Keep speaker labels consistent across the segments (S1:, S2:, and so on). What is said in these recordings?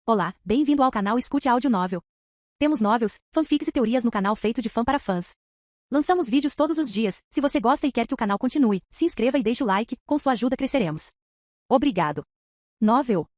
S1: Olá, bem-vindo ao canal Escute Áudio Novel. Temos novels, fanfics e teorias no canal feito de fã para fãs. Lançamos vídeos todos os dias. Se você gosta e quer que o canal continue, se inscreva e deixe o like, com sua ajuda cresceremos. Obrigado. Novel.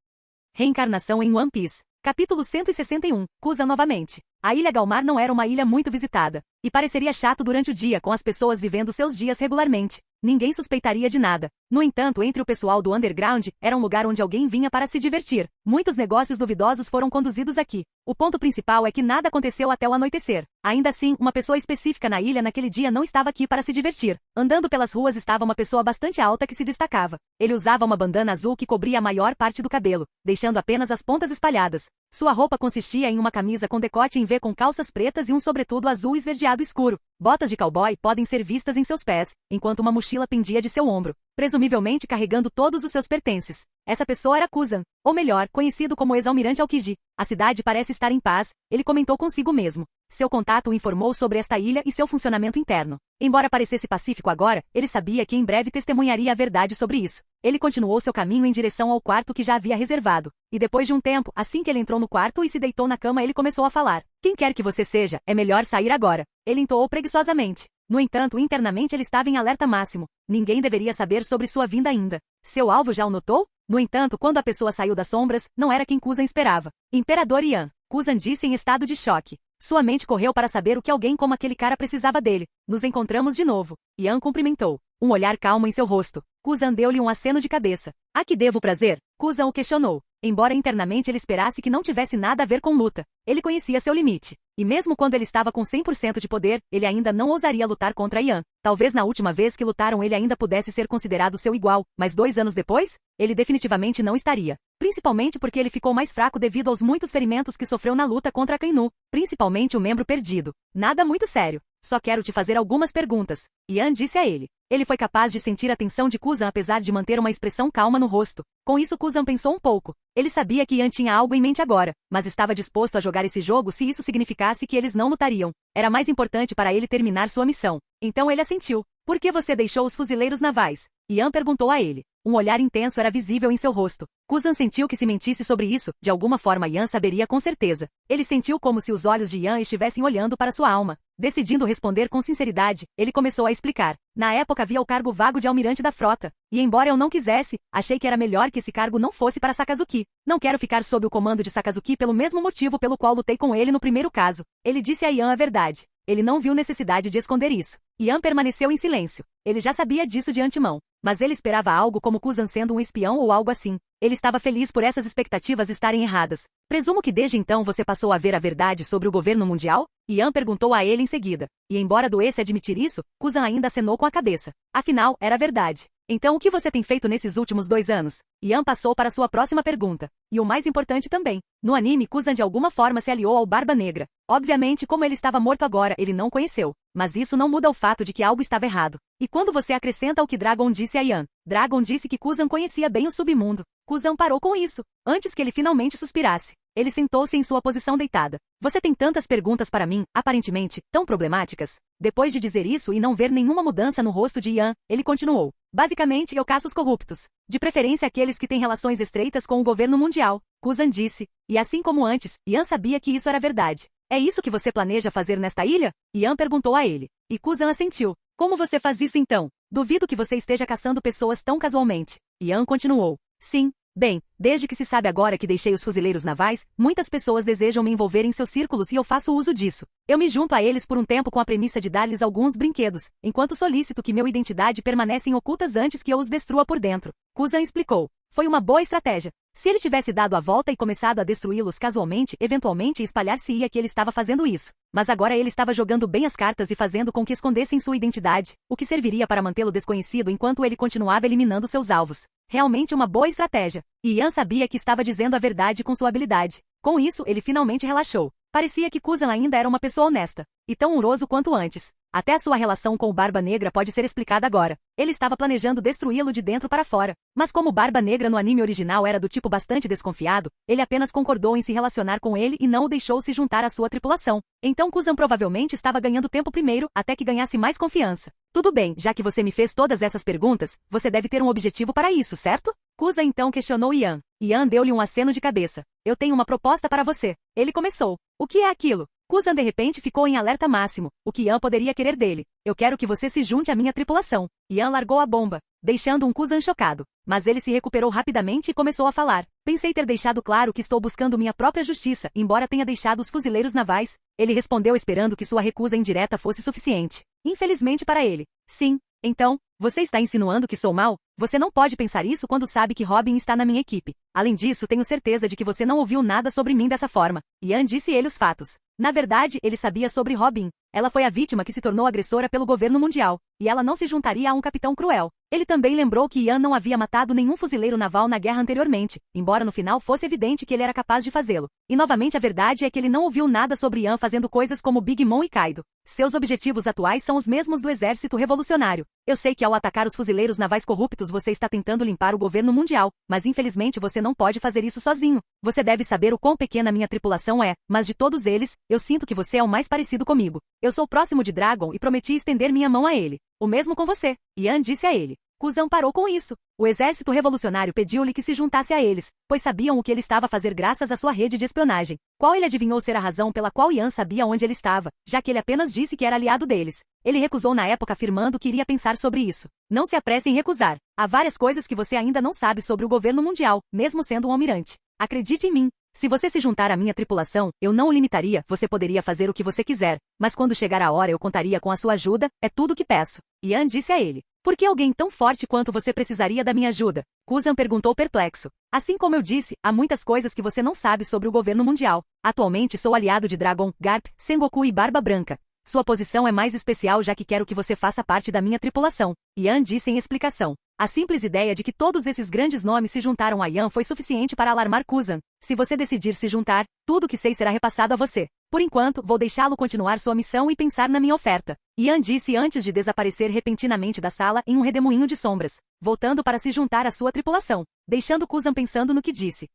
S1: Reencarnação em One Piece. Capítulo 161. Kusan novamente. A Ilha Galmar não era uma ilha muito visitada, e pareceria chato durante o dia com as pessoas vivendo seus dias regularmente. Ninguém suspeitaria de nada. No entanto, entre o pessoal do underground, era um lugar onde alguém vinha para se divertir. Muitos negócios duvidosos foram conduzidos aqui. O ponto principal é que nada aconteceu até o anoitecer. Ainda assim, uma pessoa específica na ilha naquele dia não estava aqui para se divertir. Andando pelas ruas estava uma pessoa bastante alta que se destacava. Ele usava uma bandana azul que cobria a maior parte do cabelo, deixando apenas as pontas espalhadas. Sua roupa consistia em uma camisa com decote em V com calças pretas e um sobretudo azul esverdeado escuro. Botas de cowboy podem ser vistas em seus pés, enquanto uma mochila pendia de seu ombro, presumivelmente carregando todos os seus pertences. Essa pessoa era Kusan, ou melhor, conhecido como ex-almirante Aokiji. A cidade parece estar em paz, ele comentou consigo mesmo. Seu contato o informou sobre esta ilha e seu funcionamento interno. Embora parecesse pacífico agora, ele sabia que em breve testemunharia a verdade sobre isso. Ele continuou seu caminho em direção ao quarto que já havia reservado. E depois de um tempo, assim que ele entrou no quarto e se deitou na cama, ele começou a falar. Quem quer que você seja, é melhor sair agora. Ele entoou preguiçosamente. No entanto, internamente ele estava em alerta máximo. Ninguém deveria saber sobre sua vinda ainda. Seu alvo já o notou? No entanto, quando a pessoa saiu das sombras, não era quem Kusan esperava. Imperador Yan. Kusan disse em estado de choque. Sua mente correu para saber o que alguém como aquele cara precisava dele. Nos encontramos de novo. Yan cumprimentou. Um olhar calmo em seu rosto. Kusan deu-lhe um aceno de cabeça. A que devo prazer? Kusan o questionou. Embora internamente ele esperasse que não tivesse nada a ver com luta, ele conhecia seu limite. E mesmo quando ele estava com 100% de poder, ele ainda não ousaria lutar contra Yan. Talvez na última vez que lutaram ele ainda pudesse ser considerado seu igual, mas 2 anos depois, ele definitivamente não estaria. Principalmente porque ele ficou mais fraco devido aos muitos ferimentos que sofreu na luta contra Akainu, principalmente o membro perdido. Nada muito sério. Só quero te fazer algumas perguntas. Yan disse a ele. Ele foi capaz de sentir a tensão de Kusan apesar de manter uma expressão calma no rosto. Com isso Kusan pensou um pouco. Ele sabia que Yan tinha algo em mente agora, mas estava disposto a jogar esse jogo se isso significasse que eles não lutariam. Era mais importante para ele terminar sua missão. Então ele assentiu. Por que você deixou os fuzileiros navais? Yan perguntou a ele. Um olhar intenso era visível em seu rosto. Kusan sentiu que se mentisse sobre isso, de alguma forma Yan saberia com certeza. Ele sentiu como se os olhos de Yan estivessem olhando para sua alma. Decidindo responder com sinceridade, ele começou a explicar. Na época havia o cargo vago de almirante da frota, e embora eu não quisesse, achei que era melhor que esse cargo não fosse para Sakazuki. Não quero ficar sob o comando de Sakazuki pelo mesmo motivo pelo qual lutei com ele no primeiro caso. Ele disse a Yan a verdade. Ele não viu necessidade de esconder isso. Yan permaneceu em silêncio. Ele já sabia disso de antemão. Mas ele esperava algo como Kusan sendo um espião ou algo assim. Ele estava feliz por essas expectativas estarem erradas. Presumo que desde então você passou a ver a verdade sobre o governo mundial? Yan perguntou a ele em seguida. E embora doesse admitir isso, Kusan ainda acenou com a cabeça. Afinal, era verdade. Então o que você tem feito nesses últimos 2 anos? Yan passou para sua próxima pergunta. E o mais importante também. No anime, Kusan de alguma forma se aliou ao Barba Negra. Obviamente, como ele estava morto agora, ele não conheceu. Mas isso não muda o fato de que algo estava errado. E quando você acrescenta o que Dragon disse a Yan? Dragon disse que Kusan conhecia bem o submundo. Kusan parou com isso, antes que ele finalmente suspirasse. Ele sentou-se em sua posição deitada. Você tem tantas perguntas para mim, aparentemente, tão problemáticas? Depois de dizer isso e não ver nenhuma mudança no rosto de Yan, ele continuou. Basicamente, eu caço os corruptos. De preferência aqueles que têm relações estreitas com o governo mundial. Kusan disse. E assim como antes, Yan sabia que isso era verdade. É isso que você planeja fazer nesta ilha? Yan perguntou a ele. E Kusan assentiu. Como você faz isso então? Duvido que você esteja caçando pessoas tão casualmente. Yan continuou. Sim. Bem, desde que se sabe agora que deixei os fuzileiros navais, muitas pessoas desejam me envolver em seus círculos e eu faço uso disso. Eu me junto a eles por um tempo com a premissa de dar-lhes alguns brinquedos, enquanto solicito que minha identidade permanecem ocultas antes que eu os destrua por dentro. Kusan explicou. Foi uma boa estratégia. Se ele tivesse dado a volta e começado a destruí-los casualmente, eventualmente espalhar-se-ia que ele estava fazendo isso. Mas agora ele estava jogando bem as cartas e fazendo com que escondessem sua identidade, o que serviria para mantê-lo desconhecido enquanto ele continuava eliminando seus alvos. Realmente uma boa estratégia. E Yan sabia que estava dizendo a verdade com sua habilidade. Com isso, ele finalmente relaxou. Parecia que Kusan ainda era uma pessoa honesta. E tão honroso quanto antes. Até a sua relação com o Barba Negra pode ser explicada agora. Ele estava planejando destruí-lo de dentro para fora. Mas como o Barba Negra no anime original era do tipo bastante desconfiado, ele apenas concordou em se relacionar com ele e não o deixou se juntar à sua tripulação. Então Kusan provavelmente estava ganhando tempo primeiro, até que ganhasse mais confiança. Tudo bem, já que você me fez todas essas perguntas, você deve ter um objetivo para isso, certo? Kusan então questionou Yan. Yan deu-lhe um aceno de cabeça. Eu tenho uma proposta para você. Ele começou. O que é aquilo? Kuzan de repente ficou em alerta máximo. O que Yan poderia querer dele? Eu quero que você se junte à minha tripulação. Yan largou a bomba, deixando um Kuzan chocado. Mas ele se recuperou rapidamente e começou a falar. Pensei ter deixado claro que estou buscando minha própria justiça, embora tenha deixado os fuzileiros navais. Ele respondeu esperando que sua recusa indireta fosse suficiente. Infelizmente para ele. Sim. Então, você está insinuando que sou mau? Você não pode pensar isso quando sabe que Robin está na minha equipe. Além disso, tenho certeza de que você não ouviu nada sobre mim dessa forma. Yan disse ele os fatos. Na verdade, ele sabia sobre Robin. Ela foi a vítima que se tornou agressora pelo governo mundial, e ela não se juntaria a um capitão cruel. Ele também lembrou que Yan não havia matado nenhum fuzileiro naval na guerra anteriormente, embora no final fosse evidente que ele era capaz de fazê-lo. E novamente a verdade é que ele não ouviu nada sobre Yan fazendo coisas como Big Mom e Kaido. Seus objetivos atuais são os mesmos do exército revolucionário. Eu sei que ao atacar os fuzileiros navais corruptos você está tentando limpar o governo mundial, mas infelizmente você não pode fazer isso sozinho. Você deve saber o quão pequena minha tripulação é, mas de todos eles, eu sinto que você é o mais parecido comigo. Eu sou próximo de Dragon e prometi estender minha mão a ele. O mesmo com você. Yan disse a ele. Kuzan parou com isso. O exército revolucionário pediu-lhe que se juntasse a eles, pois sabiam o que ele estava a fazer graças à sua rede de espionagem. Qual ele adivinhou ser a razão pela qual Yan sabia onde ele estava, já que ele apenas disse que era aliado deles. Ele recusou na época afirmando que iria pensar sobre isso. Não se apresse em recusar. Há várias coisas que você ainda não sabe sobre o governo mundial, mesmo sendo um almirante. Acredite em mim. Se você se juntar à minha tripulação, eu não o limitaria, você poderia fazer o que você quiser, mas quando chegar a hora eu contaria com a sua ajuda, é tudo o que peço. Yan disse a ele. Por que alguém tão forte quanto você precisaria da minha ajuda? Kuzan perguntou perplexo. Assim como eu disse, há muitas coisas que você não sabe sobre o governo mundial. Atualmente sou aliado de Dragon, Garp, Sengoku e Barba Branca. Sua posição é mais especial já que quero que você faça parte da minha tripulação. Yan disse em explicação. A simples ideia de que todos esses grandes nomes se juntaram a Yan foi suficiente para alarmar Kuzan. Se você decidir se juntar, tudo o que sei será repassado a você. Por enquanto, vou deixá-lo continuar sua missão e pensar na minha oferta. Yan disse antes de desaparecer repentinamente da sala em um redemoinho de sombras, voltando para se juntar à sua tripulação, deixando Kuzan pensando no que disse.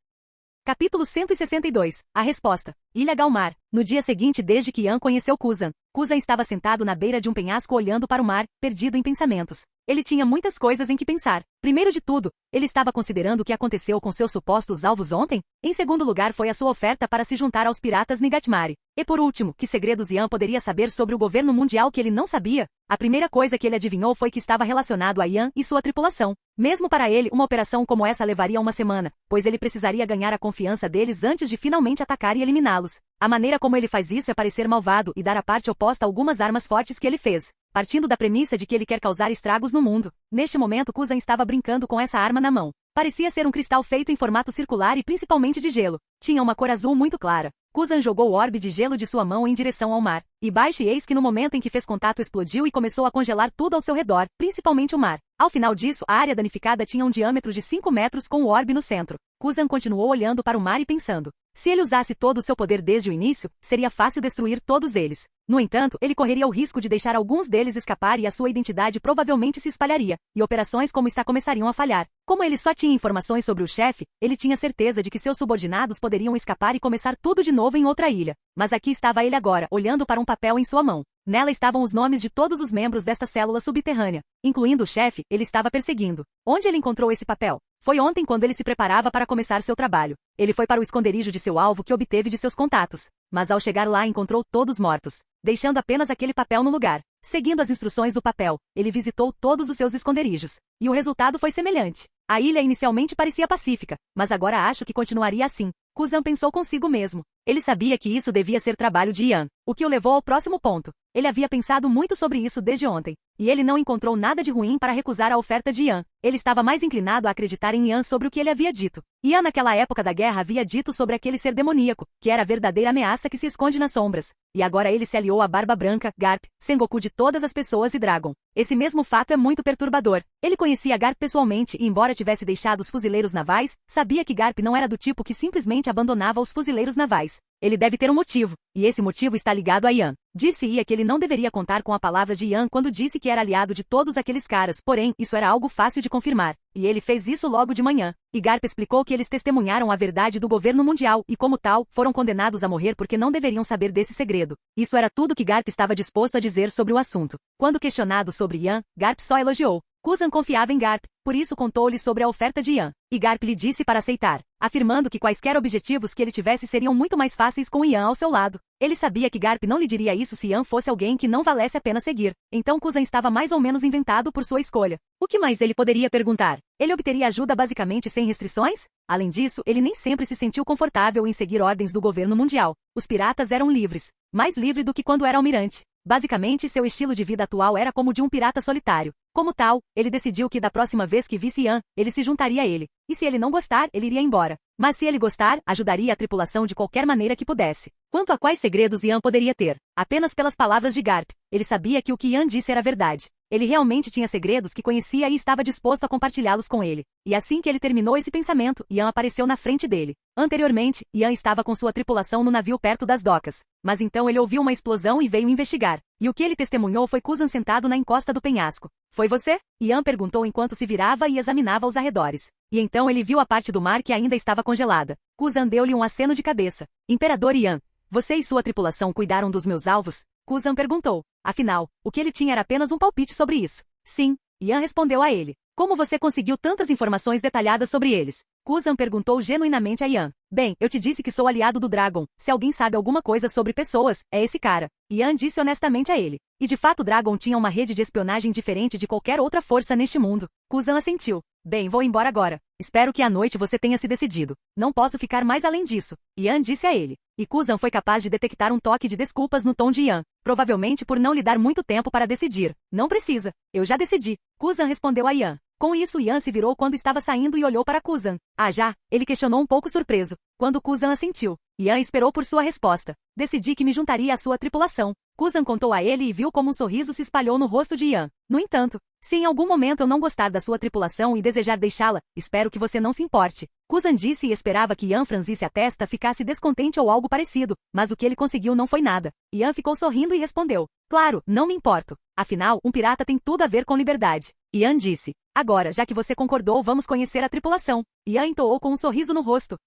S1: Capítulo 162. A resposta. Ilha Galmar. No dia seguinte desde que Yan conheceu Kuzan, Kuzan estava sentado na beira de um penhasco olhando para o mar, perdido em pensamentos. Ele tinha muitas coisas em que pensar. Primeiro de tudo, ele estava considerando o que aconteceu com seus supostos alvos ontem. Em segundo lugar foi a sua oferta para se juntar aos piratas Nigatmari. E por último, que segredos Yan poderia saber sobre o governo mundial que ele não sabia? A primeira coisa que ele adivinhou foi que estava relacionado a Yan e sua tripulação. Mesmo para ele, uma operação como essa levaria uma semana, pois ele precisaria ganhar a confiança deles antes de finalmente atacar e eliminá-los. A maneira como ele faz isso é parecer malvado e dar a parte oposta a algumas armas fortes que ele fez, partindo da premissa de que ele quer causar estragos no mundo. Neste momento Kuzan estava brincando com essa arma na mão. Parecia ser um cristal feito em formato circular e principalmente de gelo. Tinha uma cor azul muito clara. Kuzan jogou o orbe de gelo de sua mão em direção ao mar. E baixe eis que no momento em que fez contato explodiu e começou a congelar tudo ao seu redor, principalmente o mar. Ao final disso, a área danificada tinha um diâmetro de 5 metros com o orbe no centro. Kuzan continuou olhando para o mar e pensando. Se ele usasse todo o seu poder desde o início, seria fácil destruir todos eles. No entanto, ele correria o risco de deixar alguns deles escapar e a sua identidade provavelmente se espalharia, e operações como esta começariam a falhar. Como ele só tinha informações sobre o chefe, ele tinha certeza de que seus subordinados poderiam escapar e começar tudo de novo em outra ilha. Mas aqui estava ele agora, olhando para um papel em sua mão. Nela estavam os nomes de todos os membros desta célula subterrânea, incluindo o chefe, ele estava perseguindo. Onde ele encontrou esse papel? Foi ontem quando ele se preparava para começar seu trabalho. Ele foi para o esconderijo de seu alvo que obteve de seus contatos. Mas ao chegar lá encontrou todos mortos, deixando apenas aquele papel no lugar. Seguindo as instruções do papel, ele visitou todos os seus esconderijos. E o resultado foi semelhante. A ilha inicialmente parecia pacífica, mas agora acho que continuaria assim. Kuzan pensou consigo mesmo. Ele sabia que isso devia ser trabalho de Yan, o que o levou ao próximo ponto. Ele havia pensado muito sobre isso desde ontem, e ele não encontrou nada de ruim para recusar a oferta de Yan. Ele estava mais inclinado a acreditar em Yan sobre o que ele havia dito. Yan naquela época da guerra havia dito sobre aquele ser demoníaco, que era a verdadeira ameaça que se esconde nas sombras. E agora ele se aliou a Barba Branca, Garp, Sengoku de todas as pessoas e Dragon. Esse mesmo fato é muito perturbador. Ele conhecia Garp pessoalmente e embora tivesse deixado os fuzileiros navais, sabia que Garp não era do tipo que simplesmente abandonava os fuzileiros navais. Ele deve ter um motivo, e esse motivo está ligado a Yan. Disse-ia que ele não deveria contar com a palavra de Yan quando disse que era aliado de todos aqueles caras, porém, isso era algo fácil de confirmar. E ele fez isso logo de manhã. E Garp explicou que eles testemunharam a verdade do governo mundial e, como tal, foram condenados a morrer porque não deveriam saber desse segredo. Isso era tudo que Garp estava disposto a dizer sobre o assunto. Quando questionado sobre Yan, Garp só elogiou. Kuzan confiava em Garp, por isso contou-lhe sobre a oferta de Ian, e Garp lhe disse para aceitar, afirmando que quaisquer objetivos que ele tivesse seriam muito mais fáceis com Ian ao seu lado. Ele sabia que Garp não lhe diria isso se Ian fosse alguém que não valesse a pena seguir, então Kuzan estava mais ou menos inventado por sua escolha. O que mais ele poderia perguntar? Ele obteria ajuda basicamente sem restrições? Além disso, ele nem sempre se sentiu confortável em seguir ordens do governo mundial. Os piratas eram livres, mais livre do que quando era almirante. Basicamente, seu estilo de vida atual era como o de um pirata solitário. Como tal, ele decidiu que da próxima vez que visse Ian, ele se juntaria a ele. E se ele não gostar, ele iria embora. Mas se ele gostar, ajudaria a tripulação de qualquer maneira que pudesse. Quanto a quais segredos Ian poderia ter? Apenas pelas palavras de Garp, ele sabia que o que Ian disse era verdade. Ele realmente tinha segredos que conhecia e estava disposto a compartilhá-los com ele. E assim que ele terminou esse pensamento, Ian apareceu na frente dele. Anteriormente, Ian estava com sua tripulação no navio perto das docas. Mas então ele ouviu uma explosão e veio investigar. E o que ele testemunhou foi Kuzan sentado na encosta do penhasco. Foi você? Ian perguntou enquanto se virava e examinava os arredores. E então ele viu a parte do mar que ainda estava congelada. Kuzan deu-lhe um aceno de cabeça. Imperador Ian, você e sua tripulação cuidaram dos meus alvos? Kuzan perguntou. Afinal, o que ele tinha era apenas um palpite sobre isso. Sim, Ian respondeu a ele. Como você conseguiu tantas informações detalhadas sobre eles? Kuzan perguntou genuinamente a Ian. Bem, eu te disse que sou aliado do Dragon. Se alguém sabe alguma coisa sobre pessoas, é esse cara. Ian disse honestamente a ele. E de fato Dragon tinha uma rede de espionagem diferente de qualquer outra força neste mundo. Kuzan assentiu. Bem, vou embora agora. Espero que à noite você tenha se decidido. Não posso ficar mais além disso. Ian disse a ele. E Kuzan foi capaz de detectar um toque de desculpas no tom de Ian. Provavelmente por não lhe dar muito tempo para decidir. Não precisa. Eu já decidi. Kuzan respondeu a Ian. Com isso Ian se virou quando estava saindo e olhou para Kuzan. Ah já? Ele questionou um pouco surpreso. Quando Kuzan assentiu. Ian esperou por sua resposta. Decidi que me juntaria à sua tripulação. Kuzan contou a ele e viu como um sorriso se espalhou no rosto de Ian. No entanto, se em algum momento eu não gostar da sua tripulação e desejar deixá-la, espero que você não se importe. Kuzan disse e esperava que Ian franzisse a testa, ficasse descontente ou algo parecido, mas o que ele conseguiu não foi nada. Ian ficou sorrindo e respondeu. Claro, não me importo. Afinal, um pirata tem tudo a ver com liberdade. Ian disse. Agora, já que você concordou, vamos conhecer a tripulação. Ian entoou com um sorriso no rosto.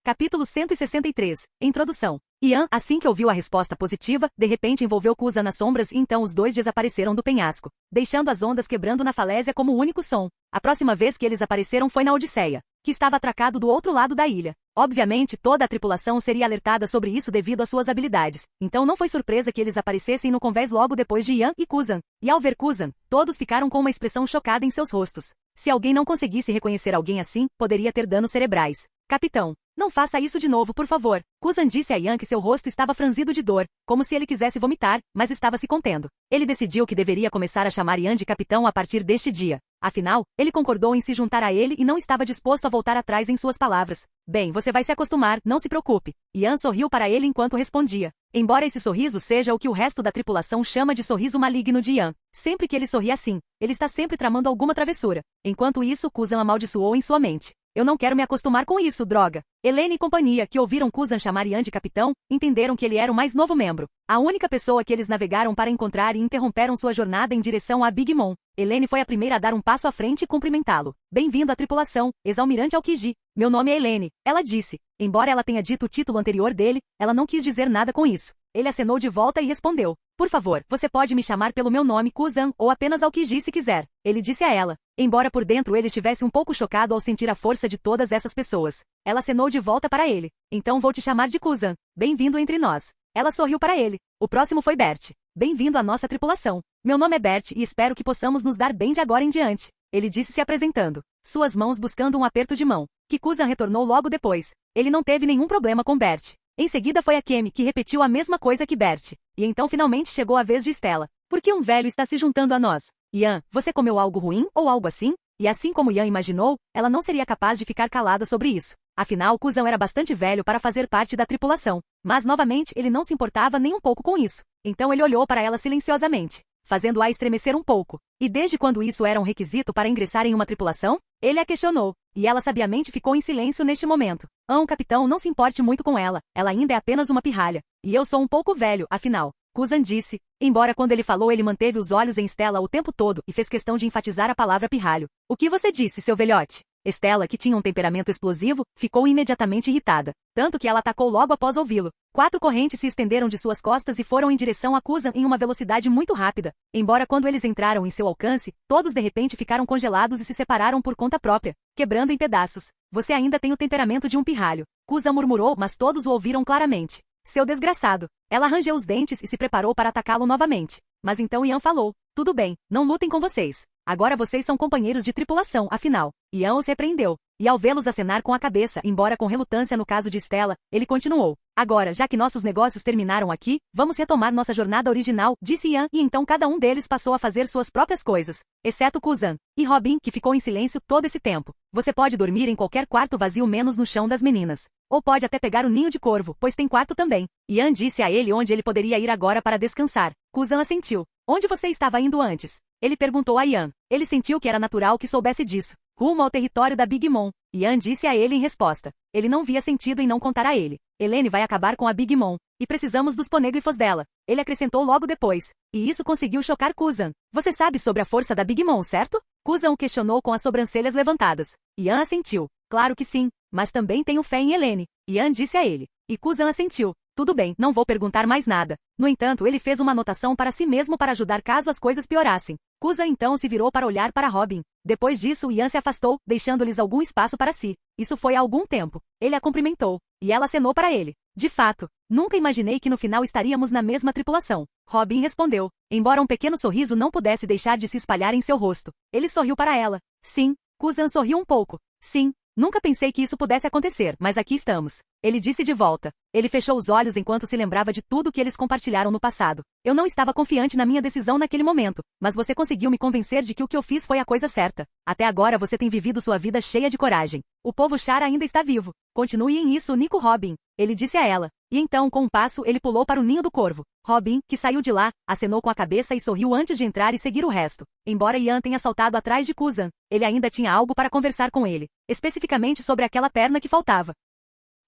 S1: Capítulo 163. Introdução. Ian, assim que ouviu a resposta positiva, de repente envolveu Kuzan nas sombras e então os dois desapareceram do penhasco, deixando as ondas quebrando na falésia como o único som. A próxima vez que eles apareceram foi na Odisseia, que estava atracado do outro lado da ilha. Obviamente, toda a tripulação seria alertada sobre isso devido às suas habilidades, então não foi surpresa que eles aparecessem no convés logo depois de Ian e Kuzan. E ao ver Kuzan, todos ficaram com uma expressão chocada em seus rostos. Se alguém não conseguisse reconhecer alguém assim, poderia ter danos cerebrais. Capitão, não faça isso de novo, por favor. Kuzan disse a Ian que seu rosto estava franzido de dor, como se ele quisesse vomitar, mas estava se contendo. Ele decidiu que deveria começar a chamar Ian de capitão a partir deste dia. Afinal, ele concordou em se juntar a ele e não estava disposto a voltar atrás em suas palavras. Bem, você vai se acostumar, não se preocupe. Ian sorriu para ele enquanto respondia. Embora esse sorriso seja o que o resto da tripulação chama de sorriso maligno de Ian. Sempre que ele sorri assim, ele está sempre tramando alguma travessura. Enquanto isso, Kuzan amaldiçoou em sua mente. Eu não quero me acostumar com isso, droga. Helene e companhia, que ouviram Kuzan chamar Ian de capitão, entenderam que ele era o mais novo membro. A única pessoa que eles navegaram para encontrar e interromperam sua jornada em direção a Big Mom. Helene foi a primeira a dar um passo à frente e cumprimentá-lo. Bem-vindo à tripulação, ex-almirante Aokiji. Meu nome é Helene, ela disse. Embora ela tenha dito o título anterior dele, ela não quis dizer nada com isso. Ele acenou de volta e respondeu. Por favor, você pode me chamar pelo meu nome Kuzan ou apenas Aokiji se quiser. Ele disse a ela. Embora por dentro ele estivesse um pouco chocado ao sentir a força de todas essas pessoas. Ela acenou de volta para ele. Então vou te chamar de Kuzan. Bem-vindo entre nós. Ela sorriu para ele. O próximo foi Bert. Bem-vindo à nossa tripulação. Meu nome é Bert e espero que possamos nos dar bem de agora em diante. Ele disse se apresentando. Suas mãos buscando um aperto de mão. Que Kuzan retornou logo depois. Ele não teve nenhum problema com Bert. Em seguida foi Akemi que repetiu a mesma coisa que Bert. E então finalmente chegou a vez de Stella. Por que um velho está se juntando a nós? Ian, você comeu algo ruim ou algo assim? E assim como Ian imaginou, ela não seria capaz de ficar calada sobre isso. Afinal, Kuzan era bastante velho para fazer parte da tripulação. Mas novamente ele não se importava nem um pouco com isso. Então ele olhou para ela silenciosamente, fazendo-a estremecer um pouco. E desde quando isso era um requisito para ingressar em uma tripulação? Ele a questionou. E ela sabiamente ficou em silêncio neste momento. Capitão, não se importe muito com ela. Ela ainda é apenas uma pirralha. E eu sou um pouco velho, afinal. Kuzan disse. Embora quando ele falou ele manteve os olhos em Stella o tempo todo e fez questão de enfatizar a palavra pirralho. O que você disse, seu velhote? Estela, que tinha um temperamento explosivo, ficou imediatamente irritada, tanto que ela atacou logo após ouvi-lo. 4 correntes se estenderam de suas costas e foram em direção a Kuzan em uma velocidade muito rápida. Embora quando eles entraram em seu alcance, todos de repente ficaram congelados e se separaram por conta própria, quebrando em pedaços. Você ainda tem o temperamento de um pirralho, Kuzan murmurou, mas todos o ouviram claramente. Seu desgraçado. Ela rangeu os dentes e se preparou para atacá-lo novamente. Mas então Ian falou, tudo bem, não lutem com vocês. Agora vocês são companheiros de tripulação, afinal. Ian os repreendeu. E ao vê-los acenar com a cabeça, embora com relutância no caso de Estela, ele continuou. Agora, já que nossos negócios terminaram aqui, vamos retomar nossa jornada original, disse Ian, e então cada um deles passou a fazer suas próprias coisas, exceto Kuzan. E Robin, que ficou em silêncio todo esse tempo. Você pode dormir em qualquer quarto vazio menos no chão das meninas. Ou pode até pegar o ninho de corvo, pois tem quarto também. Ian disse a ele onde ele poderia ir agora para descansar. Kuzan assentiu. Onde você estava indo antes? Ele perguntou a Ian. Ele sentiu que era natural que soubesse disso. Rumo ao território da Big Mom. Ian disse a ele em resposta. Ele não via sentido em não contar a ele. Helene vai acabar com a Big Mom. E precisamos dos ponêglifos dela. Ele acrescentou logo depois. E isso conseguiu chocar Kuzan. Você sabe sobre a força da Big Mom, certo? Kuzan o questionou com as sobrancelhas levantadas. Ian assentiu. Claro que sim. Mas também tenho fé em Helene. Ian disse a ele. E Kuzan assentiu. Tudo bem, não vou perguntar mais nada. No entanto, ele fez uma anotação para si mesmo para ajudar caso as coisas piorassem. Kuzan então se virou para olhar para Robin. Depois disso, Ian se afastou, deixando-lhes algum espaço para si. Isso foi há algum tempo. Ele a cumprimentou. E ela acenou para ele. De fato, nunca imaginei que no final estaríamos na mesma tripulação. Robin respondeu. Embora um pequeno sorriso não pudesse deixar de se espalhar em seu rosto. Ele sorriu para ela. Sim. Kuzan sorriu um pouco. Sim. Nunca pensei que isso pudesse acontecer, mas aqui estamos. Ele disse de volta. Ele fechou os olhos enquanto se lembrava de tudo que eles compartilharam no passado. Eu não estava confiante na minha decisão naquele momento, mas você conseguiu me convencer de que o que eu fiz foi a coisa certa. Até agora você tem vivido sua vida cheia de coragem. O povo Char ainda está vivo. Continue em isso, Nico Robin. Ele disse a ela. E então, com um passo, ele pulou para o ninho do corvo. Robin, que saiu de lá, acenou com a cabeça e sorriu antes de entrar e seguir o resto. Embora Ian tenha saltado atrás de Kuzan, ele ainda tinha algo para conversar com ele. Especificamente sobre aquela perna que faltava.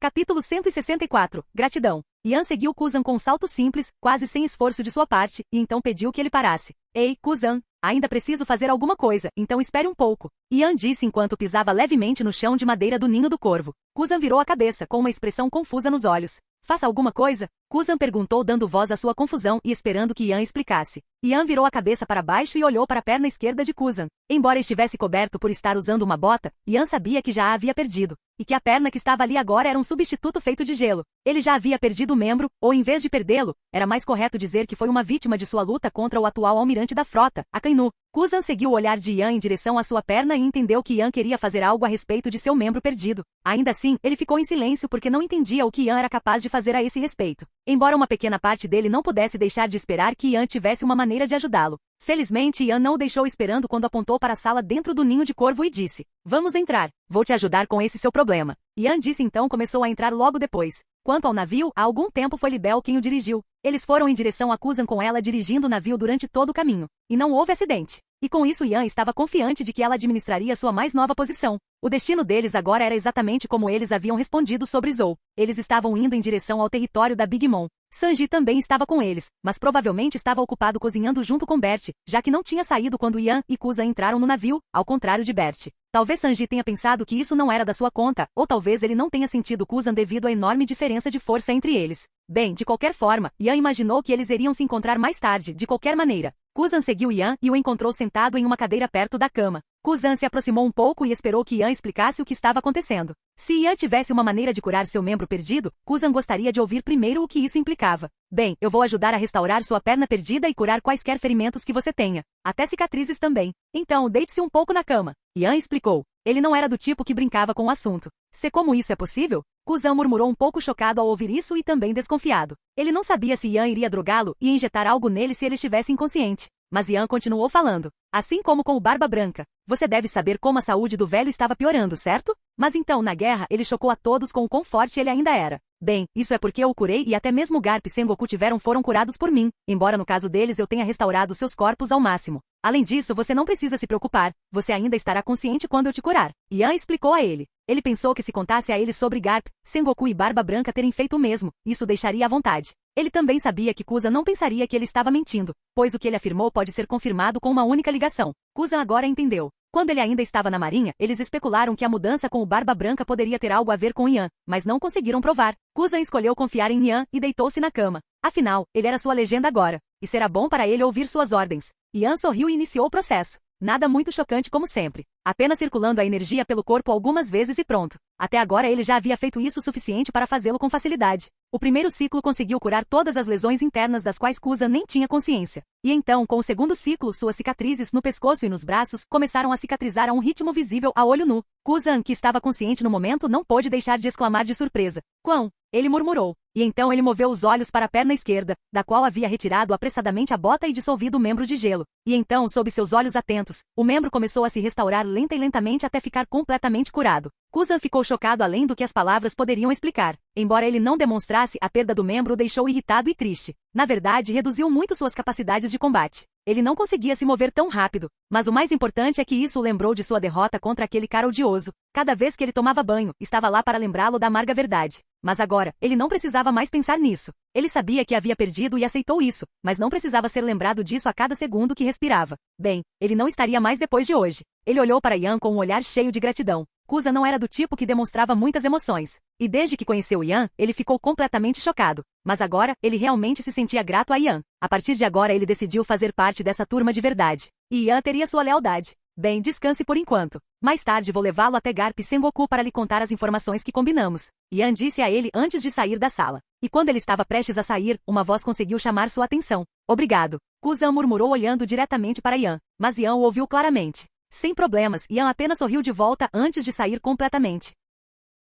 S1: Capítulo 164. Gratidão. Ian seguiu Kuzan com um salto simples, quase sem esforço de sua parte, e então pediu que ele parasse. Ei, Kuzan, ainda preciso fazer alguma coisa, então espere um pouco. Ian disse enquanto pisava levemente no chão de madeira do ninho do corvo. Kuzan virou a cabeça, com uma expressão confusa nos olhos. Faça alguma coisa? Kuzan perguntou dando voz à sua confusão e esperando que Ian explicasse. Ian virou a cabeça para baixo e olhou para a perna esquerda de Kuzan. Embora estivesse coberto por estar usando uma bota, Ian sabia que já a havia perdido. E que a perna que estava ali agora era um substituto feito de gelo. Ele já havia perdido o membro, ou em vez de perdê-lo, era mais correto dizer que foi uma vítima de sua luta contra o atual almirante da frota, Akainu. Kuzan seguiu o olhar de Ian em direção à sua perna e entendeu que Ian queria fazer algo a respeito de seu membro perdido. Ainda assim, ele ficou em silêncio porque não entendia o que Ian era capaz de fazer a esse respeito. Embora uma pequena parte dele não pudesse deixar de esperar que Ian tivesse uma maneira de ajudá-lo. Felizmente, Ian não o deixou esperando quando apontou para a sala dentro do ninho de corvo e disse: Vamos entrar. Vou te ajudar com esse seu problema. Ian disse então começou a entrar logo depois. Quanto ao navio, há algum tempo foi Libel quem o dirigiu. Eles foram em direção a Kuzan com ela dirigindo o navio durante todo o caminho. E não houve acidente. E com isso Ian estava confiante de que ela administraria sua mais nova posição. O destino deles agora era exatamente como eles haviam respondido sobre Zou. Eles estavam indo em direção ao território da Big Mom. Sanji também estava com eles, mas provavelmente estava ocupado cozinhando junto com Bert, já que não tinha saído quando Ian e Kuzan entraram no navio, ao contrário de Bert. Talvez Sanji tenha pensado que isso não era da sua conta, ou talvez ele não tenha sentido Kuzan devido à enorme diferença de força entre eles. Bem, de qualquer forma, Ian imaginou que eles iriam se encontrar mais tarde, de qualquer maneira. Kuzan seguiu Ian e o encontrou sentado em uma cadeira perto da cama. Kuzan se aproximou um pouco e esperou que Ian explicasse o que estava acontecendo. Se Ian tivesse uma maneira de curar seu membro perdido, Kuzan gostaria de ouvir primeiro o que isso implicava. Bem, eu vou ajudar a restaurar sua perna perdida e curar quaisquer ferimentos que você tenha. Até cicatrizes também. Então, deite-se um pouco na cama. Ian explicou. Ele não era do tipo que brincava com o assunto. Se como isso é possível? Kuzan murmurou um pouco chocado ao ouvir isso e também desconfiado. Ele não sabia se Ian iria drogá-lo e injetar algo nele se ele estivesse inconsciente. Mas Ian continuou falando. Assim como com o Barba Branca. Você deve saber como a saúde do velho estava piorando, certo? Mas então, na guerra, ele chocou a todos com o quão forte ele ainda era. Bem, isso é porque eu o curei e até mesmo Garp e Sengoku foram curados por mim, embora no caso deles eu tenha restaurado seus corpos ao máximo. Além disso, você não precisa se preocupar, você ainda estará consciente quando eu te curar. Ian explicou a ele. Ele pensou que se contasse a ele sobre Garp, Sengoku e Barba Branca terem feito o mesmo, isso deixaria à vontade. Ele também sabia que Kuzan não pensaria que ele estava mentindo, pois o que ele afirmou pode ser confirmado com uma única ligação. Kuzan agora entendeu. Quando ele ainda estava na marinha, eles especularam que a mudança com o Barba Branca poderia ter algo a ver com Ian, mas não conseguiram provar. Kuzan escolheu confiar em Ian e deitou-se na cama. Afinal, ele era sua legenda agora, e será bom para ele ouvir suas ordens. Ian sorriu e iniciou o processo. Nada muito chocante como sempre. Apenas circulando a energia pelo corpo algumas vezes e pronto. Até agora ele já havia feito isso o suficiente para fazê-lo com facilidade. O primeiro ciclo conseguiu curar todas as lesões internas das quais Kuzan nem tinha consciência. E então, com o segundo ciclo, suas cicatrizes no pescoço e nos braços começaram a cicatrizar a um ritmo visível a olho nu. Kuzan, que estava consciente no momento, não pôde deixar de exclamar de surpresa. Quão? Ele murmurou. E então ele moveu os olhos para a perna esquerda, da qual havia retirado apressadamente a bota e dissolvido o membro de gelo. E então, sob seus olhos atentos, o membro começou a se restaurar lenta e lentamente até ficar completamente curado. Kuzan ficou chocado além do que as palavras poderiam explicar. Embora ele não demonstrasse, a perda do membro o deixou irritado e triste. Na verdade, reduziu muito suas capacidades de combate. Ele não conseguia se mover tão rápido. Mas o mais importante é que isso o lembrou de sua derrota contra aquele cara odioso. Cada vez que ele tomava banho, estava lá para lembrá-lo da amarga verdade. Mas agora, ele não precisava mais pensar nisso. Ele sabia que havia perdido e aceitou isso, mas não precisava ser lembrado disso a cada segundo que respirava. Bem, ele não estaria mais depois de hoje. Ele olhou para Ian com um olhar cheio de gratidão. Kuzan não era do tipo que demonstrava muitas emoções. E desde que conheceu Ian, ele ficou completamente chocado. Mas agora, ele realmente se sentia grato a Ian. A partir de agora ele decidiu fazer parte dessa turma de verdade. E Ian teria sua lealdade. Bem, descanse por enquanto. Mais tarde vou levá-lo até Garp Sengoku para lhe contar as informações que combinamos. Ian disse a ele antes de sair da sala. E quando ele estava prestes a sair, uma voz conseguiu chamar sua atenção. Obrigado. Kuzan murmurou olhando diretamente para Ian. Mas Ian o ouviu claramente. Sem problemas, Ian apenas sorriu de volta antes de sair completamente.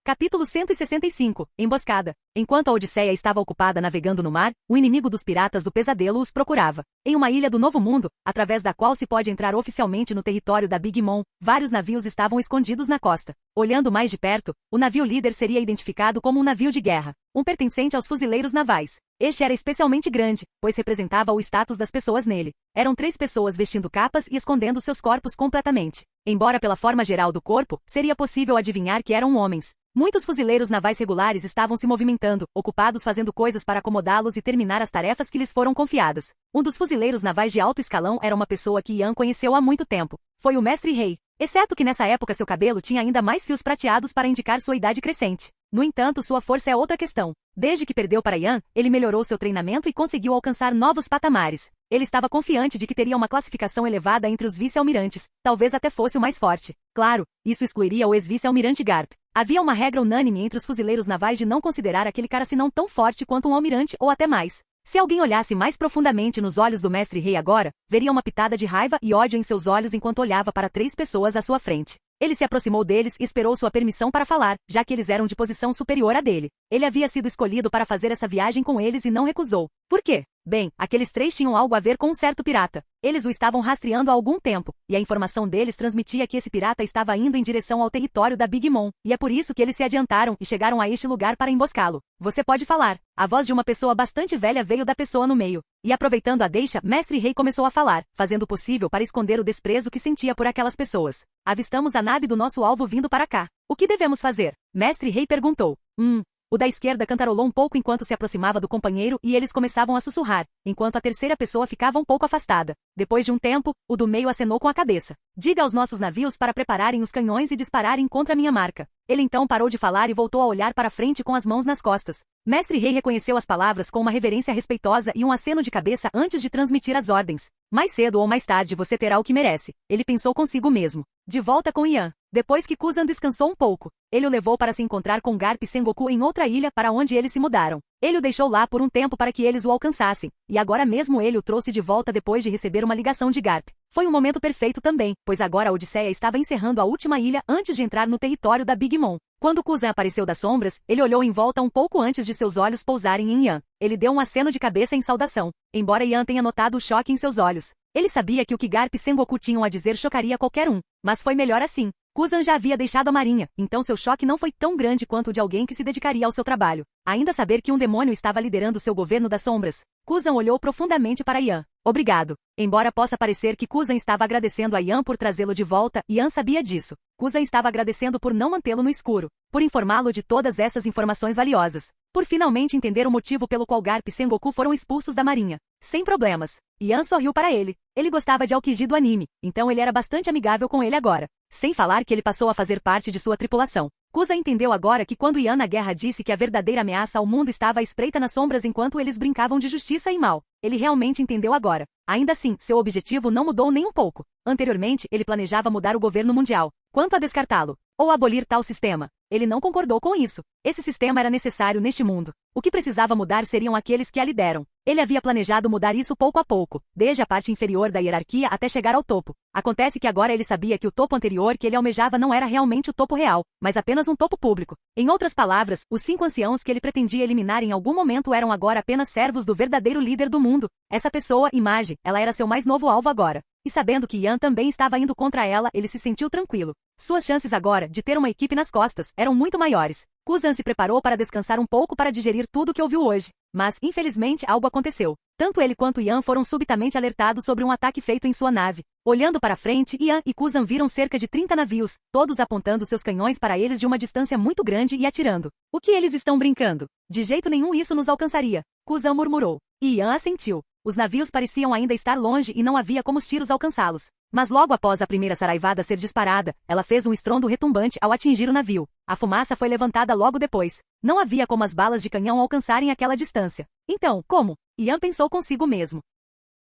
S1: Capítulo 165. Emboscada. Enquanto a Odisseia estava ocupada navegando no mar, o inimigo dos piratas do pesadelo os procurava. Em uma ilha do Novo Mundo, através da qual se pode entrar oficialmente no território da Big Mom, vários navios estavam escondidos na costa. Olhando mais de perto, o navio líder seria identificado como um navio de guerra, um pertencente aos fuzileiros navais. Este era especialmente grande, pois representava o status das pessoas nele. Eram 3 pessoas vestindo capas e escondendo seus corpos completamente. Embora pela forma geral do corpo, seria possível adivinhar que eram homens. Muitos fuzileiros navais regulares estavam se movimentando, ocupados fazendo coisas para acomodá-los e terminar as tarefas que lhes foram confiadas. Um dos fuzileiros navais de alto escalão era uma pessoa que Ian conheceu há muito tempo. Foi o Mestre Rei. Exceto que nessa época seu cabelo tinha ainda mais fios prateados para indicar sua idade crescente. No entanto, sua força é outra questão. Desde que perdeu para Ian, ele melhorou seu treinamento e conseguiu alcançar novos patamares. Ele estava confiante de que teria uma classificação elevada entre os vice-almirantes, talvez até fosse o mais forte. Claro, isso excluiria o ex-vice-almirante Garp. Havia uma regra unânime entre os fuzileiros navais de não considerar aquele cara senão tão forte quanto um almirante ou até mais. Se alguém olhasse mais profundamente nos olhos do Mestre Rei agora, veria uma pitada de raiva e ódio em seus olhos enquanto olhava para 3 pessoas à sua frente. Ele se aproximou deles e esperou sua permissão para falar, já que eles eram de posição superior à dele. Ele havia sido escolhido para fazer essa viagem com eles e não recusou. Por quê? Bem, aqueles 3 tinham algo a ver com um certo pirata. Eles o estavam rastreando há algum tempo, e a informação deles transmitia que esse pirata estava indo em direção ao território da Big Mom, e é por isso que eles se adiantaram e chegaram a este lugar para emboscá-lo. Você pode falar. A voz de uma pessoa bastante velha veio da pessoa no meio. E aproveitando a deixa, Mestre Rei começou a falar, fazendo o possível para esconder o desprezo que sentia por aquelas pessoas. Avistamos a nave do nosso alvo vindo para cá. O que devemos fazer? Mestre Rei perguntou. O da esquerda cantarolou um pouco enquanto se aproximava do companheiro e eles começavam a sussurrar, enquanto a terceira pessoa ficava um pouco afastada. Depois de um tempo, o do meio acenou com a cabeça. Diga aos nossos navios para prepararem os canhões e dispararem contra minha marca. Ele então parou de falar e voltou a olhar para frente com as mãos nas costas. Mestre Rei reconheceu as palavras com uma reverência respeitosa e um aceno de cabeça antes de transmitir as ordens. Mais cedo ou mais tarde você terá o que merece. Ele pensou consigo mesmo. De volta com Ian. Depois que Kuzan descansou um pouco, ele o levou para se encontrar com Garp Sengoku em outra ilha para onde eles se mudaram. Ele o deixou lá por um tempo para que eles o alcançassem, e agora mesmo ele o trouxe de volta depois de receber uma ligação de Garp. Foi um momento perfeito também, pois agora a Odisseia estava encerrando a última ilha antes de entrar no território da Big Mom. Quando Kuzan apareceu das sombras, ele olhou em volta um pouco antes de seus olhos pousarem em Ian. Ele deu um aceno de cabeça em saudação, embora Ian tenha notado o choque em seus olhos. Ele sabia que o que Garp Sengoku tinham a dizer chocaria qualquer um, mas foi melhor assim. Kuzan já havia deixado a marinha, então seu choque não foi tão grande quanto o de alguém que se dedicaria ao seu trabalho. Ainda saber que um demônio estava liderando seu governo das sombras. Kuzan olhou profundamente para Ian. Obrigado. Embora possa parecer que Kuzan estava agradecendo a Ian por trazê-lo de volta, Ian sabia disso. Kuzan estava agradecendo por não mantê-lo no escuro, por informá-lo de todas essas informações valiosas, por finalmente entender o motivo pelo qual Garp e Sengoku foram expulsos da marinha. Sem problemas. Yan sorriu para ele. Ele gostava de Aokiji do anime, então ele era bastante amigável com ele agora. Sem falar que ele passou a fazer parte de sua tripulação. Kuzan entendeu agora que quando Yan na guerra disse que a verdadeira ameaça ao mundo estava à espreita nas sombras enquanto eles brincavam de justiça e mal. Ele realmente entendeu agora. Ainda assim, seu objetivo não mudou nem um pouco. Anteriormente, ele planejava mudar o governo mundial. Quanto a descartá-lo, ou abolir tal sistema, ele não concordou com isso. Esse sistema era necessário neste mundo. O que precisava mudar seriam aqueles que a lideram. Ele havia planejado mudar isso pouco a pouco, desde a parte inferior da hierarquia até chegar ao topo. Acontece que agora ele sabia que o topo anterior que ele almejava não era realmente o topo real, mas apenas um topo público. Em outras palavras, os 5 anciãos que ele pretendia eliminar em algum momento eram agora apenas servos do verdadeiro líder do mundo. Essa pessoa, Image, ela era seu mais novo alvo agora. E sabendo que Yan também estava indo contra ela, ele se sentiu tranquilo. Suas chances agora de ter uma equipe nas costas eram muito maiores. Kuzan se preparou para descansar um pouco para digerir tudo o que ouviu hoje. Mas, infelizmente, algo aconteceu. Tanto ele quanto Yan foram subitamente alertados sobre um ataque feito em sua nave. Olhando para frente, Yan e Kuzan viram cerca de 30 navios, todos apontando seus canhões para eles de uma distância muito grande e atirando. O que eles estão brincando? De jeito nenhum isso nos alcançaria. Kuzan murmurou. E Yan assentiu. Os navios pareciam ainda estar longe e não havia como os tiros alcançá-los. Mas logo após a primeira saraivada ser disparada, ela fez um estrondo retumbante ao atingir o navio. A fumaça foi levantada logo depois. Não havia como as balas de canhão alcançarem aquela distância. Então, como? Yan pensou consigo mesmo.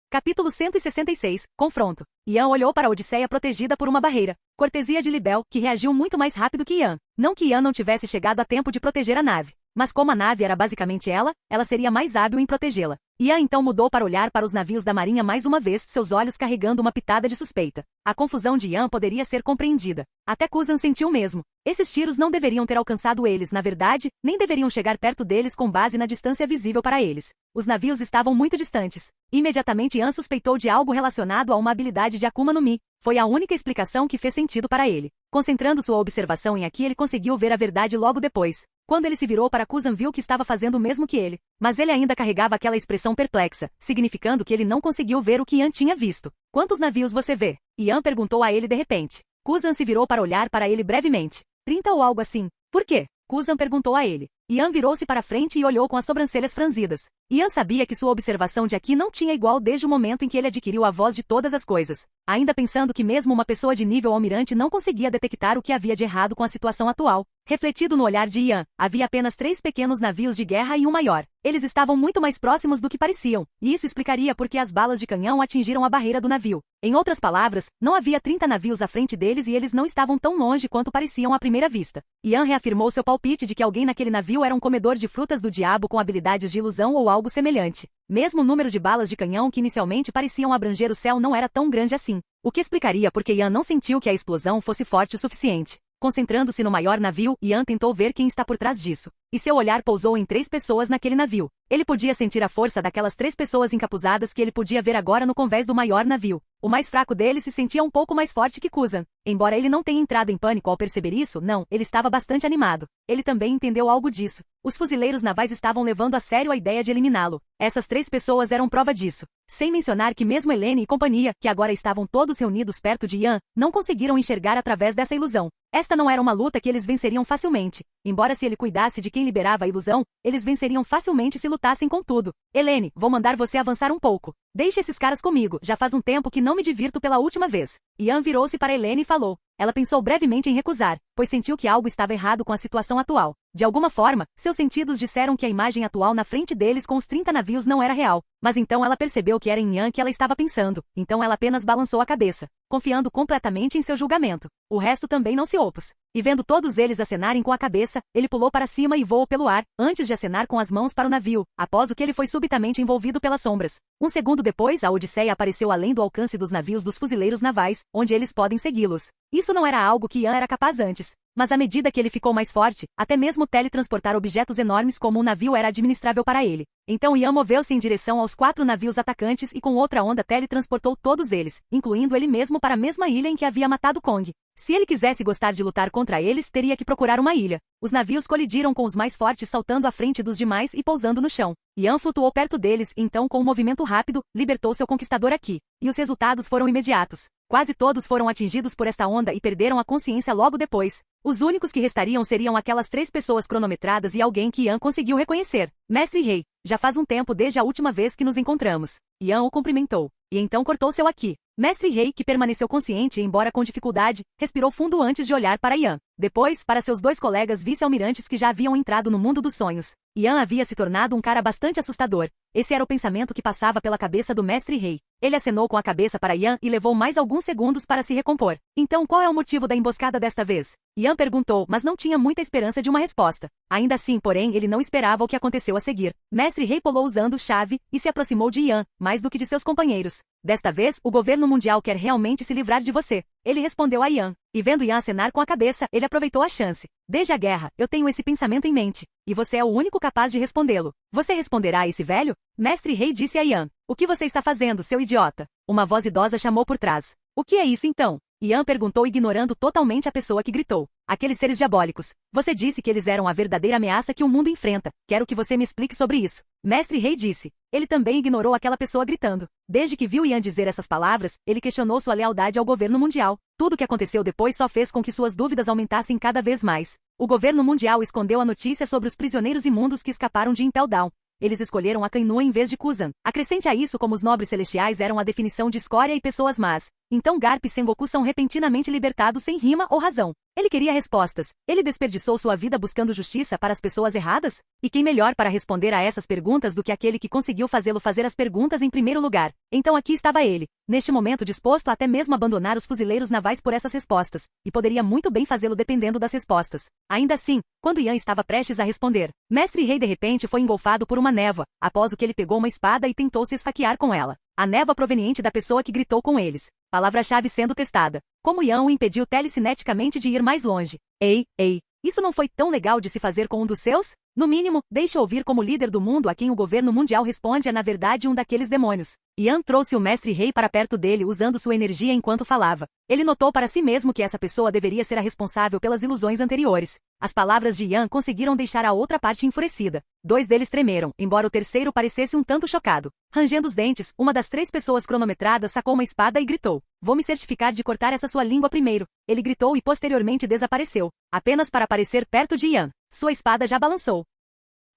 S1: Capítulo 166, Confronto. Yan olhou para a Odisseia protegida por uma barreira. Cortesia de Libel, que reagiu muito mais rápido que Yan. Não que Yan não tivesse chegado a tempo de proteger a nave. Mas como a nave era basicamente ela seria mais hábil em protegê-la. Yan então mudou para olhar para os navios da marinha mais uma vez, seus olhos carregando uma pitada de suspeita. A confusão de Yan poderia ser compreendida. Até Kuzan sentiu mesmo. Esses tiros não deveriam ter alcançado eles, na verdade, nem deveriam chegar perto deles com base na distância visível para eles. Os navios estavam muito distantes. Imediatamente Yan suspeitou de algo relacionado a uma habilidade de Akuma no Mi. Foi a única explicação que fez sentido para ele. Concentrando sua observação em Aki, ele conseguiu ver a verdade logo depois. Quando ele se virou para Kuzan, viu que estava fazendo o mesmo que ele. Mas ele ainda carregava aquela expressão perplexa, significando que ele não conseguiu ver o que Yan tinha visto. Quantos navios você vê? Yan perguntou a ele de repente. Kuzan se virou para olhar para ele brevemente. 30 ou algo assim. Por quê? Kuzan perguntou a ele. Yan virou-se para frente e olhou com as sobrancelhas franzidas. Yan sabia que sua observação de Aki não tinha igual desde o momento em que ele adquiriu a voz de todas as coisas. Ainda pensando que mesmo uma pessoa de nível almirante não conseguia detectar o que havia de errado com a situação atual. Refletido no olhar de Yan, havia apenas 3 pequenos navios de guerra e um maior. Eles estavam muito mais próximos do que pareciam, e isso explicaria por que as balas de canhão atingiram a barreira do navio. Em outras palavras, não havia 30 navios à frente deles e eles não estavam tão longe quanto pareciam à primeira vista. Yan reafirmou seu palpite de que alguém naquele navio era um comedor de frutas do diabo com habilidades de ilusão ou algo semelhante. Mesmo o número de balas de canhão que inicialmente pareciam abranger o céu não era tão grande assim, o que explicaria por que Yan não sentiu que a explosão fosse forte o suficiente. Concentrando-se no maior navio, Yan tentou ver quem está por trás disso. E seu olhar pousou em 3 pessoas naquele navio. Ele podia sentir a força daquelas 3 pessoas encapuzadas que ele podia ver agora no convés do maior navio. O mais fraco deles se sentia um pouco mais forte que Kuzan. Embora ele não tenha entrado em pânico ao perceber isso, não, ele estava bastante animado. Ele também entendeu algo disso. Os fuzileiros navais estavam levando a sério a ideia de eliminá-lo. Essas 3 pessoas eram prova disso. Sem mencionar que mesmo Helene e companhia, que agora estavam todos reunidos perto de Yan, não conseguiram enxergar através dessa ilusão. Esta não era uma luta que eles venceriam facilmente. Embora se ele cuidasse de quem liberava a ilusão, eles venceriam facilmente se lutassem com tudo. Helene, vou mandar você avançar um pouco. Deixe esses caras comigo, já faz um tempo que não me divirto pela última vez. Yan virou-se para Helene e falou. Ela pensou brevemente em recusar, pois sentiu que algo estava errado com a situação atual. De alguma forma, seus sentidos disseram que a imagem atual na frente deles com os 30 navios não era real. Mas então ela percebeu que era em Yan que ela estava pensando, então ela apenas balançou a cabeça, confiando completamente em seu julgamento. O resto também não se opôs. E vendo todos eles acenarem com a cabeça, ele pulou para cima e voou pelo ar, antes de acenar com as mãos para o navio, após o que ele foi subitamente envolvido pelas sombras. Um segundo depois, a Odisseia apareceu além do alcance dos navios dos fuzileiros navais, onde eles podem segui-los. Isso não era algo que Yan era capaz antes. Mas à medida que ele ficou mais forte, até mesmo teletransportar objetos enormes como um navio era administrável para ele. Então Yan moveu-se em direção aos 4 navios atacantes e com outra onda teletransportou todos eles, incluindo ele mesmo para a mesma ilha em que havia matado Kong. Se ele quisesse gostar de lutar contra eles, teria que procurar uma ilha. Os navios colidiram com os mais fortes saltando à frente dos demais e pousando no chão. Yan flutuou perto deles e então com um movimento rápido, libertou seu conquistador aqui. E os resultados foram imediatos. Quase todos foram atingidos por esta onda e perderam a consciência logo depois. Os únicos que restariam seriam aquelas 3 pessoas cronometradas e alguém que Yan conseguiu reconhecer. Mestre Rei. Já faz um tempo desde a última vez que nos encontramos. Yan o cumprimentou. E então cortou seu aqui. Mestre Rei, que permaneceu consciente embora com dificuldade, respirou fundo antes de olhar para Yan. Depois, para seus dois colegas vice-almirantes que já haviam entrado no mundo dos sonhos. Yan havia se tornado um cara bastante assustador. Esse era o pensamento que passava pela cabeça do Mestre Rei. Ele acenou com a cabeça para Yan e levou mais alguns segundos para se recompor. Então qual é o motivo da emboscada desta vez? Yan perguntou, mas não tinha muita esperança de uma resposta. Ainda assim, porém, ele não esperava o que aconteceu a seguir. Mestre Rei pulou usando chave e se aproximou de Yan, mais do que de seus companheiros. Desta vez, o governo mundial quer realmente se livrar de você. Ele respondeu a Yan. E vendo Yan acenar com a cabeça, ele aproveitou a chance. Desde a guerra, eu tenho esse pensamento em mente. E você é o único capaz de respondê-lo. Você responderá a esse velho? Mestre Rei disse a Yan. O que você está fazendo, seu idiota? Uma voz idosa chamou por trás. O que é isso então? Yan perguntou ignorando totalmente a pessoa que gritou. Aqueles seres diabólicos. Você disse que eles eram a verdadeira ameaça que o mundo enfrenta. Quero que você me explique sobre isso. Mestre Rei disse. Ele também ignorou aquela pessoa gritando. Desde que viu Yan dizer essas palavras, ele questionou sua lealdade ao governo mundial. Tudo o que aconteceu depois só fez com que suas dúvidas aumentassem cada vez mais. O governo mundial escondeu a notícia sobre os prisioneiros imundos que escaparam de Impel Down. Eles escolheram a Kainua em vez de Kuzan. Acrescente a isso como os nobres celestiais eram a definição de escória e pessoas más. Então Garp e Sengoku são repentinamente libertados sem rima ou razão. Ele queria respostas. Ele desperdiçou sua vida buscando justiça para as pessoas erradas? E quem melhor para responder a essas perguntas do que aquele que conseguiu fazê-lo fazer as perguntas em primeiro lugar? Então aqui estava ele, neste momento disposto a até mesmo abandonar os fuzileiros navais por essas respostas. E poderia muito bem fazê-lo dependendo das respostas. Ainda assim, quando Yan estava prestes a responder, Mestre Rei de repente foi engolfado por uma névoa, após o que ele pegou uma espada e tentou se esfaquear com ela. A névoa proveniente da pessoa que gritou com eles. Palavra-chave sendo testada. Como Yan o impediu telecineticamente de ir mais longe. Ei, isso não foi tão legal de se fazer com um dos seus? No mínimo, deixe ouvir como líder do mundo a quem o governo mundial responde é na verdade um daqueles demônios. Yan trouxe o Mestre Rei para perto dele usando sua energia enquanto falava. Ele notou para si mesmo que essa pessoa deveria ser a responsável pelas ilusões anteriores. As palavras de Yan conseguiram deixar a outra parte enfurecida. Dois deles tremeram, embora o terceiro parecesse um tanto chocado. Rangendo os dentes, uma das três pessoas cronometradas sacou uma espada e gritou. Vou me certificar de cortar essa sua língua primeiro. Ele gritou e posteriormente desapareceu. Apenas para aparecer perto de Yan. Sua espada já balançou.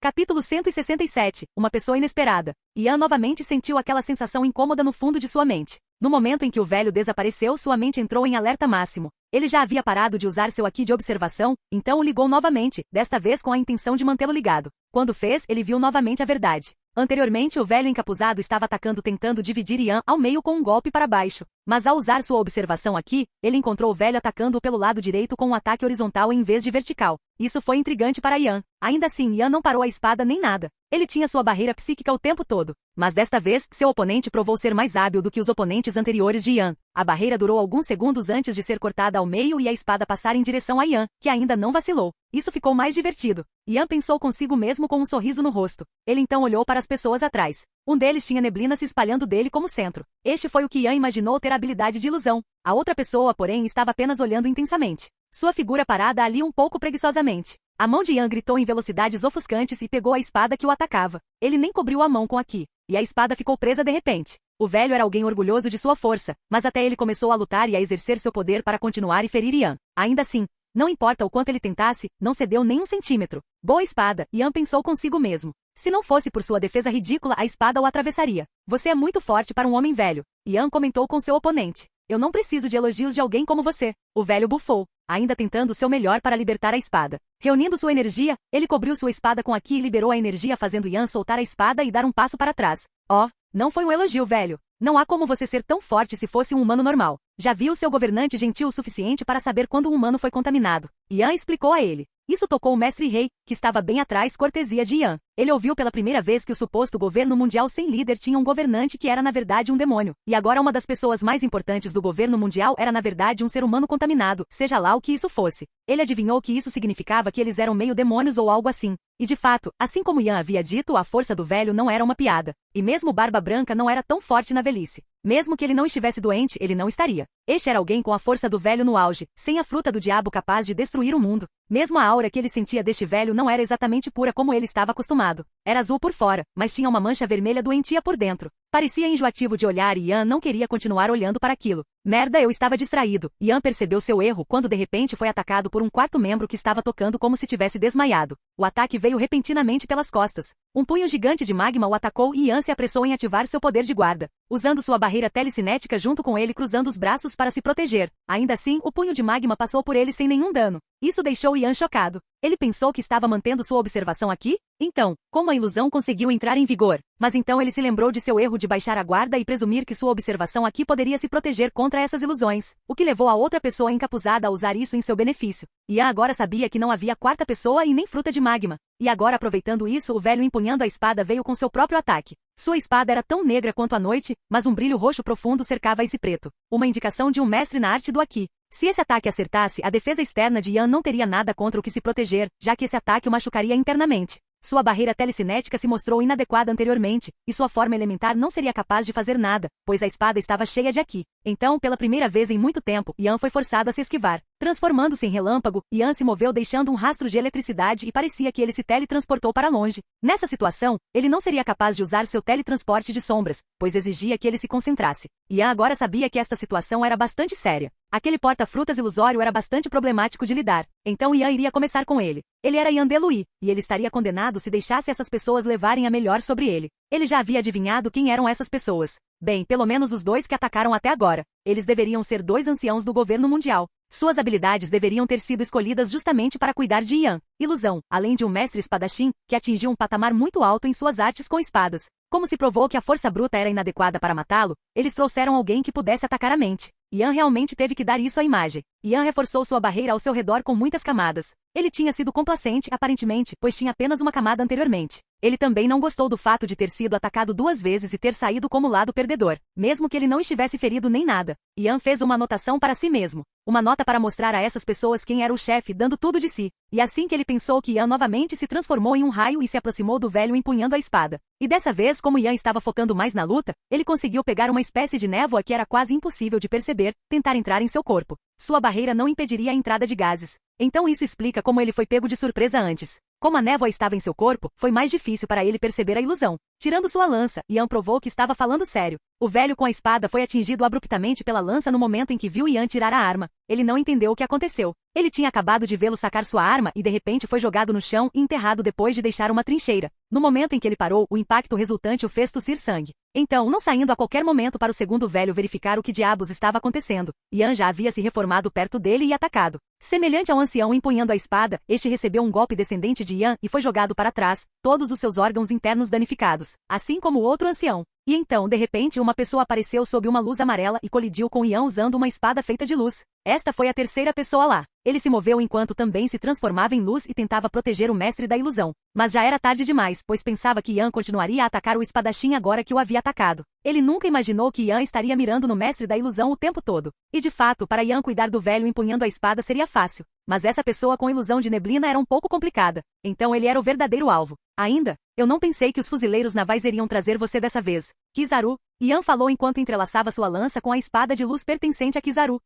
S1: Capítulo 167. Uma pessoa inesperada. Yan novamente sentiu aquela sensação incômoda no fundo de sua mente. No momento em que o velho desapareceu, sua mente entrou em alerta máximo. Ele já havia parado de usar seu aqui de observação, então o ligou novamente, desta vez com a intenção de mantê-lo ligado. Quando fez, ele viu novamente a verdade. Anteriormente, o velho encapuzado estava atacando tentando dividir Yan ao meio com um golpe para baixo. Mas ao usar sua observação aqui, ele encontrou o velho atacando-o pelo lado direito com um ataque horizontal em vez de vertical. Isso foi intrigante para Yan. Ainda assim, Yan não parou a espada nem nada. Ele tinha sua barreira psíquica o tempo todo. Mas desta vez, seu oponente provou ser mais hábil do que os oponentes anteriores de Yan. A barreira durou alguns segundos antes de ser cortada ao meio e a espada passar em direção a Yan, que ainda não vacilou. Isso ficou mais divertido. Yan pensou consigo mesmo com um sorriso no rosto. Ele então olhou para as pessoas atrás. Um deles tinha neblina se espalhando dele como centro. Este foi o que Yan imaginou ter habilidade de ilusão. A outra pessoa, porém, estava apenas olhando intensamente. Sua figura parada ali um pouco preguiçosamente. A mão de Yan gritou em velocidades ofuscantes e pegou a espada que o atacava. Ele nem cobriu a mão com aqui. E a espada ficou presa de repente. O velho era alguém orgulhoso de sua força, mas até ele começou a lutar e a exercer seu poder para continuar e ferir Yan. Ainda assim, não importa o quanto ele tentasse, não cedeu nem um centímetro. Boa espada, Yan pensou consigo mesmo. Se não fosse por sua defesa ridícula, a espada o atravessaria. Você é muito forte para um homem velho. Yan comentou com seu oponente. Eu não preciso de elogios de alguém como você. O velho bufou, ainda tentando seu melhor para libertar a espada. Reunindo sua energia, ele cobriu sua espada com aqui e liberou a energia fazendo Yan soltar a espada e dar um passo para trás. Oh, não foi um elogio, velho. Não há como você ser tão forte se fosse um humano normal. Já viu seu governante gentil o suficiente para saber quando um humano foi contaminado. Yan explicou a ele. Isso tocou o Mestre Rei, que estava bem atrás, cortesia de Yan. Ele ouviu pela primeira vez que o suposto governo mundial sem líder tinha um governante que era na verdade um demônio. E agora uma das pessoas mais importantes do governo mundial era na verdade um ser humano contaminado, seja lá o que isso fosse. Ele adivinhou que isso significava que eles eram meio demônios ou algo assim. E de fato, assim como Yan havia dito, a força do velho não era uma piada. E mesmo Barba Branca não era tão forte na velhice. Mesmo que ele não estivesse doente, ele não estaria. Este era alguém com a força do velho no auge, sem a fruta do diabo capaz de destruir o mundo. Mesmo a aura que ele sentia deste velho não era exatamente pura como ele estava acostumado. Era azul por fora, mas tinha uma mancha vermelha doentia por dentro. Parecia enjoativo de olhar e Yan não queria continuar olhando para aquilo. Merda, eu estava distraído. Yan percebeu seu erro quando de repente foi atacado por um quarto membro que estava tocando como se tivesse desmaiado. O ataque veio repentinamente pelas costas. Um punho gigante de magma o atacou e Yan se apressou em ativar seu poder de guarda, usando sua barreira telecinética junto com ele cruzando os braços para se proteger. Ainda assim, o punho de magma passou por ele sem nenhum dano. Isso deixou Yan chocado. Ele pensou que estava mantendo sua observação aqui? Então, como a ilusão conseguiu entrar em vigor? Mas então ele se lembrou de seu erro de baixar a guarda e presumir que sua observação aqui poderia se proteger contra essas ilusões, o que levou a outra pessoa encapuzada a usar isso em seu benefício. Yan agora sabia que não havia quarta pessoa e nem fruta de magma. E agora, aproveitando isso, o velho empunhando a espada veio com seu próprio ataque. Sua espada era tão negra quanto a noite, mas um brilho roxo profundo cercava esse preto. Uma indicação de um mestre na arte do Aki. Se esse ataque acertasse, a defesa externa de Yan não teria nada contra o que se proteger, já que esse ataque o machucaria internamente. Sua barreira telecinética se mostrou inadequada anteriormente, e sua forma elementar não seria capaz de fazer nada, pois a espada estava cheia de Aki. Então, pela primeira vez em muito tempo, Yan foi forçado a se esquivar. Transformando-se em relâmpago, Yan se moveu deixando um rastro de eletricidade e parecia que ele se teletransportou para longe. Nessa situação, ele não seria capaz de usar seu teletransporte de sombras, pois exigia que ele se concentrasse. Yan agora sabia que esta situação era bastante séria. Aquele porta-frutas ilusório era bastante problemático de lidar, então Yan iria começar com ele. Ele era Yan Delui, e ele estaria condenado se deixasse essas pessoas levarem a melhor sobre ele. Ele já havia adivinhado quem eram essas pessoas. Bem, pelo menos os dois que atacaram até agora. Eles deveriam ser dois anciãos do governo mundial. Suas habilidades deveriam ter sido escolhidas justamente para cuidar de Yan. Ilusão, além de um mestre espadachim, que atingiu um patamar muito alto em suas artes com espadas. Como se provou que a força bruta era inadequada para matá-lo, eles trouxeram alguém que pudesse atacar a mente. Yan realmente teve que dar isso à imagem. Yan reforçou sua barreira ao seu redor com muitas camadas. Ele tinha sido complacente, aparentemente, pois tinha apenas uma camada anteriormente. Ele também não gostou do fato de ter sido atacado 2 vezes e ter saído como lado perdedor, mesmo que ele não estivesse ferido nem nada. Yan fez uma anotação para si mesmo. Uma nota para mostrar a essas pessoas quem era o chefe, dando tudo de si. E assim que ele pensou que Yan novamente se transformou em um raio e se aproximou do velho empunhando a espada. E dessa vez, como Yan estava focando mais na luta, ele conseguiu pegar uma espécie de névoa que era quase impossível de perceber, tentar entrar em seu corpo. Sua barreira não impediria a entrada de gases. Então isso explica como ele foi pego de surpresa antes. Como a névoa estava em seu corpo, foi mais difícil para ele perceber a ilusão. Tirando sua lança, Yan provou que estava falando sério. O velho com a espada foi atingido abruptamente pela lança no momento em que viu Yan tirar a arma. Ele não entendeu o que aconteceu. Ele tinha acabado de vê-lo sacar sua arma e de repente foi jogado no chão e enterrado depois de deixar uma trincheira. No momento em que ele parou, o impacto resultante o fez tossir sangue. Então, não saindo a qualquer momento para o segundo velho verificar o que diabos estava acontecendo, Yan já havia se reformado perto dele e atacado. Semelhante ao ancião empunhando a espada, este recebeu um golpe descendente de Yan e foi jogado para trás, todos os seus órgãos internos danificados, assim como o outro ancião. E então, de repente, uma pessoa apareceu sob uma luz amarela e colidiu com Yan usando uma espada feita de luz. Esta foi a terceira pessoa lá. Ele se moveu enquanto também se transformava em luz e tentava proteger o mestre da ilusão. Mas já era tarde demais, pois pensava que Yan continuaria a atacar o espadachim agora que o havia atacado. Ele nunca imaginou que Yan estaria mirando no mestre da ilusão o tempo todo. E de fato, para Yan cuidar do velho empunhando a espada seria fácil. Mas essa pessoa com ilusão de neblina era um pouco complicada. Então ele era o verdadeiro alvo. Ainda, eu não pensei que os fuzileiros navais iriam trazer você dessa vez. Kizaru, Yan falou enquanto entrelaçava sua lança com a espada de luz pertencente a Kizaru.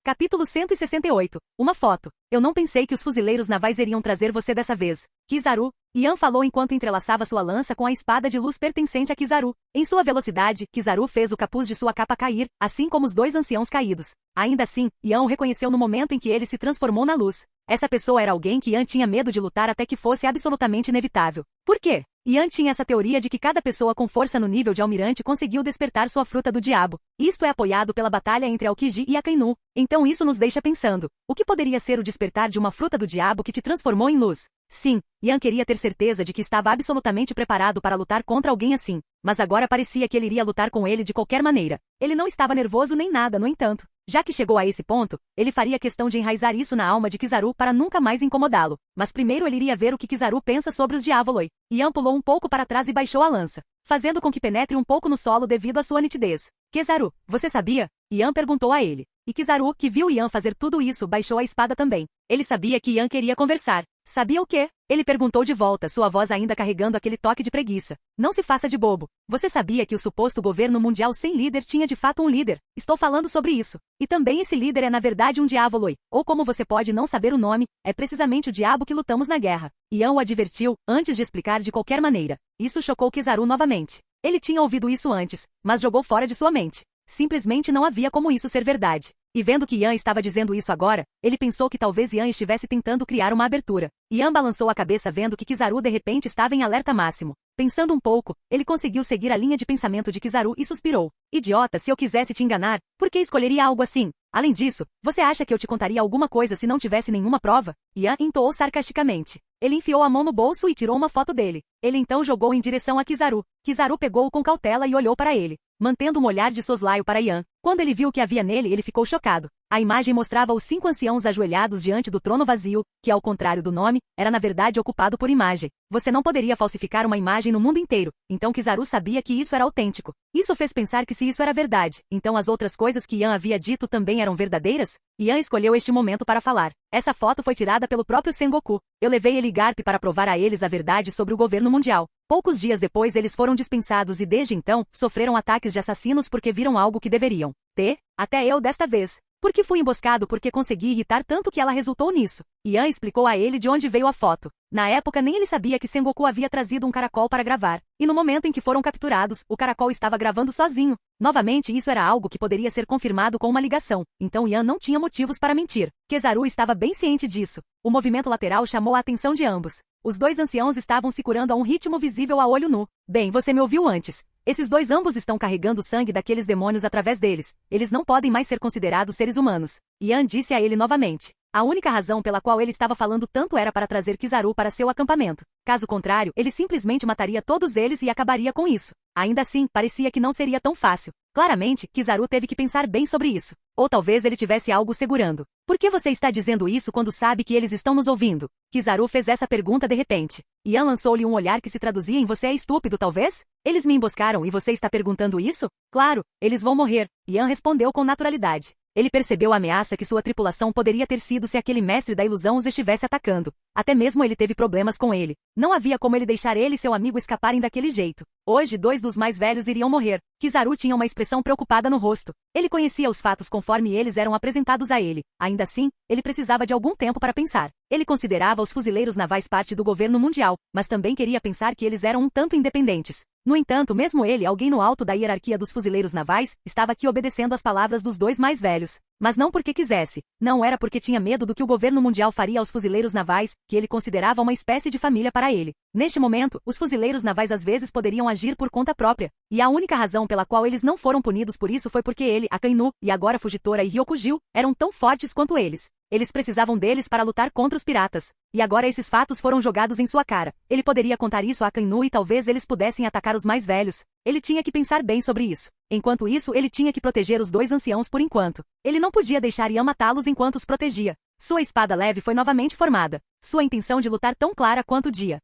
S1: Capítulo 168. Uma foto. Eu não pensei que os fuzileiros navais iriam trazer você dessa vez. Kizaru, Yan falou enquanto entrelaçava sua lança com a espada de luz pertencente a Kizaru. Em sua velocidade, Kizaru fez o capuz de sua capa cair, assim como os dois anciãos caídos. Ainda assim, Yan o reconheceu no momento em que ele se transformou na luz. Essa pessoa era alguém que Yan tinha medo de lutar até que fosse absolutamente inevitável. Por quê? Yan tinha essa teoria de que cada pessoa com força no nível de almirante conseguiu despertar sua fruta do diabo. Isto é apoiado pela batalha entre Aokiji e Akainu. Então isso nos deixa pensando, o que poderia ser o despertar de uma fruta do diabo que te transformou em luz? Sim, Yan queria ter certeza de que estava absolutamente preparado para lutar contra alguém assim. Mas agora parecia que ele iria lutar com ele de qualquer maneira. Ele não estava nervoso nem nada, no entanto. Já que chegou a esse ponto, ele faria questão de enraizar isso na alma de Kizaru para nunca mais incomodá-lo. Mas primeiro ele iria ver o que Kizaru pensa sobre os Diavoloi. Yan pulou um pouco para trás e baixou a lança, fazendo com que penetre um pouco no solo devido à sua nitidez. Kizaru, você sabia? Yan perguntou a ele. E Kizaru, que viu Yan fazer tudo isso, baixou a espada também. Ele sabia que Yan queria conversar. Sabia o quê? Ele perguntou de volta, sua voz ainda carregando aquele toque de preguiça. Não se faça de bobo. Você sabia que o suposto governo mundial sem líder tinha de fato um líder? Estou falando sobre isso. E também esse líder é na verdade um Diavoloi. Ou como você pode não saber o nome, é precisamente o diabo que lutamos na guerra. Yan o advertiu, antes de explicar de qualquer maneira. Isso chocou Kizaru novamente. Ele tinha ouvido isso antes, mas jogou fora de sua mente. Simplesmente não havia como isso ser verdade. E vendo que Yan estava dizendo isso agora, ele pensou que talvez Yan estivesse tentando criar uma abertura. Yan balançou a cabeça vendo que Kizaru de repente estava em alerta máximo. Pensando um pouco, ele conseguiu seguir a linha de pensamento de Kizaru e suspirou. Idiota, se eu quisesse te enganar, por que escolheria algo assim? Além disso, você acha que eu te contaria alguma coisa se não tivesse nenhuma prova? Yan entoou sarcasticamente. Ele enfiou a mão no bolso e tirou uma foto dele. Ele então jogou em direção a Kizaru. Kizaru pegou-o com cautela e olhou para ele, mantendo um olhar de soslaio para Yan. Quando ele viu o que havia nele, ele ficou chocado. A imagem mostrava os 5 anciãos ajoelhados diante do trono vazio, que ao contrário do nome, era na verdade ocupado por imagem. Você não poderia falsificar uma imagem no mundo inteiro, então Kizaru sabia que isso era autêntico. Isso fez pensar que se isso era verdade, então as outras coisas que Yan havia dito também eram verdadeiras? Yan escolheu este momento para falar. Essa foto foi tirada pelo próprio Sengoku. Eu levei ele Garp para provar a eles a verdade sobre o governo mundial. Poucos dias depois eles foram dispensados e desde então, sofreram ataques de assassinos porque viram algo que deveriam ter, até eu desta vez. Porque fui emboscado porque consegui irritar tanto que ela resultou nisso. Yan explicou a ele de onde veio a foto. Na época nem ele sabia que Sengoku havia trazido um caracol para gravar. E no momento em que foram capturados, o caracol estava gravando sozinho. Novamente isso era algo que poderia ser confirmado com uma ligação. Então Yan não tinha motivos para mentir. Kizaru estava bem ciente disso. O movimento lateral chamou a atenção de ambos. Os 2 anciãos estavam se curando a um ritmo visível a olho nu. Bem, você me ouviu antes. Esses 2 ambos estão carregando o sangue daqueles demônios através deles. Eles não podem mais ser considerados seres humanos. Yan disse a ele novamente. A única razão pela qual ele estava falando tanto era para trazer Kizaru para seu acampamento. Caso contrário, ele simplesmente mataria todos eles e acabaria com isso. Ainda assim, parecia que não seria tão fácil. Claramente, Kizaru teve que pensar bem sobre isso. Ou talvez ele tivesse algo segurando. Por que você está dizendo isso quando sabe que eles estão nos ouvindo? Kizaru fez essa pergunta de repente. Yan lançou-lhe um olhar que se traduzia em você é estúpido, talvez? Eles me emboscaram e você está perguntando isso? Claro, eles vão morrer. Yan respondeu com naturalidade. Ele percebeu a ameaça que sua tripulação poderia ter sido se aquele mestre da ilusão os estivesse atacando. Até mesmo ele teve problemas com ele. Não havia como ele deixar ele e seu amigo escaparem daquele jeito. Hoje 2 dos mais velhos iriam morrer. Kizaru tinha uma expressão preocupada no rosto. Ele conhecia os fatos conforme eles eram apresentados a ele. Ainda assim, ele precisava de algum tempo para pensar. Ele considerava os fuzileiros navais parte do governo mundial, mas também queria pensar que eles eram um tanto independentes. No entanto, mesmo ele, alguém no alto da hierarquia dos fuzileiros navais, estava aqui obedecendo às palavras dos 2 mais velhos. Mas não porque quisesse. Não era porque tinha medo do que o governo mundial faria aos fuzileiros navais, que ele considerava uma espécie de família para ele. Neste momento, os fuzileiros navais às vezes poderiam agir por conta própria. E a única razão pela qual eles não foram punidos por isso foi porque ele, Akainu, e agora Fujitora e Ryokugyu, eram tão fortes quanto eles. Eles precisavam deles para lutar contra os piratas. E agora esses fatos foram jogados em sua cara. Ele poderia contar isso a Akainu e talvez eles pudessem atacar os mais velhos. Ele tinha que pensar bem sobre isso. Enquanto isso, ele tinha que proteger os 2 anciãos por enquanto. Ele não podia deixar Yan matá-los enquanto os protegia. Sua espada leve foi novamente formada. Sua intenção de lutar tão clara quanto o dia.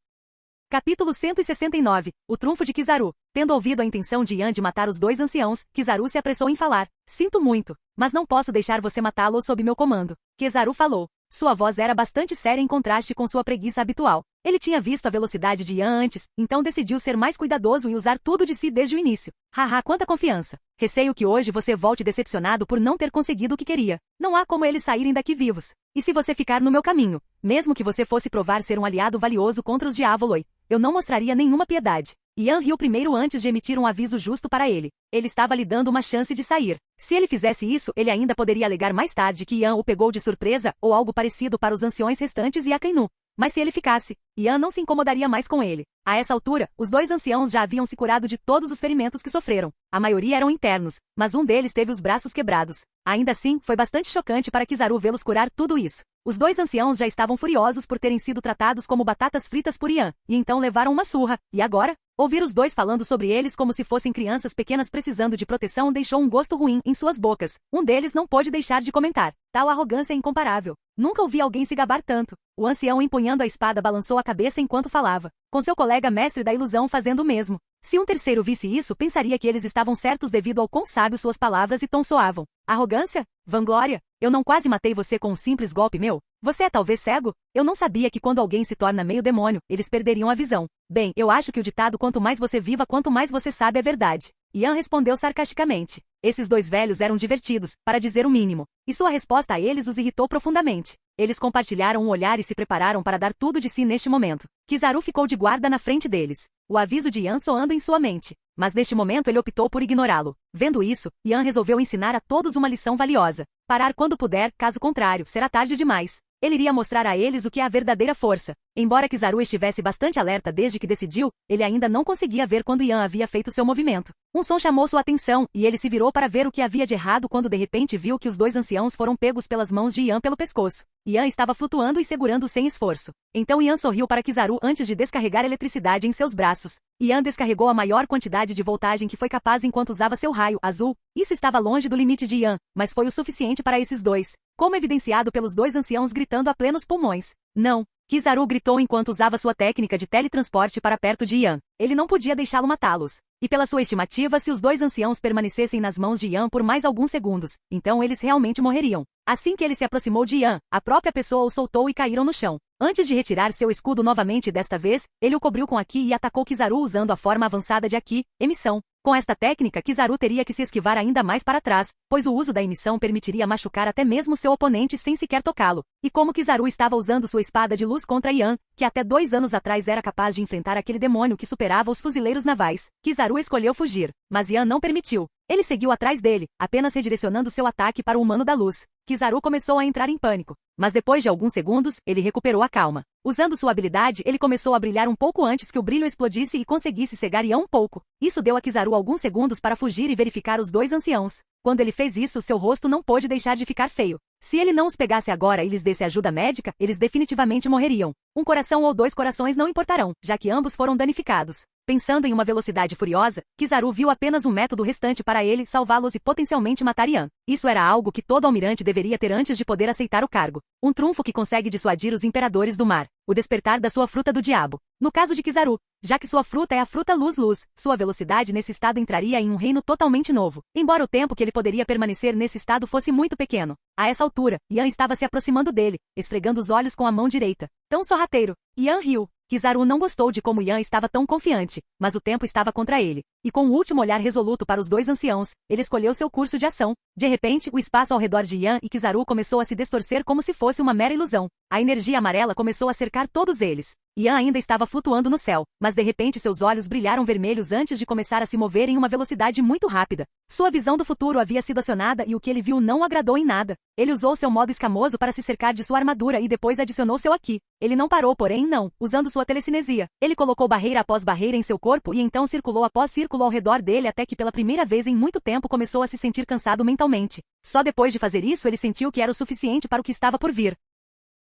S1: Capítulo 169. O trunfo de Kizaru. Tendo ouvido a intenção de Yan de matar os 2 anciãos, Kizaru se apressou em falar. Sinto muito, mas não posso deixar você matá-lo sob meu comando. Kizaru falou. Sua voz era bastante séria em contraste com sua preguiça habitual. Ele tinha visto a velocidade de Yan antes, então decidiu ser mais cuidadoso e usar tudo de si desde o início. Haha, quanta confiança. Receio que hoje você volte decepcionado por não ter conseguido o que queria. Não há como eles saírem daqui vivos. E se você ficar no meu caminho, mesmo que você fosse provar ser um aliado valioso contra os Diavoloi, eu não mostraria nenhuma piedade. Yan riu primeiro antes de emitir um aviso justo para ele. Ele estava lhe dando uma chance de sair. Se ele fizesse isso, ele ainda poderia alegar mais tarde que Yan o pegou de surpresa ou algo parecido para os anciões restantes e Akainu. Mas se ele ficasse, Yan não se incomodaria mais com ele. A essa altura, os 2 anciãos já haviam se curado de todos os ferimentos que sofreram. A maioria eram internos, mas um deles teve os braços quebrados. Ainda assim, foi bastante chocante para Kizaru vê-los curar tudo isso. Os 2 anciãos já estavam furiosos por terem sido tratados como batatas fritas por Yan, e então levaram uma surra. E agora? Ouvir os 2 falando sobre eles como se fossem crianças pequenas precisando de proteção deixou um gosto ruim em suas bocas. Um deles não pôde deixar de comentar. Tal arrogância é incomparável. Nunca ouvi alguém se gabar tanto. O ancião empunhando a espada balançou a cabeça enquanto falava, com seu colega mestre da ilusão fazendo o mesmo. Se um terceiro visse isso, pensaria que eles estavam certos devido ao quão sábios suas palavras e tom soavam. Arrogância? Vanglória? Eu não quase matei você com um simples golpe meu? Você é talvez cego? Eu não sabia que quando alguém se torna meio demônio, eles perderiam a visão. Bem, eu acho que o ditado quanto mais você viva, quanto mais você sabe é verdade. Yan respondeu sarcasticamente. Esses 2 velhos eram divertidos, para dizer o mínimo. E sua resposta a eles os irritou profundamente. Eles compartilharam um olhar e se prepararam para dar tudo de si neste momento. Kizaru ficou de guarda na frente deles. O aviso de Yan soando em sua mente. Mas neste momento ele optou por ignorá-lo. Vendo isso, Yan resolveu ensinar a todos uma lição valiosa. Parar quando puder, caso contrário, será tarde demais. Ele iria mostrar a eles o que é a verdadeira força. Embora Kizaru estivesse bastante alerta desde que decidiu, ele ainda não conseguia ver quando Yan havia feito seu movimento. Um som chamou sua atenção, e ele se virou para ver o que havia de errado quando de repente viu que os dois anciãos foram pegos pelas mãos de Yan pelo pescoço. Yan estava flutuando e segurando sem esforço. Então Yan sorriu para Kizaru antes de descarregar eletricidade em seus braços. Yan descarregou a maior quantidade de voltagem que foi capaz enquanto usava seu raio azul. Isso estava longe do limite de Yan, mas foi o suficiente para esses dois, como evidenciado pelos dois anciãos gritando a plenos pulmões. Não! Kizaru gritou enquanto usava sua técnica de teletransporte para perto de Yan. Ele não podia deixá-lo matá-los. E pela sua estimativa, se os dois anciãos permanecessem nas mãos de Yan por mais alguns segundos, então eles realmente morreriam. Assim que ele se aproximou de Yan, a própria pessoa o soltou e caíram no chão. Antes de retirar seu escudo novamente desta vez, ele o cobriu com Aki e atacou Kizaru usando a forma avançada de Aki, emissão. Com esta técnica, Kizaru teria que se esquivar ainda mais para trás, pois o uso da emissão permitiria machucar até mesmo seu oponente sem sequer tocá-lo. E como Kizaru estava usando sua espada de luz contra Yan, que até 2 anos atrás era capaz de enfrentar aquele demônio que superava os fuzileiros navais, Kizaru escolheu fugir, mas Yan não permitiu. Ele seguiu atrás dele, apenas redirecionando seu ataque para o humano da luz. Kizaru começou a entrar em pânico, mas depois de alguns segundos, ele recuperou a calma. Usando sua habilidade, ele começou a brilhar um pouco antes que o brilho explodisse e conseguisse cegar Yan um pouco. Isso deu a Kizaru alguns segundos para fugir e verificar os dois anciãos. Quando ele fez isso, seu rosto não pôde deixar de ficar feio. Se ele não os pegasse agora e lhes desse ajuda médica, eles definitivamente morreriam. Um coração ou 2 corações não importarão, já que ambos foram danificados. Pensando em uma velocidade furiosa, Kizaru viu apenas um método restante para ele salvá-los e potencialmente matar Yan. Isso era algo que todo almirante deveria ter antes de poder aceitar o cargo. Um trunfo que consegue dissuadir os imperadores do mar. O despertar da sua fruta do diabo. No caso de Kizaru, já que sua fruta é a fruta luz-luz, sua velocidade nesse estado entraria em um reino totalmente novo. Embora o tempo que ele poderia permanecer nesse estado fosse muito pequeno. A essa altura, Yan estava se aproximando dele, esfregando os olhos com a mão direita. Tão sorrateiro. Yan riu. Kizaru não gostou de como Yan estava tão confiante, mas o tempo estava contra ele. E com o último olhar resoluto para os dois anciãos, ele escolheu seu curso de ação. De repente, o espaço ao redor de Yan e Kizaru começou a se distorcer como se fosse uma mera ilusão. A energia amarela começou a cercar todos eles. Yan ainda estava flutuando no céu, mas de repente seus olhos brilharam vermelhos antes de começar a se mover em uma velocidade muito rápida. Sua visão do futuro havia sido acionada e o que ele viu não o agradou em nada. Ele usou seu modo escamoso para se cercar de sua armadura e depois adicionou seu Aki. Ele não parou, porém não, usando sua telecinesia. Ele colocou barreira após barreira em seu corpo e então circulou após círculo ao redor dele até que pela primeira vez em muito tempo começou a se sentir cansado mentalmente. Só depois de fazer isso ele sentiu que era o suficiente para o que estava por vir.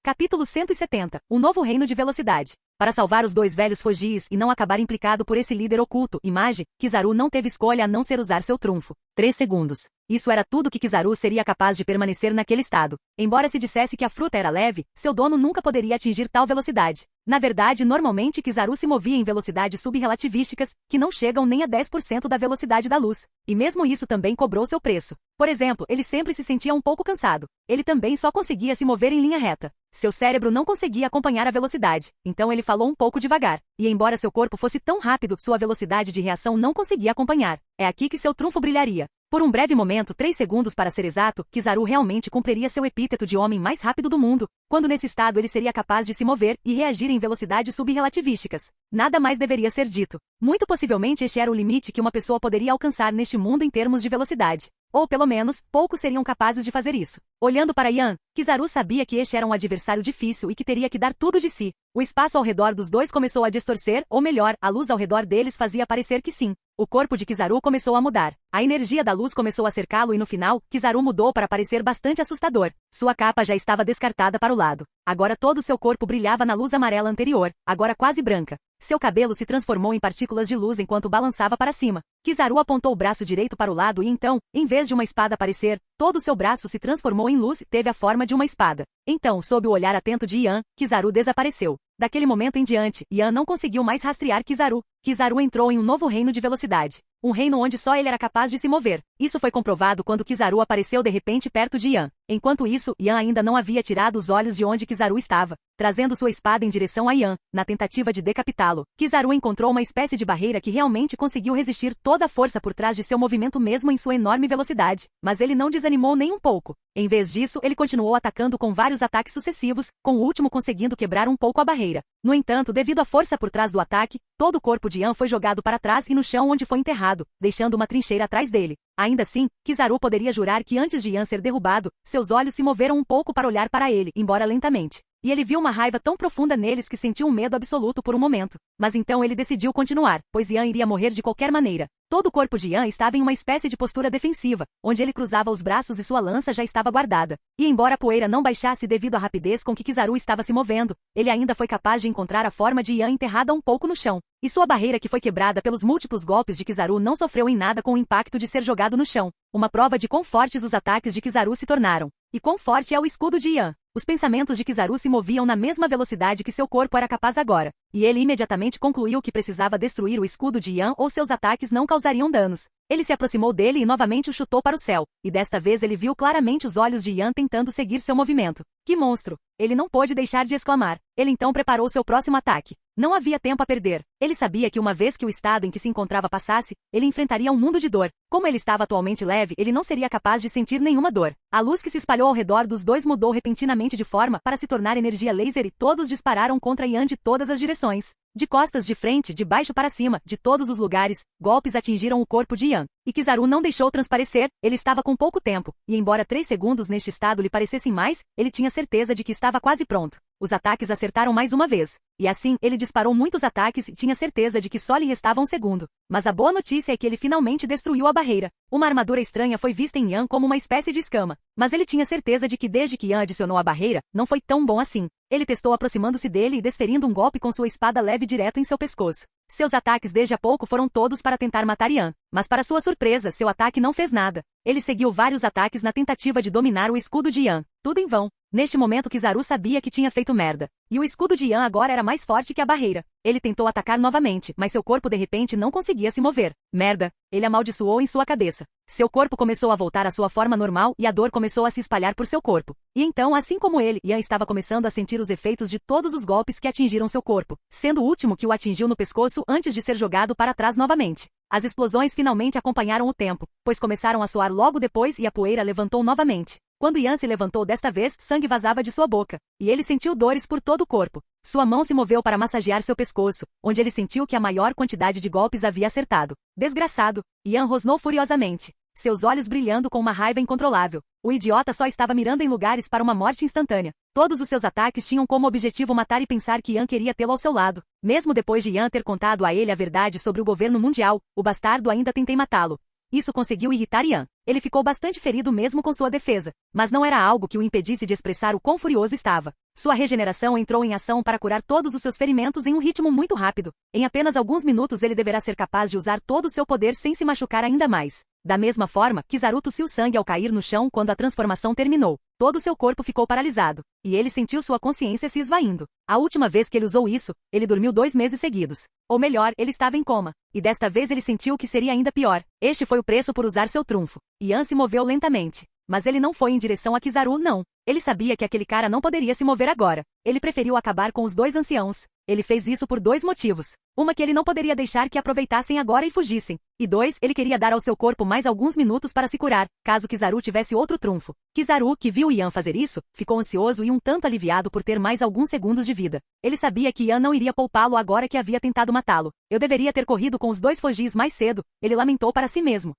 S1: Capítulo 170. O novo reino de velocidade. Para salvar os dois velhos Fojis e não acabar implicado por esse líder oculto, Image, Kizaru não teve escolha a não ser usar seu trunfo. 3 segundos. Isso era tudo que Kizaru seria capaz de permanecer naquele estado. Embora se dissesse que a fruta era leve, seu dono nunca poderia atingir tal velocidade. Na verdade, normalmente Kizaru se movia em velocidades subrelativísticas, que não chegam nem a 10% da velocidade da luz. E mesmo isso também cobrou seu preço. Por exemplo, ele sempre se sentia um pouco cansado. Ele também só conseguia se mover em linha reta. Seu cérebro não conseguia acompanhar a velocidade, então ele falou um pouco devagar. E embora seu corpo fosse tão rápido, sua velocidade de reação não conseguia acompanhar. É aqui que seu trunfo brilharia. Por um breve momento, 3 segundos para ser exato, Kizaru realmente cumpriria seu epíteto de homem mais rápido do mundo, quando nesse estado ele seria capaz de se mover e reagir em velocidades subrelativísticas. Nada mais deveria ser dito. Muito possivelmente este era o limite que uma pessoa poderia alcançar neste mundo em termos de velocidade. Ou pelo menos, poucos seriam capazes de fazer isso. Olhando para Yan, Kizaru sabia que este era um adversário difícil e que teria que dar tudo de si. O espaço ao redor dos dois começou a distorcer, ou melhor, a luz ao redor deles fazia parecer que sim. O corpo de Kizaru começou a mudar. A energia da luz começou a cercá-lo e no final, Kizaru mudou para parecer bastante assustador. Sua capa já estava descartada para o lado. Agora todo seu corpo brilhava na luz amarela anterior, agora quase branca. Seu cabelo se transformou em partículas de luz enquanto balançava para cima. Kizaru apontou o braço direito para o lado e então, em vez de uma espada aparecer, todo seu braço se transformou em luz e teve a forma de uma espada. Então, sob o olhar atento de Yan, Kizaru desapareceu. Daquele momento em diante, Yan não conseguiu mais rastrear Kizaru. Kizaru entrou em um novo reino de velocidade. Um reino onde só ele era capaz de se mover. Isso foi comprovado quando Kizaru apareceu de repente perto de Yan. Enquanto isso, Yan ainda não havia tirado os olhos de onde Kizaru estava, trazendo sua espada em direção a Yan, na tentativa de decapitá-lo. Kizaru encontrou uma espécie de barreira que realmente conseguiu resistir toda a força por trás de seu movimento mesmo em sua enorme velocidade, mas ele não desanimou nem um pouco. Em vez disso, ele continuou atacando com vários ataques sucessivos, com o último conseguindo quebrar um pouco a barreira. No entanto, devido à força por trás do ataque, todo o corpo de Yan foi jogado para trás e no chão onde foi enterrado, deixando uma trincheira atrás dele. Ainda assim, Kizaru poderia jurar que antes de Yan ser derrubado, seus olhos se moveram um pouco para olhar para ele, embora lentamente. E ele viu uma raiva tão profunda neles que sentiu um medo absoluto por um momento. Mas então ele decidiu continuar, pois Yan iria morrer de qualquer maneira. Todo o corpo de Yan estava em uma espécie de postura defensiva, onde ele cruzava os braços e sua lança já estava guardada. E embora a poeira não baixasse devido à rapidez com que Kizaru estava se movendo, ele ainda foi capaz de encontrar a forma de Yan enterrada um pouco no chão. E sua barreira que foi quebrada pelos múltiplos golpes de Kizaru não sofreu em nada com o impacto de ser jogado no chão. Uma prova de quão fortes os ataques de Kizaru se tornaram. E quão forte é o escudo de Yan. Os pensamentos de Kizaru se moviam na mesma velocidade que seu corpo era capaz agora, e ele imediatamente concluiu que precisava destruir o escudo de Yan ou seus ataques não causariam danos. Ele se aproximou dele e novamente o chutou para o céu, e desta vez ele viu claramente os olhos de Yan tentando seguir seu movimento. Que monstro! Ele não pôde deixar de exclamar. Ele então preparou seu próximo ataque. Não havia tempo a perder. Ele sabia que uma vez que o estado em que se encontrava passasse, ele enfrentaria um mundo de dor. Como ele estava atualmente leve, ele não seria capaz de sentir nenhuma dor. A luz que se espalhou ao redor dos dois mudou repentinamente de forma para se tornar energia laser e todos dispararam contra Yan de todas as direções. De costas, de frente, de baixo para cima, de todos os lugares, golpes atingiram o corpo de Yan. E Kizaru não deixou transparecer, ele estava com pouco tempo, e embora 3 segundos neste estado lhe parecessem mais, ele tinha certeza de que estava quase pronto. Os ataques acertaram mais uma vez. E assim, ele disparou muitos ataques e tinha certeza de que só lhe restava um segundo. Mas a boa notícia é que ele finalmente destruiu a barreira. Uma armadura estranha foi vista em Yan como uma espécie de escama. Mas ele tinha certeza de que desde que Yan adicionou a barreira, não foi tão bom assim. Ele testou aproximando-se dele e desferindo um golpe com sua espada leve direto em seu pescoço. Seus ataques desde há pouco foram todos para tentar matar Yan. Mas para sua surpresa, seu ataque não fez nada. Ele seguiu vários ataques na tentativa de dominar o escudo de Yan. Tudo em vão. Neste momento Kizaru sabia que tinha feito merda. E o escudo de Yan agora era mais forte que a barreira. Ele tentou atacar novamente, mas seu corpo de repente não conseguia se mover. Merda! Ele amaldiçoou em sua cabeça. Seu corpo começou a voltar à sua forma normal e a dor começou a se espalhar por seu corpo. E então, assim como ele, Yan estava começando a sentir os efeitos de todos os golpes que atingiram seu corpo, sendo o último que o atingiu no pescoço antes de ser jogado para trás novamente. As explosões finalmente acompanharam o tempo, pois começaram a soar logo depois e a poeira levantou novamente. Quando Yan se levantou desta vez, sangue vazava de sua boca, e ele sentiu dores por todo o corpo. Sua mão se moveu para massagear seu pescoço, onde ele sentiu que a maior quantidade de golpes havia acertado. Desgraçado! Yan rosnou furiosamente, seus olhos brilhando com uma raiva incontrolável. O idiota só estava mirando em lugares para uma morte instantânea. Todos os seus ataques tinham como objetivo matar e pensar que Yan queria tê-lo ao seu lado. Mesmo depois de Yan ter contado a ele a verdade sobre o governo mundial, o bastardo ainda tentei matá-lo. Isso conseguiu irritar Yan. Ele ficou bastante ferido mesmo com sua defesa, mas não era algo que o impedisse de expressar o quão furioso estava. Sua regeneração entrou em ação para curar todos os seus ferimentos em um ritmo muito rápido. Em apenas alguns minutos ele deverá ser capaz de usar todo o seu poder sem se machucar ainda mais. Da mesma forma, Kizaru tossiu sangue ao cair no chão quando a transformação terminou. Todo seu corpo ficou paralisado, e ele sentiu sua consciência se esvaindo. A última vez que ele usou isso, ele dormiu 2 meses seguidos. Ou melhor, ele estava em coma. E desta vez ele sentiu que seria ainda pior. Este foi o preço por usar seu trunfo. Yan se moveu lentamente. Mas ele não foi em direção a Kizaru, não. Ele sabia que aquele cara não poderia se mover agora. Ele preferiu acabar com os 2 anciãos. Ele fez isso por 2 motivos. Uma, que ele não poderia deixar que aproveitassem agora e fugissem. E 2, ele queria dar ao seu corpo mais alguns minutos para se curar, caso Kizaru tivesse outro trunfo. Kizaru, que viu Yan fazer isso, ficou ansioso e um tanto aliviado por ter mais alguns segundos de vida. Ele sabia que Yan não iria poupá-lo agora que havia tentado matá-lo. Eu deveria ter corrido com os 2 fugis mais cedo, ele lamentou para si mesmo.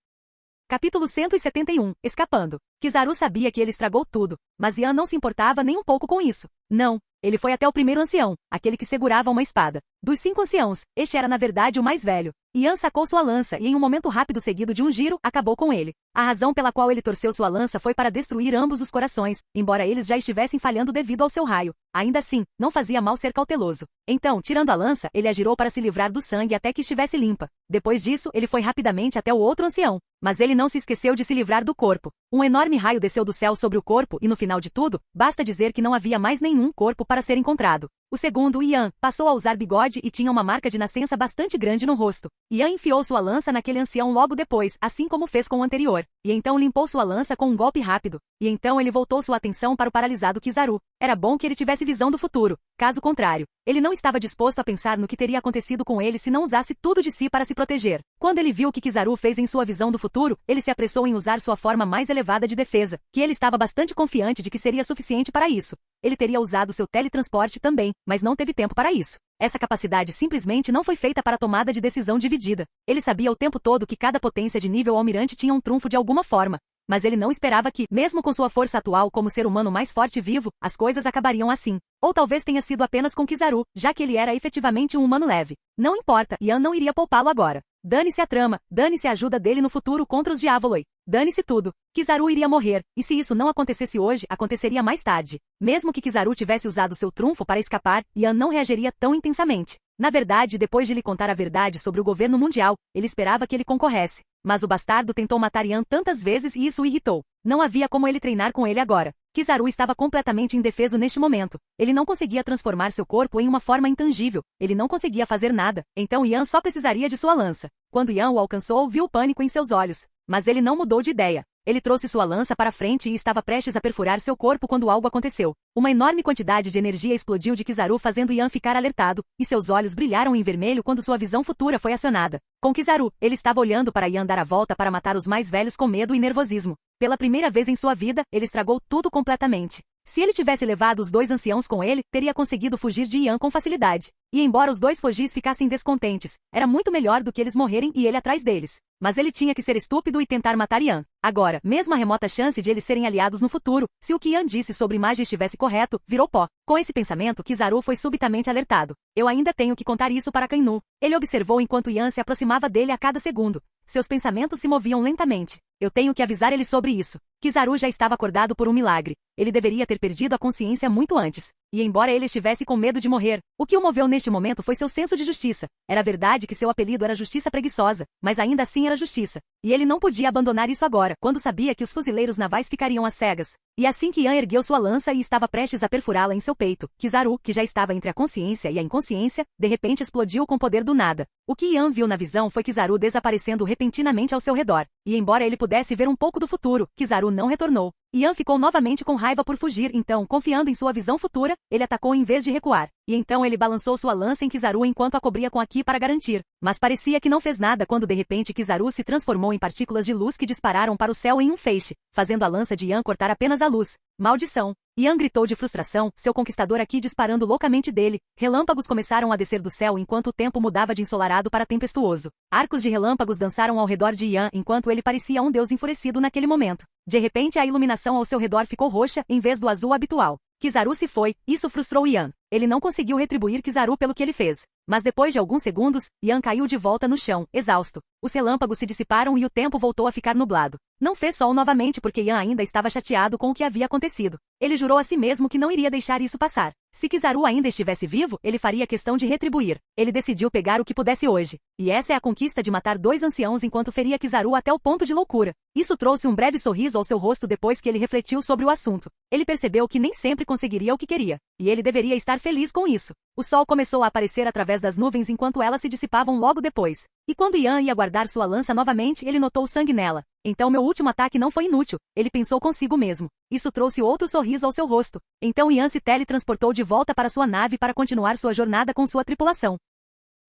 S1: Capítulo 171. Escapando. Kizaru sabia que ele estragou tudo, mas Yan não se importava nem um pouco com isso. Não. Ele foi até o primeiro ancião, aquele que segurava uma espada. Dos 5 anciãos, este era na verdade o mais velho. Yan sacou sua lança e em um momento rápido seguido de um giro, acabou com ele. A razão pela qual ele torceu sua lança foi para destruir ambos os corações, embora eles já estivessem falhando devido ao seu raio. Ainda assim, não fazia mal ser cauteloso. Então, tirando a lança, ele a girou para se livrar do sangue até que estivesse limpa. Depois disso, ele foi rapidamente até o outro ancião. Mas ele não se esqueceu de se livrar do corpo. Um enorme raio desceu do céu sobre o corpo e no final final de tudo, basta dizer que não havia mais nenhum corpo para ser encontrado. O segundo, Ian, passou a usar bigode e tinha uma marca de nascença bastante grande no rosto. Ian enfiou sua lança naquele ancião logo depois, assim como fez com o anterior. E então limpou sua lança com um golpe rápido. E então ele voltou sua atenção para o paralisado Kizaru. Era bom que ele tivesse visão do futuro. Caso contrário, ele não estava disposto a pensar no que teria acontecido com ele se não usasse tudo de si para se proteger. Quando ele viu o que Kizaru fez em sua visão do futuro, ele se apressou em usar sua forma mais elevada de defesa, que ele estava bastante confiante de que seria suficiente para isso. Ele teria usado seu teletransporte também, mas não teve tempo para isso. Essa capacidade simplesmente não foi feita para tomada de decisão dividida. Ele sabia o tempo todo que cada potência de nível almirante tinha um trunfo de alguma forma. Mas ele não esperava que, mesmo com sua força atual como ser humano mais forte e vivo, as coisas acabariam assim. Ou talvez tenha sido apenas com Kizaru, já que ele era efetivamente um humano leve. Não importa, Ian não iria poupá-lo agora. Dane-se a trama, dane-se a ajuda dele no futuro contra os Diavoloi. Dane-se tudo. Kizaru iria morrer, e se isso não acontecesse hoje, aconteceria mais tarde. Mesmo que Kizaru tivesse usado seu trunfo para escapar, Ian não reagiria tão intensamente. Na verdade, depois de lhe contar a verdade sobre o governo mundial, ele esperava que ele concorresse. Mas o bastardo tentou matar Ian tantas vezes e isso o irritou. Não havia como ele treinar com ele agora. Kizaru estava completamente indefeso neste momento. Ele não conseguia transformar seu corpo em uma forma intangível. Ele não conseguia fazer nada. Então Ian só precisaria de sua lança. Quando Ian o alcançou, viu o pânico em seus olhos. Mas ele não mudou de ideia. Ele trouxe sua lança para frente e estava prestes a perfurar seu corpo quando algo aconteceu. Uma enorme quantidade de energia explodiu de Kizaru fazendo Ian ficar alertado, e seus olhos brilharam em vermelho quando sua visão futura foi acionada. Com Kizaru, ele estava olhando para Ian dar a volta para matar os mais velhos com medo e nervosismo. Pela primeira vez em sua vida, ele estragou tudo completamente. Se ele tivesse levado os dois anciãos com ele, teria conseguido fugir de Ian com facilidade. E embora os dois fugis ficassem descontentes, era muito melhor do que eles morrerem e ele atrás deles. Mas ele tinha que ser estúpido e tentar matar Ian. Agora, mesmo a remota chance de eles serem aliados no futuro, se o que Ian disse sobre magia estivesse correto, virou pó. Com esse pensamento, Kizaru foi subitamente alertado. Eu ainda tenho que contar isso para Kainu. Ele observou enquanto Ian se aproximava dele a cada segundo. Seus pensamentos se moviam lentamente. Eu tenho que avisar ele sobre isso. Kizaru já estava acordado por um milagre. Ele deveria ter perdido a consciência muito antes. E embora ele estivesse com medo de morrer, o que o moveu neste momento foi seu senso de justiça. Era verdade que seu apelido era Justiça Preguiçosa, mas ainda assim era justiça. E ele não podia abandonar isso agora, quando sabia que os fuzileiros navais ficariam às cegas. E assim que Ian ergueu sua lança e estava prestes a perfurá-la em seu peito, Kizaru, que já estava entre a consciência e a inconsciência, de repente explodiu com o poder do nada. O que Ian viu na visão foi Kizaru desaparecendo repentinamente ao seu redor. E embora ele pudesse ver um pouco do futuro, Kizaru não retornou. Ian ficou novamente com raiva por fugir, então, confiando em sua visão futura, ele atacou em vez de recuar. E então ele balançou sua lança em Kizaru enquanto a cobria com a ki para garantir. Mas parecia que não fez nada quando de repente Kizaru se transformou em partículas de luz que dispararam para o céu em um feixe, fazendo a lança de Ian cortar apenas a luz. Maldição! Ian gritou de frustração, seu conquistador aqui disparando loucamente dele. Relâmpagos começaram a descer do céu enquanto o tempo mudava de ensolarado para tempestuoso. Arcos de relâmpagos dançaram ao redor de Ian enquanto ele parecia um deus enfurecido naquele momento. De repente a iluminação ao seu redor ficou roxa, em vez do azul habitual. Kizaru se foi, isso frustrou Ian. Ele não conseguiu retribuir Kizaru pelo que ele fez. Mas depois de alguns segundos, Ian caiu de volta no chão, exausto. Os relâmpagos se dissiparam e o tempo voltou a ficar nublado. Não fez sol novamente porque Ian ainda estava chateado com o que havia acontecido. Ele jurou a si mesmo que não iria deixar isso passar. Se Kizaru ainda estivesse vivo, ele faria questão de retribuir. Ele decidiu pegar o que pudesse hoje. E essa é a conquista de matar dois anciãos enquanto feria Kizaru até o ponto de loucura. Isso trouxe um breve sorriso ao seu rosto depois que ele refletiu sobre o assunto. Ele percebeu que nem sempre conseguiria o que queria. E ele deveria estar feliz com isso. O sol começou a aparecer através das nuvens enquanto elas se dissipavam logo depois. E quando Ian ia guardar sua lança novamente, ele notou sangue nela. Então meu último ataque não foi inútil, ele pensou consigo mesmo. Isso trouxe outro sorriso ao seu rosto. Então Ian se teletransportou de volta para sua nave para continuar sua jornada com sua tripulação.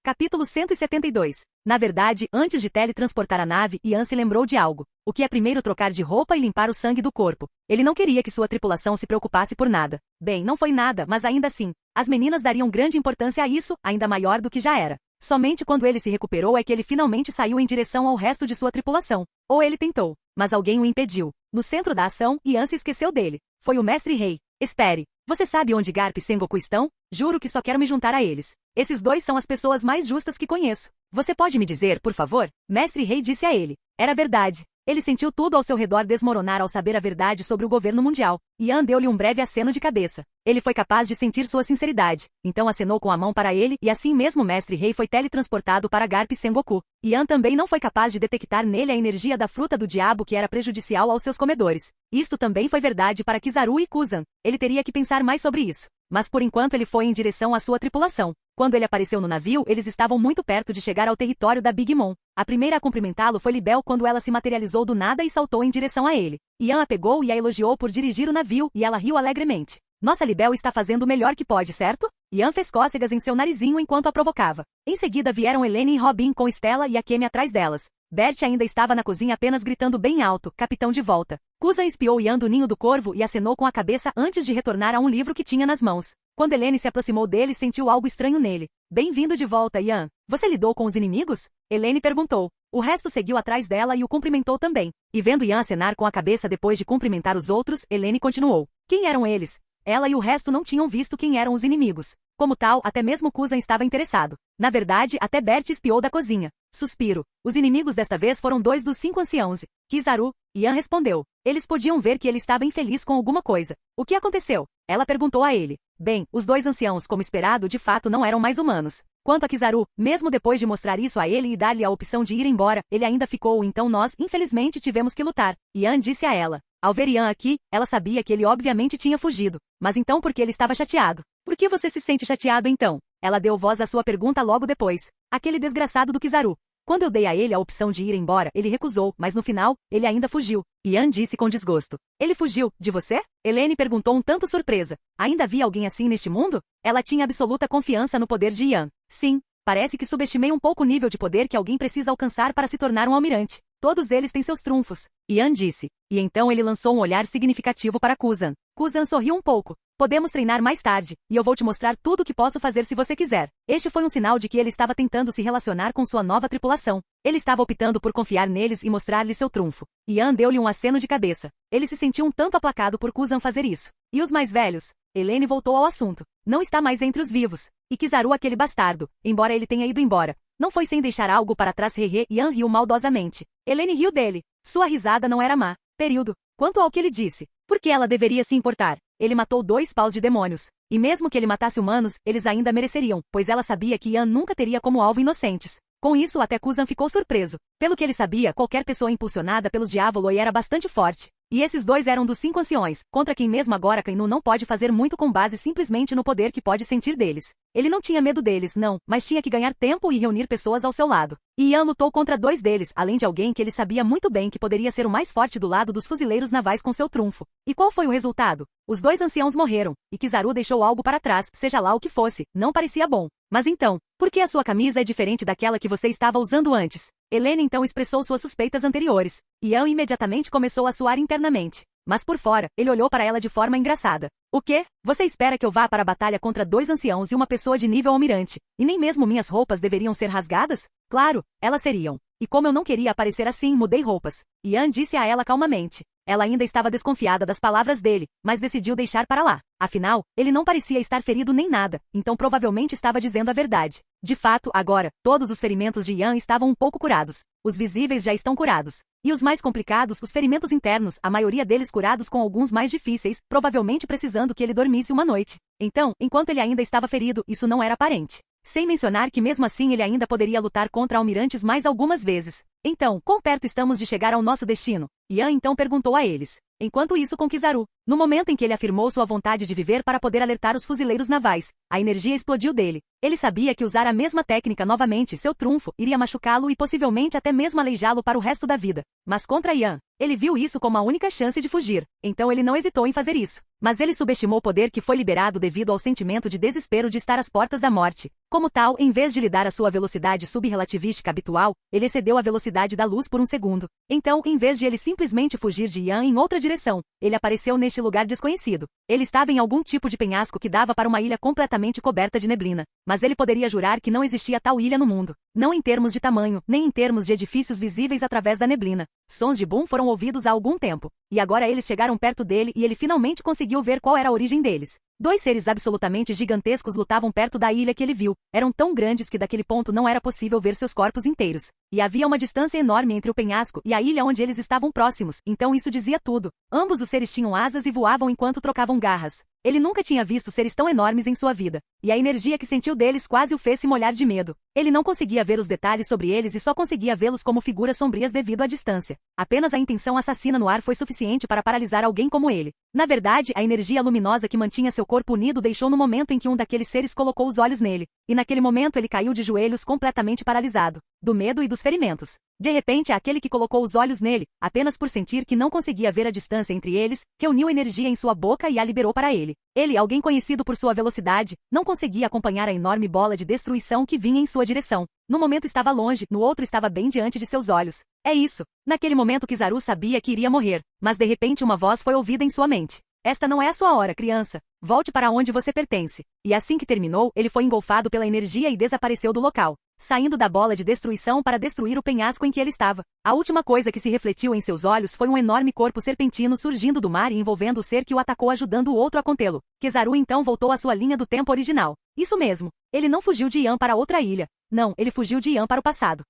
S1: Capítulo 172. Na verdade, antes de teletransportar a nave, Ian se lembrou de algo. O que é primeiro trocar de roupa e limpar o sangue do corpo. Ele não queria que sua tripulação se preocupasse por nada. Bem, não foi nada, mas ainda assim, as meninas dariam grande importância a isso, ainda maior do que já era. Somente quando ele se recuperou é que ele finalmente saiu em direção ao resto de sua tripulação. Ou ele tentou, mas alguém o impediu. No centro da ação, Ian se esqueceu dele. Foi o Mestre Rei. Espere. Você sabe onde Garp e Sengoku estão? Juro que só quero me juntar a eles. Esses dois são as pessoas mais justas que conheço. Você pode me dizer, por favor? Mestre Rei disse a ele. Era verdade. Ele sentiu tudo ao seu redor desmoronar ao saber a verdade sobre o governo mundial. Yan deu-lhe um breve aceno de cabeça. Ele foi capaz de sentir sua sinceridade. Então acenou com a mão para ele e assim mesmo o Mestre Rei foi teletransportado para Garp Sengoku. Yan também não foi capaz de detectar nele a energia da fruta do diabo que era prejudicial aos seus comedores. Isto também foi verdade para Kizaru e Kuzan. Ele teria que pensar mais sobre isso. Mas por enquanto ele foi em direção à sua tripulação. Quando ele apareceu no navio, eles estavam muito perto de chegar ao território da Big Mom. A primeira a cumprimentá-lo foi Libel quando ela se materializou do nada e saltou em direção a ele. Yan a pegou e a elogiou por dirigir o navio e ela riu alegremente. Nossa, Libel está fazendo o melhor que pode, certo? Yan fez cócegas em seu narizinho enquanto a provocava. Em seguida vieram Helene e Robin com Stella e Akemi atrás delas. Bert ainda estava na cozinha apenas gritando bem alto, capitão de volta. Kuzan espiou Yan do ninho do corvo e acenou com a cabeça antes de retornar a um livro que tinha nas mãos. Quando Helene se aproximou dele, sentiu algo estranho nele. Bem-vindo de volta, Yan. Você lidou com os inimigos? Helene perguntou. O resto seguiu atrás dela e o cumprimentou também. E vendo Yan acenar com a cabeça depois de cumprimentar os outros, Helene continuou. Quem eram eles? Ela e o resto não tinham visto quem eram os inimigos. Como tal, até mesmo Kuzan estava interessado. Na verdade, até Bert espiou da cozinha. Suspiro. Os inimigos desta vez foram 2 dos 5 anciãos. Kizaru. Yan respondeu. Eles podiam ver que ele estava infeliz com alguma coisa. O que aconteceu? Ela perguntou a ele. Bem, os 2 anciãos, como esperado, de fato não eram mais humanos. Quanto a Kizaru, mesmo depois de mostrar isso a ele e dar-lhe a opção de ir embora, ele ainda ficou, então nós, infelizmente, tivemos que lutar. Yan disse a ela. Ao ver Yan aqui, ela sabia que ele obviamente tinha fugido. Mas então por que ele estava chateado? Por que você se sente chateado então? Ela deu voz à sua pergunta logo depois. Aquele desgraçado do Kizaru. Quando eu dei a ele a opção de ir embora, ele recusou, mas no final, ele ainda fugiu. Yan disse com desgosto. Ele fugiu, de você? Helene perguntou um tanto surpresa. Ainda havia alguém assim neste mundo? Ela tinha absoluta confiança no poder de Yan. Sim, parece que subestimei um pouco o nível de poder que alguém precisa alcançar para se tornar um almirante. Todos eles têm seus trunfos. Yan disse. E então ele lançou um olhar significativo para Kuzan. Kuzan sorriu um pouco. Podemos treinar mais tarde, e eu vou te mostrar tudo o que posso fazer se você quiser. Este foi um sinal de que ele estava tentando se relacionar com sua nova tripulação. Ele estava optando por confiar neles e mostrar-lhe seu trunfo. Yan deu-lhe um aceno de cabeça. Ele se sentiu um tanto aplacado por Kuzan fazer isso. E os mais velhos? Helene voltou ao assunto. Não está mais entre os vivos. E Kizaru aquele bastardo, embora ele tenha ido embora. Não foi sem deixar algo para trás. Yan riu maldosamente. Helene riu dele. Sua risada não era má. Quanto ao que ele disse, por que ela deveria se importar? Ele matou 2 paus de demônios. E mesmo que ele matasse humanos, eles ainda mereceriam, pois ela sabia que Yan nunca teria como alvo inocentes. Com isso até Kuzan ficou surpreso. Pelo que ele sabia, qualquer pessoa impulsionada pelos Diavoloi era bastante forte. E esses 2 eram dos 5 anciões, contra quem mesmo agora Kainu não pode fazer muito com base simplesmente no poder que pode sentir deles. Ele não tinha medo deles, não, mas tinha que ganhar tempo e reunir pessoas ao seu lado. E Yan lutou contra 2 deles, além de alguém que ele sabia muito bem que poderia ser o mais forte do lado dos fuzileiros navais com seu trunfo. E qual foi o resultado? Os 2 anciãos morreram, e Kizaru deixou algo para trás, seja lá o que fosse, não parecia bom. Mas então, por que a sua camisa é diferente daquela que você estava usando antes? Helene então expressou suas suspeitas anteriores. Yan imediatamente começou a suar internamente. Mas por fora, ele olhou para ela de forma engraçada. O quê? Você espera que eu vá para a batalha contra 2 anciãos e uma pessoa de nível almirante? E nem mesmo minhas roupas deveriam ser rasgadas? Claro, elas seriam. E como eu não queria aparecer assim, mudei roupas. Yan disse a ela calmamente. Ela ainda estava desconfiada das palavras dele, mas decidiu deixar para lá. Afinal, ele não parecia estar ferido nem nada, então provavelmente estava dizendo a verdade. De fato, agora, todos os ferimentos de Yan estavam um pouco curados. Os visíveis já estão curados. E os mais complicados, os ferimentos internos, a maioria deles curados com alguns mais difíceis, provavelmente precisando que ele dormisse uma noite. Então, enquanto ele ainda estava ferido, isso não era aparente. Sem mencionar que mesmo assim ele ainda poderia lutar contra almirantes mais algumas vezes. Então, quão perto estamos de chegar ao nosso destino? Yan então perguntou a eles. Enquanto isso com Kizaru, no momento em que ele afirmou sua vontade de viver para poder alertar os fuzileiros navais, a energia explodiu dele. Ele sabia que usar a mesma técnica novamente, seu trunfo, iria machucá-lo e possivelmente até mesmo aleijá-lo para o resto da vida. Mas contra Yan, ele viu isso como a única chance de fugir. Então ele não hesitou em fazer isso. Mas ele subestimou o poder que foi liberado devido ao sentimento de desespero de estar às portas da morte. Como tal, em vez de lhe dar a sua velocidade subrelativística habitual, ele excedeu a velocidade da luz por um segundo. Então, em vez de ele simplesmente fugir de Yan em outra direção, ele apareceu neste lugar desconhecido. Ele estava em algum tipo de penhasco que dava para uma ilha completamente coberta de neblina. Mas ele poderia jurar que não existia tal ilha no mundo. Não em termos de tamanho, nem em termos de edifícios visíveis através da neblina. Sons de boom foram ouvidos há algum tempo, e agora eles chegaram perto dele e ele finalmente conseguiu ver qual era a origem deles. Dois seres absolutamente gigantescos lutavam perto da ilha que ele viu. Eram tão grandes que daquele ponto não era possível ver seus corpos inteiros. E havia uma distância enorme entre o penhasco e a ilha onde eles estavam próximos, então isso dizia tudo. Ambos os seres tinham asas e voavam enquanto trocavam garras. Ele nunca tinha visto seres tão enormes em sua vida, e a energia que sentiu deles quase o fez se molhar de medo. Ele não conseguia ver os detalhes sobre eles e só conseguia vê-los como figuras sombrias devido à distância. Apenas a intenção assassina no ar foi suficiente para paralisar alguém como ele. Na verdade, a energia luminosa que mantinha seu corpo unido deixou no momento em que um daqueles seres colocou os olhos nele, e naquele momento ele caiu de joelhos completamente paralisado, do medo e dos ferimentos. De repente, aquele que colocou os olhos nele, apenas por sentir que não conseguia ver a distância entre eles, reuniu energia em sua boca e a liberou para ele. Ele, alguém conhecido por sua velocidade, não conseguia acompanhar a enorme bola de destruição que vinha em sua direção. No momento estava longe, no outro estava bem diante de seus olhos. É isso. Naquele momento Kizaru sabia que iria morrer, mas de repente uma voz foi ouvida em sua mente. Esta não é a sua hora, criança. Volte para onde você pertence. E assim que terminou, ele foi engolfado pela energia e desapareceu do local, saindo da bola de destruição para destruir o penhasco em que ele estava. A última coisa que se refletiu em seus olhos foi um enorme corpo serpentino surgindo do mar e envolvendo o ser que o atacou, ajudando o outro a contê-lo. Kizaru então voltou à sua linha do tempo original. Isso mesmo. Ele não fugiu de Yan para outra ilha. Não, ele fugiu de Yan para o passado.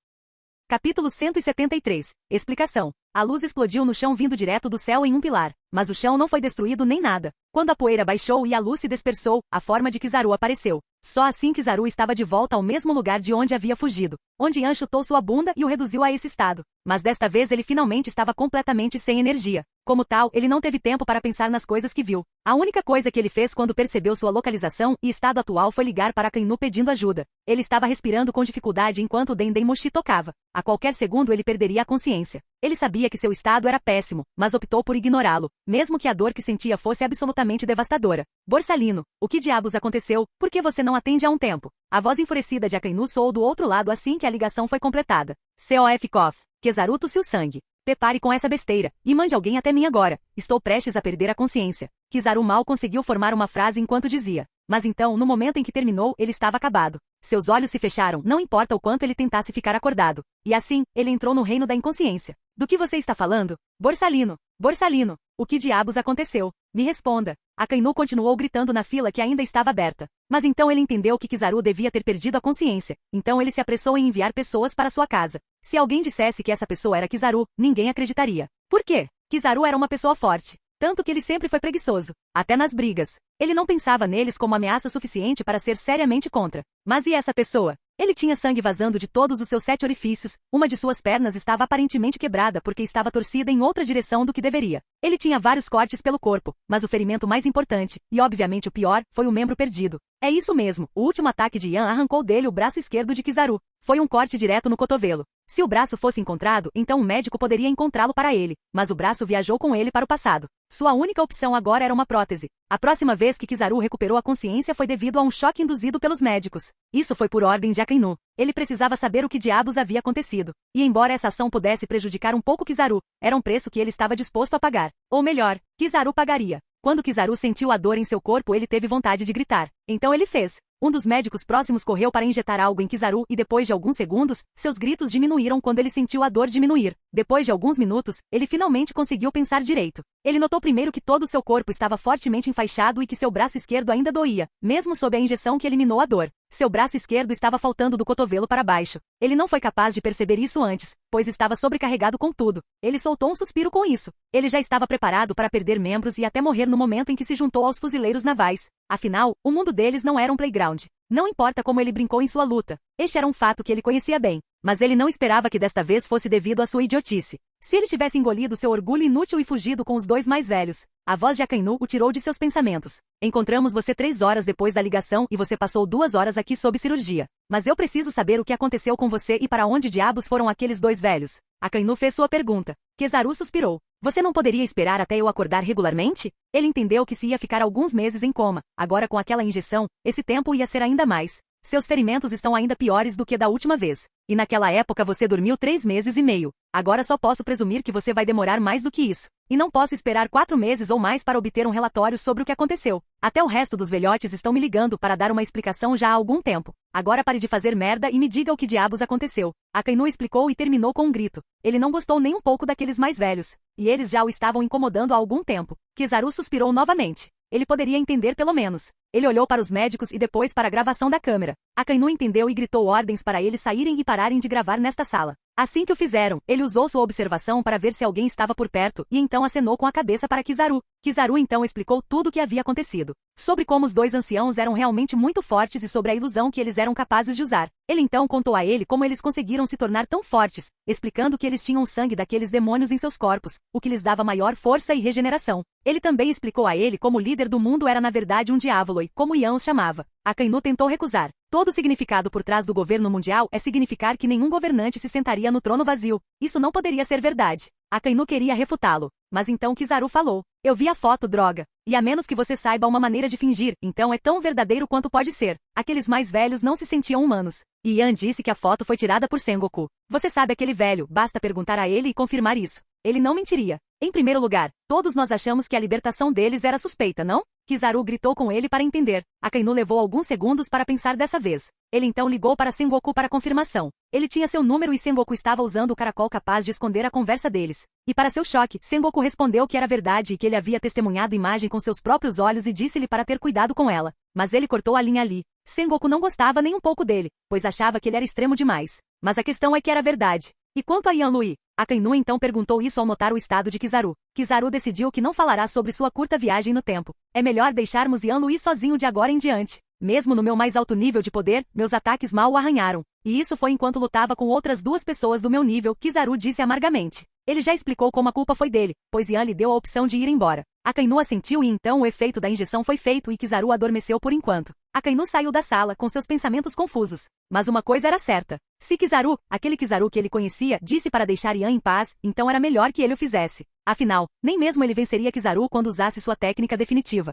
S1: Capítulo 173. Explicação. A luz explodiu no chão vindo direto do céu em um pilar, mas o chão não foi destruído nem nada. Quando a poeira baixou e a luz se dispersou, a forma de Kizaru apareceu. Só assim Kizaru estava de volta ao mesmo lugar de onde havia fugido, onde Yan chutou sua bunda e o reduziu a esse estado. Mas desta vez ele finalmente estava completamente sem energia. Como tal, ele não teve tempo para pensar nas coisas que viu. A única coisa que ele fez quando percebeu sua localização e estado atual foi ligar para Akainu pedindo ajuda. Ele estava respirando com dificuldade enquanto o Dendemushi tocava. A qualquer segundo ele perderia a consciência. Ele sabia que seu estado era péssimo, mas optou por ignorá-lo, mesmo que a dor que sentia fosse absolutamente devastadora. Borsalino, o que diabos aconteceu? Por que você não atende há um tempo? A voz enfurecida de Akainu soou do outro lado assim que a ligação foi completada. COF Kof. Kizaru tossiu sangue. Prepare com essa besteira, e mande alguém até mim agora. Estou prestes a perder a consciência. Kizaru mal conseguiu formar uma frase enquanto dizia. Mas então, no momento em que terminou, ele estava acabado. Seus olhos se fecharam, não importa o quanto ele tentasse ficar acordado. E assim, ele entrou no reino da inconsciência. Do que você está falando? Borsalino. Borsalino. O que diabos aconteceu? Me responda. Akainu continuou gritando na fila que ainda estava aberta. Mas então ele entendeu que Kizaru devia ter perdido a consciência. Então ele se apressou em enviar pessoas para sua casa. Se alguém dissesse que essa pessoa era Kizaru, ninguém acreditaria. Por quê? Kizaru era uma pessoa forte. Tanto que ele sempre foi preguiçoso. Até nas brigas. Ele não pensava neles como ameaça suficiente para ser seriamente contra. Mas e essa pessoa? Ele tinha sangue vazando de todos os seus 7 orifícios, uma de suas pernas estava aparentemente quebrada porque estava torcida em outra direção do que deveria. Ele tinha vários cortes pelo corpo, mas o ferimento mais importante, e obviamente o pior, foi o membro perdido. É isso mesmo, o último ataque de Yan arrancou dele o braço esquerdo de Kizaru. Foi um corte direto no cotovelo. Se o braço fosse encontrado, então um médico poderia encontrá-lo para ele, mas o braço viajou com ele para o passado. Sua única opção agora era uma prótese. A próxima vez que Kizaru recuperou a consciência foi devido a um choque induzido pelos médicos. Isso foi por ordem de Akainu. Ele precisava saber o que diabos havia acontecido. E embora essa ação pudesse prejudicar um pouco Kizaru, era um preço que ele estava disposto a pagar. Ou melhor, Kizaru pagaria. Quando Kizaru sentiu a dor em seu corpo, ele teve vontade de gritar. Então ele fez. Um dos médicos próximos correu para injetar algo em Kizaru e depois de alguns segundos, seus gritos diminuíram quando ele sentiu a dor diminuir. Depois de alguns minutos, ele finalmente conseguiu pensar direito. Ele notou primeiro que todo o seu corpo estava fortemente enfaixado e que seu braço esquerdo ainda doía, mesmo sob a injeção que eliminou a dor. Seu braço esquerdo estava faltando do cotovelo para baixo. Ele não foi capaz de perceber isso antes, pois estava sobrecarregado com tudo. Ele soltou um suspiro com isso. Ele já estava preparado para perder membros e até morrer no momento em que se juntou aos fuzileiros navais. Afinal, o mundo deles não era um playground. Não importa como ele brincou em sua luta. Este era um fato que ele conhecia bem. Mas ele não esperava que desta vez fosse devido à sua idiotice. Se ele tivesse engolido seu orgulho inútil e fugido com os 2 mais velhos, a voz de Akainu o tirou de seus pensamentos. Encontramos você 3 horas depois da ligação e você passou 2 horas aqui sob cirurgia. Mas eu preciso saber o que aconteceu com você e para onde diabos foram aqueles 2 velhos. Akainu fez sua pergunta. Kizaru suspirou. Você não poderia esperar até eu acordar regularmente? Ele entendeu que se ia ficar alguns meses em coma. Agora com aquela injeção, esse tempo ia ser ainda mais. Seus ferimentos estão ainda piores do que da última vez. E naquela época você dormiu 3 meses e meio. Agora só posso presumir que você vai demorar mais do que isso. e não posso esperar 4 meses ou mais para obter um relatório sobre o que aconteceu. Até o resto dos velhotes estão me ligando para dar uma explicação já há algum tempo. Agora pare de fazer merda e me diga o que diabos aconteceu. Akainu explicou e terminou com um grito. Ele não gostou nem um pouco daqueles mais velhos, e eles já o estavam incomodando há algum tempo. Kizaru suspirou novamente. Ele poderia entender pelo menos. Ele olhou para os médicos e depois para a gravação da câmera. Akainu entendeu e gritou ordens para eles saírem e pararem de gravar nesta sala. Assim que o fizeram, ele usou sua observação para ver se alguém estava por perto e então acenou com a cabeça para Kizaru. Kizaru então explicou tudo o que havia acontecido. Sobre como os dois anciãos eram realmente muito fortes e sobre a ilusão que eles eram capazes de usar. Ele então contou a ele como eles conseguiram se tornar tão fortes, explicando que eles tinham o sangue daqueles demônios em seus corpos, o que lhes dava maior força e regeneração. Ele também explicou a ele como o líder do mundo era na verdade um diávolo e como Yan os chamava. Akainu tentou recusar. Todo o significado por trás do governo mundial é significar que nenhum governante se sentaria no trono vazio. Isso não poderia ser verdade. Akainu queria refutá-lo. Mas então Kizaru falou. Eu vi a foto, droga. E a menos que você saiba uma maneira de fingir, então é tão verdadeiro quanto pode ser. Aqueles mais velhos não se sentiam humanos. E Yan disse que a foto foi tirada por Sengoku. Você sabe aquele velho, basta perguntar a ele e confirmar isso. Ele não mentiria. Em primeiro lugar, todos nós achamos que a libertação deles era suspeita, não? Kizaru gritou com ele para entender. Akainu levou alguns segundos para pensar dessa vez. Ele então ligou para Sengoku para confirmação. Ele tinha seu número e Sengoku estava usando o caracol capaz de esconder a conversa deles. E para seu choque, Sengoku respondeu que era verdade e que ele havia testemunhado a imagem com seus próprios olhos e disse-lhe para ter cuidado com ela. Mas ele cortou a linha ali. Sengoku não gostava nem um pouco dele, pois achava que ele era extremo demais. Mas a questão é que era verdade. E quanto a Yanlui? Akainu então perguntou isso ao notar o estado de Kizaru. Kizaru decidiu que não falará sobre sua curta viagem no tempo. É melhor deixarmos Yanlui sozinho de agora em diante. Mesmo no meu mais alto nível de poder, meus ataques mal o arranharam. E isso foi enquanto lutava com outras 2 pessoas do meu nível, Kizaru disse amargamente. Ele já explicou como a culpa foi dele, pois Yan lhe deu a opção de ir embora. Akainu assentiu e então o efeito da injeção foi feito e Kizaru adormeceu por enquanto. Akainu saiu da sala com seus pensamentos confusos. Mas uma coisa era certa. Se Kizaru, aquele Kizaru que ele conhecia, disse para deixar Yan em paz, então era melhor que ele o fizesse. Afinal, nem mesmo ele venceria Kizaru quando usasse sua técnica definitiva.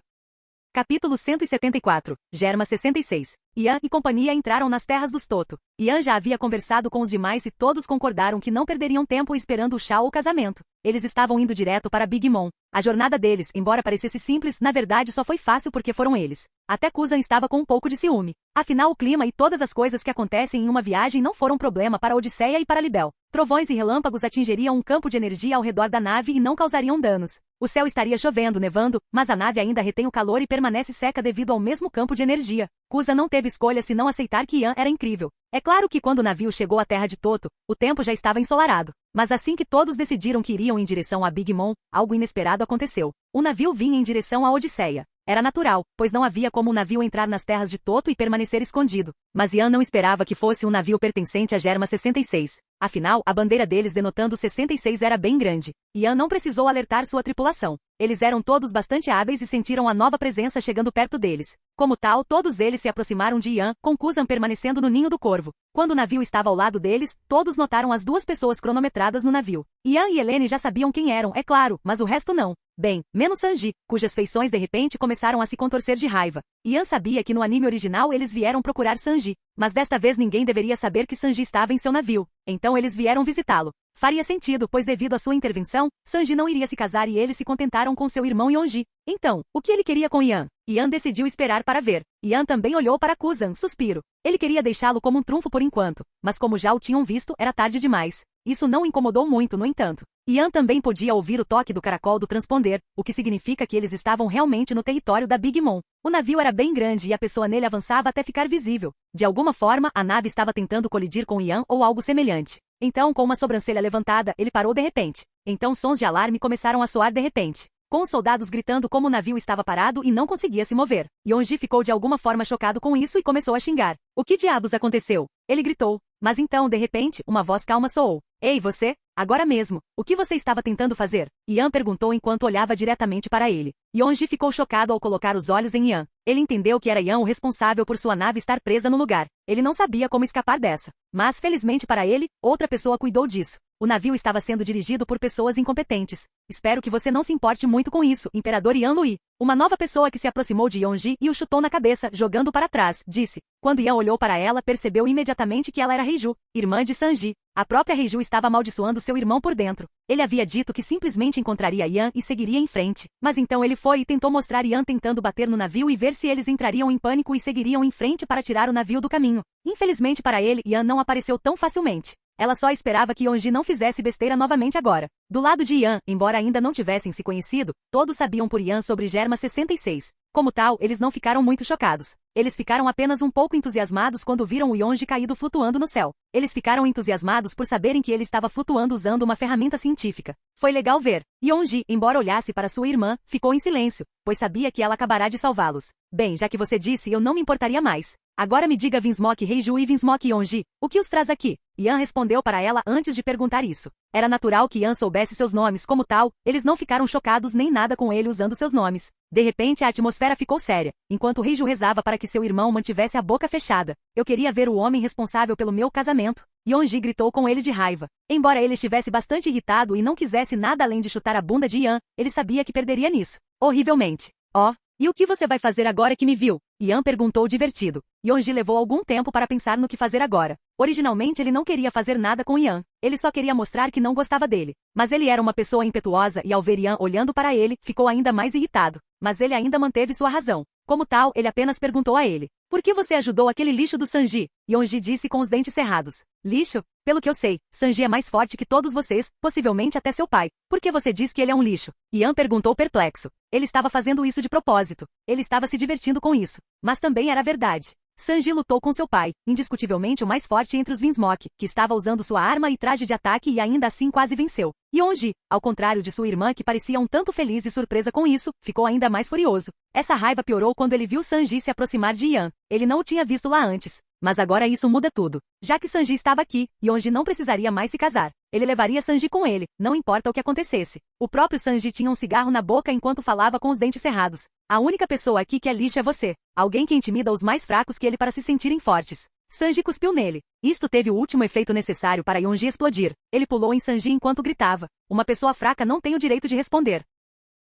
S1: Capítulo 174. Germa 66. Yan e companhia entraram nas terras dos Toto. Yan já havia conversado com os demais e todos concordaram que não perderiam tempo esperando o chá ou o casamento. Eles estavam indo direto para Big Mom. A jornada deles, embora parecesse simples, na verdade só foi fácil porque foram eles. Até Kuzan estava com um pouco de ciúme. Afinal, o clima e todas as coisas que acontecem em uma viagem não foram problema para Odisseia e para Libel. Trovões e relâmpagos atingiriam um campo de energia ao redor da nave e não causariam danos. O céu estaria chovendo, nevando, mas a nave ainda retém o calor e permanece seca devido ao mesmo campo de energia. Kuzan não teve escolha senão aceitar que Yan era incrível. É claro que quando o navio chegou à terra de Toto, o tempo já estava ensolarado. Mas assim que todos decidiram que iriam em direção a Big Mom, algo inesperado aconteceu. O navio vinha em direção a Odisseia. Era natural, pois não havia como o navio entrar nas terras de Toto e permanecer escondido. Mas Yan não esperava que fosse um navio pertencente a Germa 66. Afinal, a bandeira deles denotando 66 era bem grande. Yan não precisou alertar sua tripulação. Eles eram todos bastante hábeis e sentiram a nova presença chegando perto deles. Como tal, todos eles se aproximaram de Yan, com Kuzan permanecendo no ninho do corvo. Quando o navio estava ao lado deles, todos notaram as 2 pessoas cronometradas no navio. Yan e Helene já sabiam quem eram, é claro, mas o resto não. Bem, menos Sanji, cujas feições de repente começaram a se contorcer de raiva. Yan sabia que no anime original eles vieram procurar Sanji, mas desta vez ninguém deveria saber que Sanji estava em seu navio. Então eles vieram visitá-lo. Faria sentido, pois devido à sua intervenção, Sanji não iria se casar e eles se contentaram com seu irmão Yonji. Então, o que ele queria com Yan? Yan decidiu esperar para ver. Yan também olhou para Kuzan, suspiro. Ele queria deixá-lo como um trunfo por enquanto, mas como já o tinham visto, era tarde demais. Isso não o incomodou muito, no entanto. Yan também podia ouvir o toque do caracol do transponder, o que significa que eles estavam realmente no território da Big Mom. O navio era bem grande e a pessoa nele avançava até ficar visível. De alguma forma, a nave estava tentando colidir com Yan ou algo semelhante. Então, com uma sobrancelha levantada, ele parou de repente. Então sons de alarme começaram a soar de repente, com os soldados gritando como o navio estava parado e não conseguia se mover. Yonji ficou de alguma forma chocado com isso e começou a xingar. O que diabos aconteceu? Ele gritou. Mas então, de repente, uma voz calma soou. Ei, você? Agora mesmo. O que você estava tentando fazer? Yan perguntou enquanto olhava diretamente para ele. Yonji ficou chocado ao colocar os olhos em Yan. Ele entendeu que era Yan o responsável por sua nave estar presa no lugar. Ele não sabia como escapar dessa. Mas, felizmente para ele, outra pessoa cuidou disso. O navio estava sendo dirigido por pessoas incompetentes. Espero que você não se importe muito com isso, Imperador Yan Lui. Uma nova pessoa que se aproximou de Yonji e o chutou na cabeça, jogando para trás, disse. Quando Yan olhou para ela, percebeu imediatamente que ela era Heiju, irmã de Sanji. A própria Heiju estava amaldiçoando seu irmão por dentro. Ele havia dito que simplesmente encontraria Yan e seguiria em frente. Mas então ele foi e tentou mostrar Yan tentando bater no navio e ver se eles entrariam em pânico e seguiriam em frente para tirar o navio do caminho. Infelizmente para ele, Yan não apareceu tão facilmente. Ela só esperava que Yonji não fizesse besteira novamente agora. Do lado de Yan, embora ainda não tivessem se conhecido, todos sabiam por Yan sobre Germa 66. Como tal, eles não ficaram muito chocados. Eles ficaram apenas um pouco entusiasmados quando viram o Yonji caído flutuando no céu. Eles ficaram entusiasmados por saberem que ele estava flutuando usando uma ferramenta científica. Foi legal ver. Yonji, embora olhasse para sua irmã, ficou em silêncio, pois sabia que ela acabará de salvá-los. Bem, já que você disse, eu não me importaria mais. Agora me diga Vinsmoke Heiju e Vinsmoke Yonji, o que os traz aqui? Yan respondeu para ela antes de perguntar isso. Era natural que Yan soubesse seus nomes, como tal, eles não ficaram chocados nem nada com ele usando seus nomes. De repente a atmosfera ficou séria, enquanto Heiju rezava para que seu irmão mantivesse a boca fechada. Eu queria ver o homem responsável pelo meu casamento. Yonji gritou com ele de raiva. Embora ele estivesse bastante irritado e não quisesse nada além de chutar a bunda de Yan, ele sabia que perderia nisso. Horrivelmente. Oh, e o que você vai fazer agora que me viu? Yan perguntou divertido. Yonji levou algum tempo para pensar no que fazer agora. Originalmente ele não queria fazer nada com Yan. Ele só queria mostrar que não gostava dele. Mas ele era uma pessoa impetuosa e ao ver Yan olhando para ele, ficou ainda mais irritado. Mas ele ainda manteve sua razão. Como tal, ele apenas perguntou a ele. Por que você ajudou aquele lixo do Sanji? Yonji disse com os dentes cerrados. Lixo? Pelo que eu sei, Sanji é mais forte que todos vocês, possivelmente até seu pai. Por que você diz que ele é um lixo? Yan perguntou perplexo. Ele estava fazendo isso de propósito. Ele estava se divertindo com isso. Mas também era verdade. Sanji lutou com seu pai, indiscutivelmente o mais forte entre os Vinsmoke, que estava usando sua arma e traje de ataque e ainda assim quase venceu. Yonji, ao contrário de sua irmã que parecia um tanto feliz e surpresa com isso, ficou ainda mais furioso. Essa raiva piorou quando ele viu Sanji se aproximar de Yan. Ele não o tinha visto lá antes. Mas agora isso muda tudo. Já que Sanji estava aqui, Yonji não precisaria mais se casar. Ele levaria Sanji com ele, não importa o que acontecesse. O próprio Sanji tinha um cigarro na boca enquanto falava com os dentes cerrados. A única pessoa aqui que é lixo é você. Alguém que intimida os mais fracos que ele para se sentirem fortes. Sanji cuspiu nele. Isto teve o último efeito necessário para Yonji explodir. Ele pulou em Sanji enquanto gritava. Uma pessoa fraca não tem o direito de responder.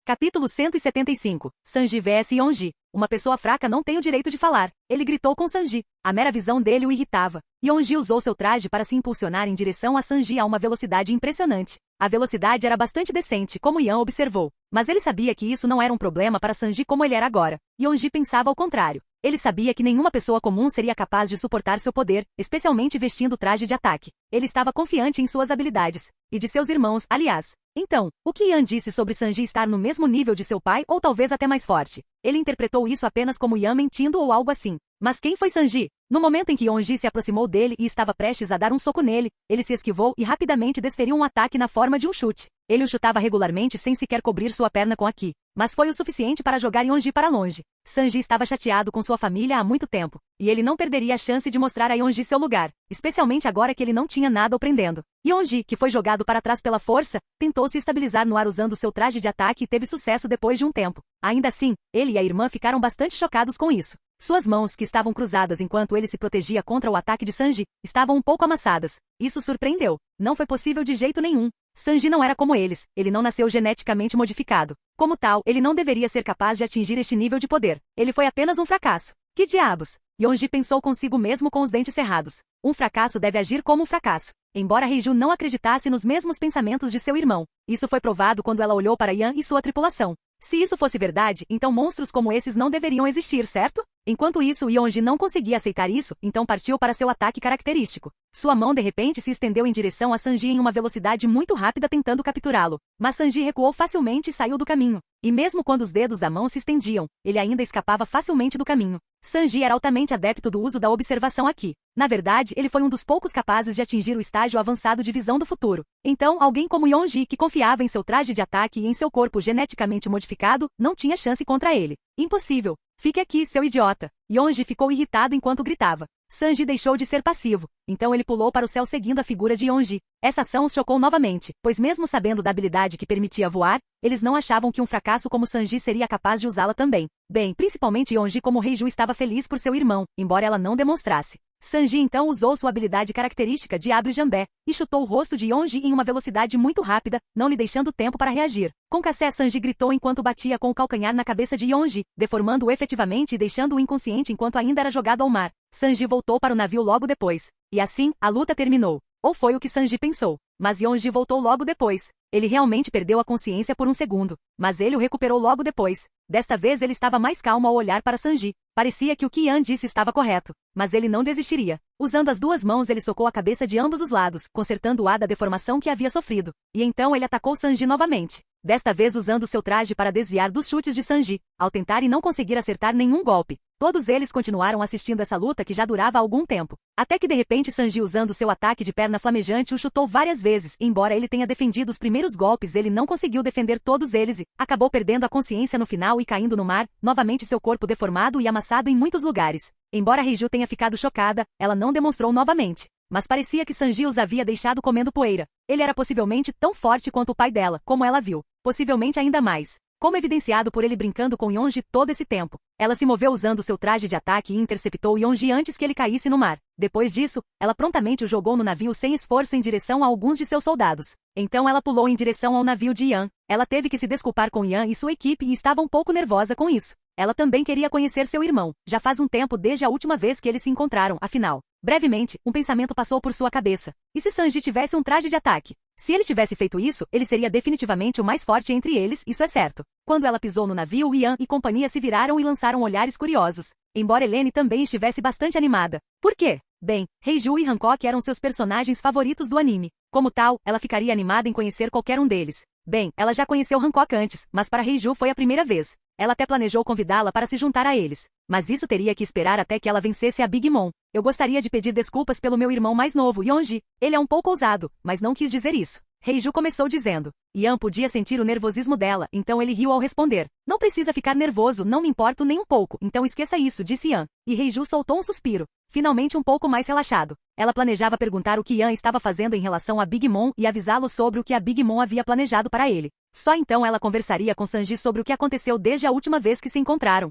S1: Capítulo 175. Sanji vs Yonji. Uma pessoa fraca não tem o direito de falar. Ele gritou com Sanji. A mera visão dele o irritava. Yonji usou seu traje para se impulsionar em direção a Sanji a uma velocidade impressionante. A velocidade era bastante decente, como Yan observou. Mas ele sabia que isso não era um problema para Sanji como ele era agora. Yonji pensava ao contrário. Ele sabia que nenhuma pessoa comum seria capaz de suportar seu poder, especialmente vestindo traje de ataque. Ele estava confiante em suas habilidades. E de seus irmãos, aliás. Então, o que Yan disse sobre Sanji estar no mesmo nível de seu pai ou talvez até mais forte? Ele interpretou isso apenas como Yan mentindo ou algo assim. Mas quem foi Sanji? No momento em que Yonji se aproximou dele e estava prestes a dar um soco nele, ele se esquivou e rapidamente desferiu um ataque na forma de um chute. Ele o chutava regularmente sem sequer cobrir sua perna com a ki. Mas foi o suficiente para jogar Yonji para longe. Sanji estava chateado com sua família há muito tempo. E ele não perderia a chance de mostrar a Yonji seu lugar. Especialmente agora que ele não tinha nada o prendendo. Yonji, que foi jogado para trás pela força, tentou se estabilizar no ar usando seu traje de ataque e teve sucesso depois de um tempo. Ainda assim, ele e a irmã ficaram bastante chocados com isso. Suas mãos, que estavam cruzadas enquanto ele se protegia contra o ataque de Sanji, estavam um pouco amassadas. Isso surpreendeu. Não foi possível de jeito nenhum. Sanji não era como eles, ele não nasceu geneticamente modificado. Como tal, ele não deveria ser capaz de atingir este nível de poder. Ele foi apenas um fracasso. Que diabos? Yonji pensou consigo mesmo com os dentes cerrados. Um fracasso deve agir como um fracasso. Embora Heiju não acreditasse nos mesmos pensamentos de seu irmão. Isso foi provado quando ela olhou para Yan e sua tripulação. Se isso fosse verdade, então monstros como esses não deveriam existir, certo? Enquanto isso, Yonji não conseguia aceitar isso, então partiu para seu ataque característico. Sua mão de repente se estendeu em direção a Sanji em uma velocidade muito rápida tentando capturá-lo. Mas Sanji recuou facilmente e saiu do caminho. E mesmo quando os dedos da mão se estendiam, ele ainda escapava facilmente do caminho. Sanji era altamente adepto do uso da observação aqui. Na verdade, ele foi um dos poucos capazes de atingir o estágio avançado de visão do futuro. Então, alguém como Yonji, que confiava em seu traje de ataque e em seu corpo geneticamente modificado, não tinha chance contra ele. Impossível. Fique aqui, seu idiota. Yonji ficou irritado enquanto gritava. Sanji deixou de ser passivo. Então ele pulou para o céu seguindo a figura de Yonji. Essa ação os chocou novamente, pois mesmo sabendo da habilidade que permitia voar, eles não achavam que um fracasso como Sanji seria capaz de usá-la também. Bem, principalmente Yonji como Heiju estava feliz por seu irmão, embora ela não demonstrasse. Sanji então usou sua habilidade característica Diable Jambé e chutou o rosto de Yonji em uma velocidade muito rápida, não lhe deixando tempo para reagir. Com Cassé, Sanji gritou enquanto batia com o calcanhar na cabeça de Yonji, deformando-o efetivamente e deixando-o inconsciente enquanto ainda era jogado ao mar. Sanji voltou para o navio logo depois. E assim, a luta terminou. Ou foi o que Sanji pensou. Mas Yonji voltou logo depois. Ele realmente perdeu a consciência por um segundo, mas ele o recuperou logo depois. Desta vez ele estava mais calmo ao olhar para Sanji. Parecia que o que Yan disse estava correto, mas ele não desistiria. Usando as duas mãos ele socou a cabeça de ambos os lados, consertando-a da deformação que havia sofrido. E então ele atacou Sanji novamente. Desta vez usando seu traje para desviar dos chutes de Sanji, ao tentar e não conseguir acertar nenhum golpe. Todos eles continuaram assistindo essa luta que já durava algum tempo. Até que de repente Sanji, usando seu ataque de perna flamejante, o chutou várias vezes. Embora ele tenha defendido os primeiros golpes, ele não conseguiu defender todos eles e acabou perdendo a consciência no final e caindo no mar, novamente seu corpo deformado e amassado em muitos lugares. Embora Reiju tenha ficado chocada, ela não demonstrou novamente. Mas parecia que Sanji os havia deixado comendo poeira. Ele era possivelmente tão forte quanto o pai dela, como ela viu. Possivelmente ainda mais. Como evidenciado por ele brincando com Yonji todo esse tempo. Ela se moveu usando seu traje de ataque e interceptou Yonji antes que ele caísse no mar. Depois disso, ela prontamente o jogou no navio sem esforço em direção a alguns de seus soldados. Então ela pulou em direção ao navio de Yan. Ela teve que se desculpar com Yan e sua equipe e estava um pouco nervosa com isso. Ela também queria conhecer seu irmão. Já faz um tempo desde a última vez que eles se encontraram, afinal. Brevemente, um pensamento passou por sua cabeça. E se Sanji tivesse um traje de ataque? Se ele tivesse feito isso, ele seria definitivamente o mais forte entre eles, isso é certo. Quando ela pisou no navio, Yan e companhia se viraram e lançaram olhares curiosos. Embora Helene também estivesse bastante animada. Por quê? Bem, Reiju e Hancock eram seus personagens favoritos do anime. Como tal, ela ficaria animada em conhecer qualquer um deles. Bem, ela já conheceu Hancock antes, mas para Reiju foi a primeira vez. Ela até planejou convidá-la para se juntar a eles. Mas isso teria que esperar até que ela vencesse a Big Mom. Eu gostaria de pedir desculpas pelo meu irmão mais novo, Yonji. Ele é um pouco ousado, mas não quis dizer isso. Reiju começou dizendo. Yan podia sentir o nervosismo dela, então ele riu ao responder. Não precisa ficar nervoso, não me importo nem um pouco, então esqueça isso, disse Yan. E Reiju soltou um suspiro. Finalmente um pouco mais relaxado. Ela planejava perguntar o que Yan estava fazendo em relação a Big Mom e avisá-lo sobre o que a Big Mom havia planejado para ele. Só então ela conversaria com Sanji sobre o que aconteceu desde a última vez que se encontraram.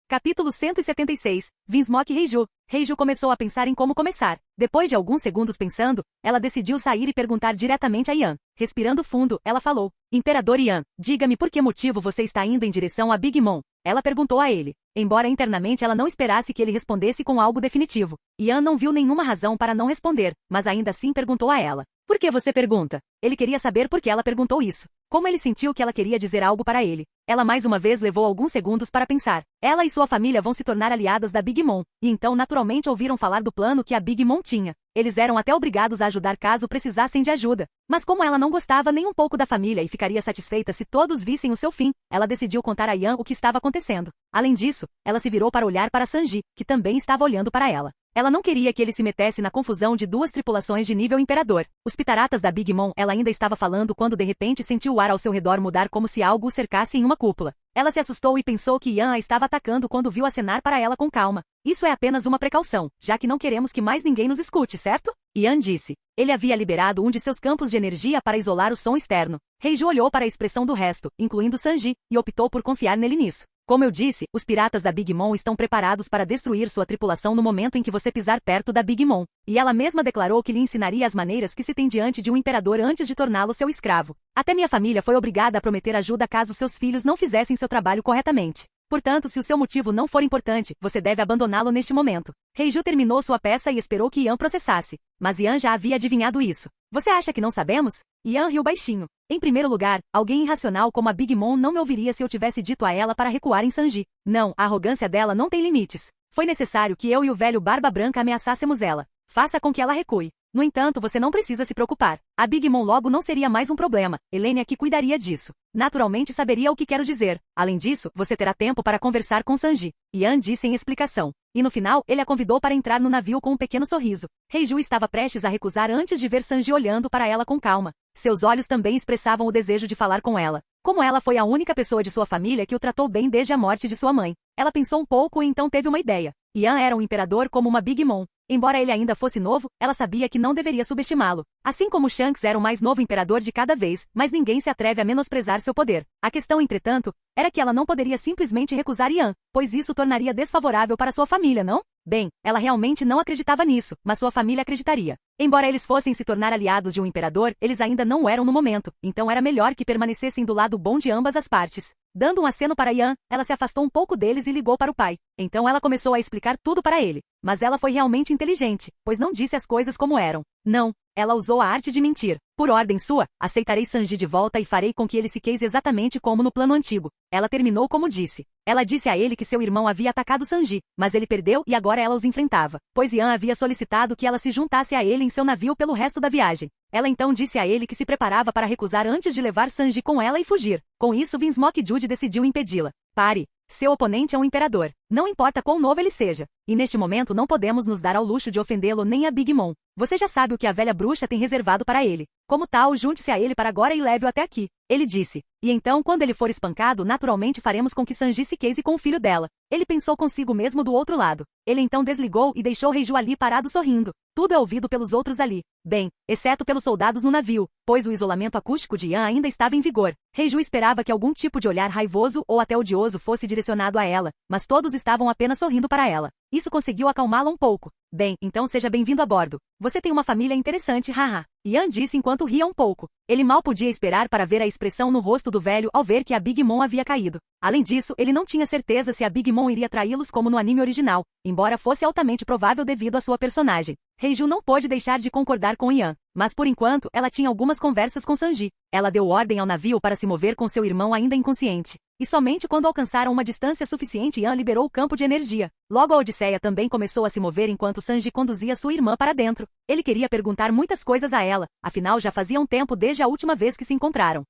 S1: Capítulo 176. Vinsmoke e Reiju. Reiju começou a pensar em como começar. Depois de alguns segundos pensando, ela decidiu sair e perguntar diretamente a Yan. Respirando fundo, ela falou. Imperador Yan, diga-me por que motivo você está indo em direção a Big Mom? Ela perguntou a ele. Embora internamente ela não esperasse que ele respondesse com algo definitivo. Yan não viu nenhuma razão para não responder, mas ainda assim perguntou a ela. Por que você pergunta? Ele queria saber por que ela perguntou isso. Como ele sentiu que ela queria dizer algo para ele. Ela mais uma vez levou alguns segundos para pensar. Ela e sua família vão se tornar aliadas da Big Mom, e então naturalmente ouviram falar do plano que a Big Mom tinha. Eles eram até obrigados a ajudar caso precisassem de ajuda. Mas como ela não gostava nem um pouco da família e ficaria satisfeita se todos vissem o seu fim, ela decidiu contar a Yan o que estava acontecendo. Além disso, ela se virou para olhar para Sanji, que também estava olhando para ela. Ela não queria que ele se metesse na confusão de duas tripulações de nível imperador. Os pitaratas da Big Mom, ela ainda estava falando quando de repente sentiu o ar ao seu redor mudar como se algo o cercasse em uma cúpula. Ela se assustou e pensou que Yan a estava atacando quando viu acenar para ela com calma. Isso é apenas uma precaução, já que não queremos que mais ninguém nos escute, certo? Yan disse. Ele havia liberado um de seus campos de energia para isolar o som externo. Reiju olhou para a expressão do resto, incluindo Sanji, e optou por confiar nele nisso. Como eu disse, os piratas da Big Mom estão preparados para destruir sua tripulação no momento em que você pisar perto da Big Mom. E ela mesma declarou que lhe ensinaria as maneiras que se tem diante de um imperador antes de torná-lo seu escravo. Até minha família foi obrigada a prometer ajuda caso seus filhos não fizessem seu trabalho corretamente. Portanto, se o seu motivo não for importante, você deve abandoná-lo neste momento. Reiju terminou sua peça e esperou que Yan processasse. Mas Yan já havia adivinhado isso. Você acha que não sabemos? Yan riu baixinho. Em primeiro lugar, alguém irracional como a Big Mom não me ouviria se eu tivesse dito a ela para recuar em Sanji. Não, a arrogância dela não tem limites. Foi necessário que eu e o velho Barba Branca ameaçássemos ela. Faça com que ela recue. No entanto, você não precisa se preocupar. A Big Mom logo não seria mais um problema. Helene aqui cuidaria disso. Naturalmente saberia o que quero dizer. Além disso, você terá tempo para conversar com Sanji. Yan disse em explicação. E no final, ele a convidou para entrar no navio com um pequeno sorriso. Reiju estava prestes a recusar antes de ver Sanji olhando para ela com calma. Seus olhos também expressavam o desejo de falar com ela. Como ela foi a única pessoa de sua família que o tratou bem desde a morte de sua mãe. Ela pensou um pouco e então teve uma ideia. Yan era um imperador como uma Big Mom. Embora ele ainda fosse novo, ela sabia que não deveria subestimá-lo. Assim como Shanks era o mais novo imperador de cada vez, mas ninguém se atreve a menosprezar seu poder. A questão, entretanto, era que ela não poderia simplesmente recusar Yan, pois isso tornaria desfavorável para sua família, não? Bem, ela realmente não acreditava nisso, mas sua família acreditaria. Embora eles fossem se tornar aliados de um imperador, eles ainda não o eram no momento, então era melhor que permanecessem do lado bom de ambas as partes. Dando um aceno para Yan, ela se afastou um pouco deles e ligou para o pai. Então ela começou a explicar tudo para ele. Mas ela foi realmente inteligente, pois não disse as coisas como eram. Não, ela usou a arte de mentir. Por ordem sua, aceitarei Sanji de volta e farei com que ele se queise exatamente como no plano antigo. Ela terminou como disse. Ela disse a ele que seu irmão havia atacado Sanji, mas ele perdeu e agora ela os enfrentava, pois Yan havia solicitado que ela se juntasse a ele em seu navio pelo resto da viagem. Ela então disse a ele que se preparava para recusar antes de levar Sanji com ela e fugir. Com isso, Vinsmoke Jude decidiu impedi-la. Pare. Seu oponente é um imperador. Não importa quão novo ele seja. E neste momento não podemos nos dar ao luxo de ofendê-lo nem a Big Mom. Você já sabe o que a velha bruxa tem reservado para ele. Como tal, junte-se a ele para agora e leve-o até aqui. Ele disse. E então, quando ele for espancado, naturalmente faremos com que Sanji se case com o filho dela. Ele pensou consigo mesmo do outro lado. Ele então desligou e deixou Reiju ali parado sorrindo. Tudo é ouvido pelos outros ali. Bem, exceto pelos soldados no navio, pois o isolamento acústico de Yan ainda estava em vigor. Reiju esperava que algum tipo de olhar raivoso ou até odioso fosse direcionado a ela, mas todos estavam apenas sorrindo para ela. Isso conseguiu acalmá-la um pouco. Bem, então seja bem-vindo a bordo. Você tem uma família interessante, haha. Yan disse enquanto ria um pouco. Ele mal podia esperar para ver a expressão no rosto do velho ao ver que a Big Mom havia caído. Além disso, ele não tinha certeza se a Big Mom iria traí-los como no anime original, embora fosse altamente provável devido à sua personagem. Reiju não pôde deixar de concordar com Yan, mas por enquanto ela tinha algumas conversas com Sanji. Ela deu ordem ao navio para se mover com seu irmão ainda inconsciente. E somente quando alcançaram uma distância suficiente Yan liberou o campo de energia. Logo a Odisseia também começou a se mover enquanto Sanji conduzia sua irmã para dentro. Ele queria perguntar muitas coisas a ela, afinal já fazia um tempo desde a última vez que se encontraram.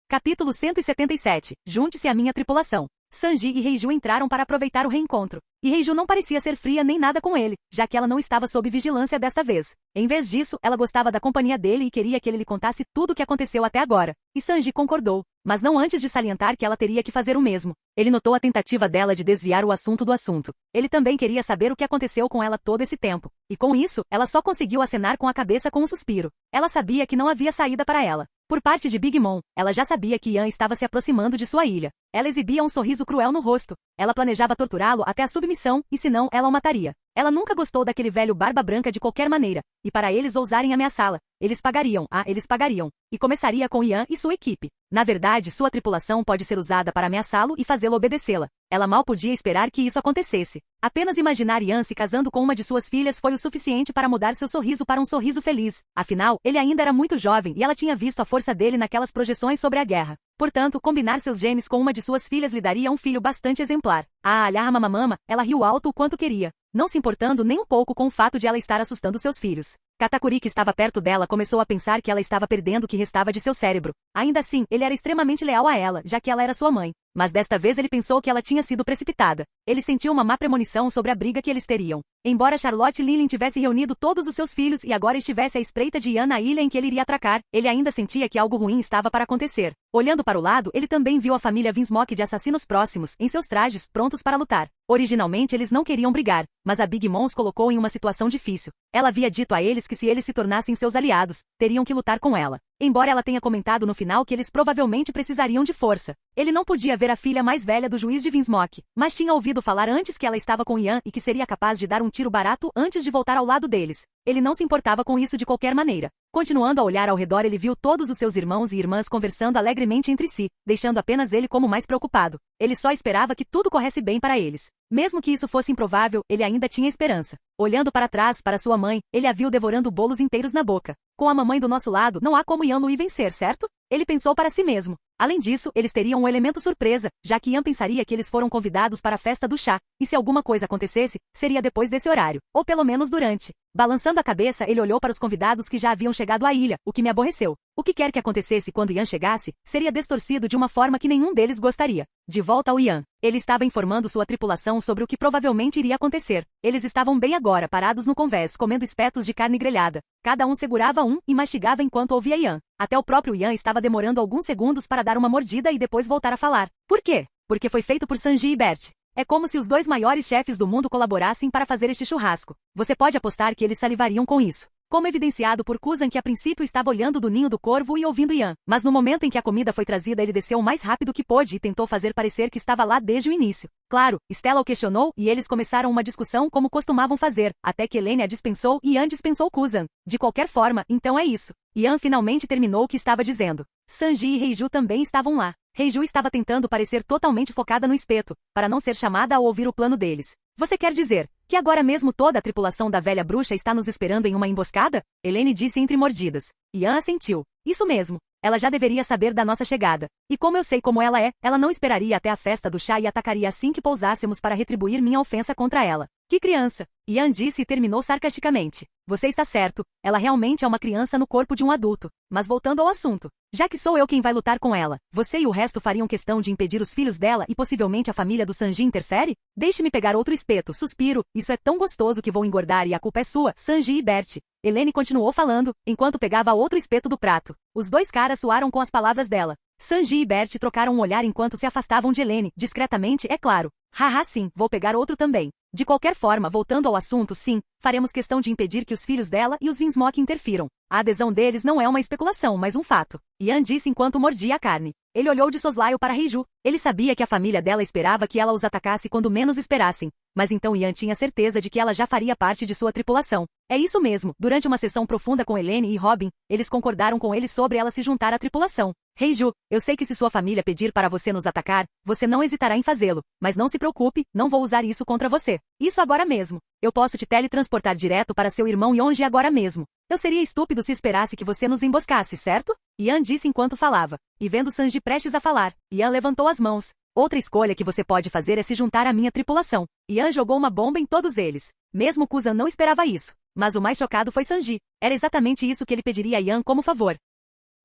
S1: Capítulo 177. Junte-se à minha tripulação. Sanji e Reiju entraram para aproveitar o reencontro. E Reiju não parecia ser fria nem nada com ele, já que ela não estava sob vigilância desta vez. Em vez disso, ela gostava da companhia dele e queria que ele lhe contasse tudo o que aconteceu até agora. E Sanji concordou, mas não antes de salientar que ela teria que fazer o mesmo. Ele notou a tentativa dela de desviar o assunto do assunto. Ele também queria saber o que aconteceu com ela todo esse tempo. E com isso, ela só conseguiu acenar com a cabeça com um suspiro. Ela sabia que não havia saída para ela. Por parte de Big Mom, ela já sabia que Yan estava se aproximando de sua ilha. Ela exibia um sorriso cruel no rosto. Ela planejava torturá-lo até a submissão, e senão ela o mataria. Ela nunca gostou daquele velho barba branca de qualquer maneira, e para eles ousarem ameaçá-la, eles pagariam, eles pagariam. E começaria com Yan e sua equipe. Na verdade, sua tripulação pode ser usada para ameaçá-lo e fazê-lo obedecê-la. Ela mal podia esperar que isso acontecesse. Apenas imaginar Yan se casando com uma de suas filhas foi o suficiente para mudar seu sorriso para um sorriso feliz. Afinal, ele ainda era muito jovem e ela tinha visto a força dele naquelas projeções sobre a guerra. Portanto, combinar seus genes com uma de suas filhas lhe daria um filho bastante exemplar. Mamamama, ela riu alto o quanto queria, não se importando nem um pouco com o fato de ela estar assustando seus filhos. Katakuri, que estava perto dela, começou a pensar que ela estava perdendo o que restava de seu cérebro. Ainda assim, ele era extremamente leal a ela, já que ela era sua mãe. Mas desta vez ele pensou que ela tinha sido precipitada. Ele sentiu uma má premonição sobre a briga que eles teriam. Embora Charlotte Lillian tivesse reunido todos os seus filhos e agora estivesse à espreita de Yan na ilha em que ele iria atracar, ele ainda sentia que algo ruim estava para acontecer. Olhando para o lado, ele também viu a família Vinsmoke de assassinos próximos, em seus trajes, prontos para lutar. Originalmente eles não queriam brigar, mas a Big Mom os colocou em uma situação difícil. Ela havia dito a eles que se eles se tornassem seus aliados, teriam que lutar com ela. Embora ela tenha comentado no final que eles provavelmente precisariam de força. Ele não podia ver a filha mais velha do juiz de Vinsmoke, mas tinha ouvido falar antes que ela estava com Yan e que seria capaz de dar um tiro barato antes de voltar ao lado deles. Ele não se importava com isso de qualquer maneira. Continuando a olhar ao redor, ele viu todos os seus irmãos e irmãs conversando alegremente entre si, deixando apenas ele como mais preocupado. Ele só esperava que tudo corresse bem para eles. Mesmo que isso fosse improvável, ele ainda tinha esperança. Olhando para trás, para sua mãe, ele a viu devorando bolos inteiros na boca. Com a mamãe do nosso lado, não há como Yan Lui vencer, certo? Ele pensou para si mesmo. Além disso, eles teriam um elemento surpresa, já que Yan pensaria que eles foram convidados para a festa do chá, e se alguma coisa acontecesse, seria depois desse horário, ou pelo menos durante. Balançando a cabeça, ele olhou para os convidados que já haviam chegado à ilha, o que me aborreceu. O que quer que acontecesse quando Yan chegasse, seria distorcido de uma forma que nenhum deles gostaria. De volta ao Yan, ele estava informando sua tripulação sobre o que provavelmente iria acontecer. Eles estavam bem agora, parados no convés, comendo espetos de carne grelhada. Cada um segurava um e mastigava enquanto ouvia Yan. Até o próprio Yan estava demorando alguns segundos para dar uma mordida e depois voltar a falar. Por quê? Porque foi feito por Sanji e Bert. É como se os dois maiores chefes do mundo colaborassem para fazer este churrasco. Você pode apostar que eles salivariam com isso. como evidenciado por Kuzan, que a princípio estava olhando do ninho do corvo e ouvindo Yan. Mas no momento em que a comida foi trazida, ele desceu o mais rápido que pôde e tentou fazer parecer que estava lá desde o início. Claro, Stella o questionou e eles começaram uma discussão como costumavam fazer, até que Eleni a dispensou e Yan dispensou Kuzan. De qualquer forma, então é isso. Yan finalmente terminou o que estava dizendo. Sanji e Reiju também estavam lá. Reiju estava tentando parecer totalmente focada no espeto, para não ser chamada a ouvir o plano deles. Você quer dizer que agora mesmo toda a tripulação da velha bruxa está nos esperando em uma emboscada? Eleni disse entre mordidas. Yan assentiu. Isso mesmo. Ela já deveria saber da nossa chegada. E como eu sei como ela é, ela não esperaria até a festa do chá e atacaria assim que pousássemos para retribuir minha ofensa contra ela. Que criança! Yan disse e terminou sarcasticamente. Você está certo, ela realmente é uma criança no corpo de um adulto. Mas voltando ao assunto. Já que sou eu quem vai lutar com ela, você e o resto fariam questão de impedir os filhos dela e possivelmente a família do Sanji interfere? Deixe-me pegar outro espeto, suspiro, isso é tão gostoso que vou engordar e a culpa é sua, Sanji e Bert. Eleni continuou falando, enquanto pegava outro espeto do prato. Os dois caras suaram com as palavras dela. Sanji e Bert trocaram um olhar enquanto se afastavam de Eleni, discretamente, é claro. Haha, sim, vou pegar outro também. De qualquer forma, voltando ao assunto, sim, faremos questão de impedir que os filhos dela e os Vinsmoke interfiram. A adesão deles não é uma especulação, mas um fato. Yan disse enquanto mordia a carne. Ele olhou de soslaio para Reiju. Ele sabia que a família dela esperava que ela os atacasse quando menos esperassem. Mas então Yan tinha certeza de que ela já faria parte de sua tripulação. É isso mesmo, durante uma sessão profunda com Eleni e Robin, eles concordaram com ele sobre ela se juntar à tripulação. Reiju, eu sei que se sua família pedir para você nos atacar, você não hesitará em fazê-lo. Mas não se preocupe, não vou usar isso contra você. Isso agora mesmo. Eu posso te teletransportar direto para seu irmão Yonji agora mesmo. Eu seria estúpido se esperasse que você nos emboscasse, certo? Yan disse enquanto falava. E vendo Sanji prestes a falar, Yan levantou as mãos. Outra escolha que você pode fazer é se juntar à minha tripulação. Yan jogou uma bomba em todos eles. Mesmo Kuzan não esperava isso. Mas o mais chocado foi Sanji. Era exatamente isso que ele pediria a Yan como favor.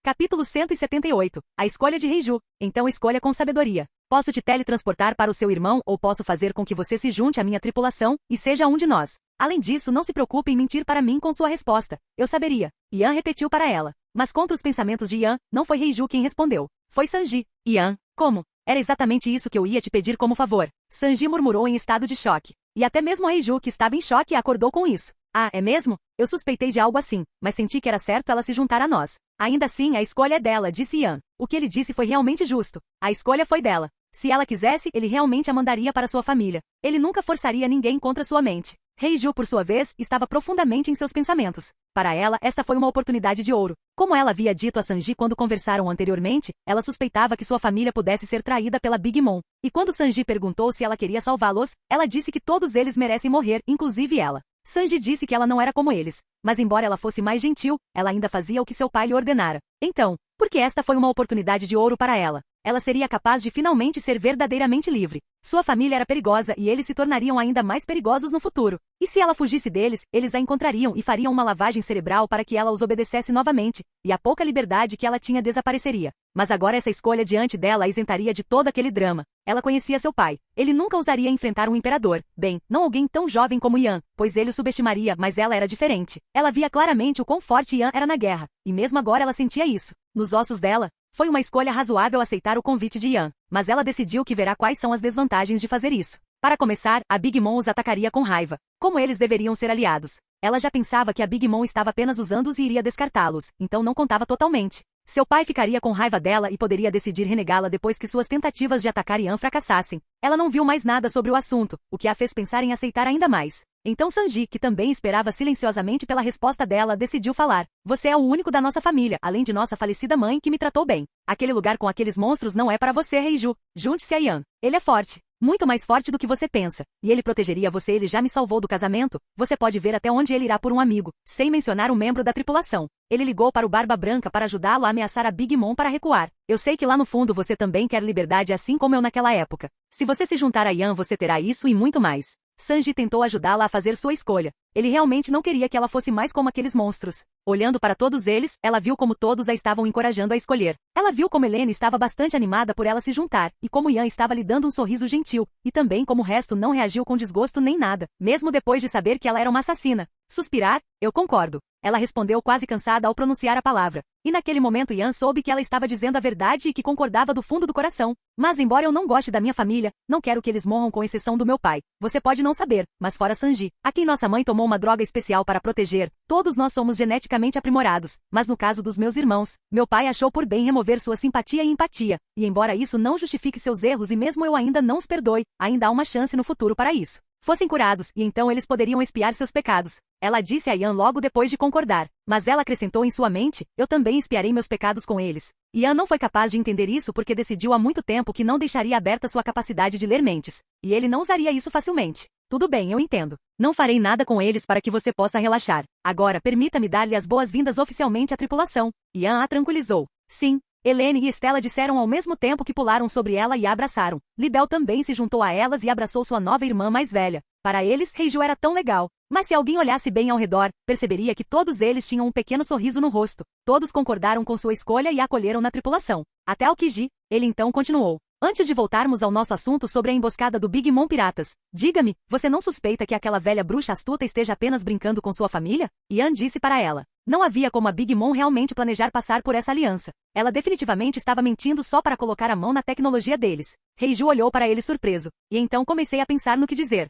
S1: Capítulo 178. A escolha de Reiju. Então escolha com sabedoria. Posso te teletransportar para o seu irmão ou posso fazer com que você se junte à minha tripulação e seja um de nós. Além disso, não se preocupe em mentir para mim com sua resposta. Eu saberia. Yan repetiu para ela. Mas contra os pensamentos de Yan, não foi Reiju quem respondeu. Foi Sanji. Yan, como? Era exatamente isso que eu ia te pedir como favor. Sanji murmurou em estado de choque. E até mesmo Reiju, que estava em choque, acordou com isso. Ah, é mesmo? Eu suspeitei de algo assim, mas senti que era certo ela se juntar a nós. Ainda assim, a escolha é dela, disse Yan. O que ele disse foi realmente justo. A escolha foi dela. Se ela quisesse, ele realmente a mandaria para sua família. Ele nunca forçaria ninguém contra sua mente. Reiju, por sua vez, estava profundamente em seus pensamentos. Para ela, esta foi uma oportunidade de ouro. Como ela havia dito a Sanji quando conversaram anteriormente, ela suspeitava que sua família pudesse ser traída pela Big Mom. E quando Sanji perguntou se ela queria salvá-los, ela disse que todos eles merecem morrer, inclusive ela. Sanji disse que ela não era como eles. Mas embora ela fosse mais gentil, ela ainda fazia o que seu pai lhe ordenara. Então, porque esta foi uma oportunidade de ouro para ela. Ela seria capaz de finalmente ser verdadeiramente livre. Sua família era perigosa e eles se tornariam ainda mais perigosos no futuro. E se ela fugisse deles, eles a encontrariam e fariam uma lavagem cerebral para que ela os obedecesse novamente, e a pouca liberdade que ela tinha desapareceria. Mas agora essa escolha diante dela a isentaria de todo aquele drama. Ela conhecia seu pai. Ele nunca ousaria enfrentar um imperador. Bem, não alguém tão jovem como Yan, pois ele o subestimaria, mas ela era diferente. Ela via claramente o quão forte Yan era na guerra, e mesmo agora ela sentia isso. Nos ossos dela, foi uma escolha razoável aceitar o convite de Yan, mas ela decidiu que verá quais são as desvantagens de fazer isso. Para começar, a Big Mom os atacaria com raiva. Como eles deveriam ser aliados? Ela já pensava que a Big Mom estava apenas usando-os e iria descartá-los, então não contava totalmente. Seu pai ficaria com raiva dela e poderia decidir renegá-la depois que suas tentativas de atacar Yan fracassassem. Ela não viu mais nada sobre o assunto, o que a fez pensar em aceitar ainda mais. Então Sanji, que também esperava silenciosamente pela resposta dela, decidiu falar. Você é o único da nossa família, além de nossa falecida mãe, que me tratou bem. Aquele lugar com aqueles monstros não é para você, Reiju. Junte-se a Yan. Ele é forte. Muito mais forte do que você pensa. E ele protegeria você, ele já me salvou do casamento. Você pode ver até onde ele irá por um amigo, sem mencionar um membro da tripulação. Ele ligou para o Barba Branca para ajudá-lo a ameaçar a Big Mom para recuar. Eu sei que lá no fundo você também quer liberdade assim como eu naquela época. Se você se juntar a Yan, você terá isso e muito mais. Sanji tentou ajudá-la a fazer sua escolha. Ele realmente não queria que ela fosse mais como aqueles monstros. Olhando para todos eles, ela viu como todos a estavam encorajando a escolher. Ela viu como Eleni estava bastante animada por ela se juntar, e como Yan estava lhe dando um sorriso gentil, e também como o resto não reagiu com desgosto nem nada, mesmo depois de saber que ela era uma assassina. Suspirar, eu concordo. Ela respondeu quase cansada ao pronunciar a palavra. E naquele momento Yan soube que ela estava dizendo a verdade e que concordava do fundo do coração. Mas embora eu não goste da minha família, não quero que eles morram com exceção do meu pai. Você pode não saber, mas fora Sanji, a quem nossa mãe tomou tomou uma droga especial para proteger. Todos nós somos geneticamente aprimorados, mas no caso dos meus irmãos, meu pai achou por bem remover sua simpatia e empatia, e embora isso não justifique seus erros e mesmo eu ainda não os perdoe, ainda há uma chance no futuro para isso. Fossem curados, e então eles poderiam expiar seus pecados. Ela disse a Ian logo depois de concordar. Mas ela acrescentou em sua mente, eu também expiarei meus pecados com eles. Ian não foi capaz de entender isso porque decidiu há muito tempo que não deixaria aberta sua capacidade de ler mentes. E ele não usaria isso facilmente. Tudo bem, eu entendo. Não farei nada com eles para que você possa relaxar. Agora, permita-me dar-lhe as boas-vindas oficialmente à tripulação. Ian a tranquilizou. Sim. Helene e Estela disseram ao mesmo tempo que pularam sobre ela e a abraçaram. Libel também se juntou a elas e abraçou sua nova irmã mais velha. Para eles, Reiju era tão legal. Mas se alguém olhasse bem ao redor, perceberia que todos eles tinham um pequeno sorriso no rosto. Todos concordaram com sua escolha e a acolheram na tripulação. Até Aokiji, ele então continuou. Antes de voltarmos ao nosso assunto sobre a emboscada do Big Mom Piratas, diga-me, você não suspeita que aquela velha bruxa astuta esteja apenas brincando com sua família? Ian disse para ela. Não havia como a Big Mom realmente planejar passar por essa aliança. Ela definitivamente estava mentindo só para colocar a mão na tecnologia deles. Reiju olhou para ele surpreso, e então comecei a pensar no que dizer.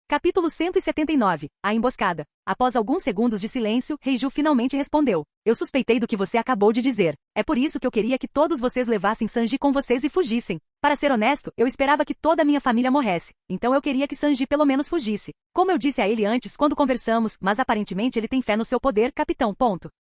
S1: Capítulo 179. A emboscada. Após alguns segundos de silêncio, Reiju finalmente respondeu. Eu suspeitei do que você acabou de dizer. É por isso que eu queria que todos vocês levassem Sanji com vocês e fugissem. Para ser honesto, eu esperava que toda a minha família morresse. Então eu queria que Sanji pelo menos fugisse. Como eu disse a ele antes quando conversamos, mas aparentemente ele tem fé no seu poder, capitão.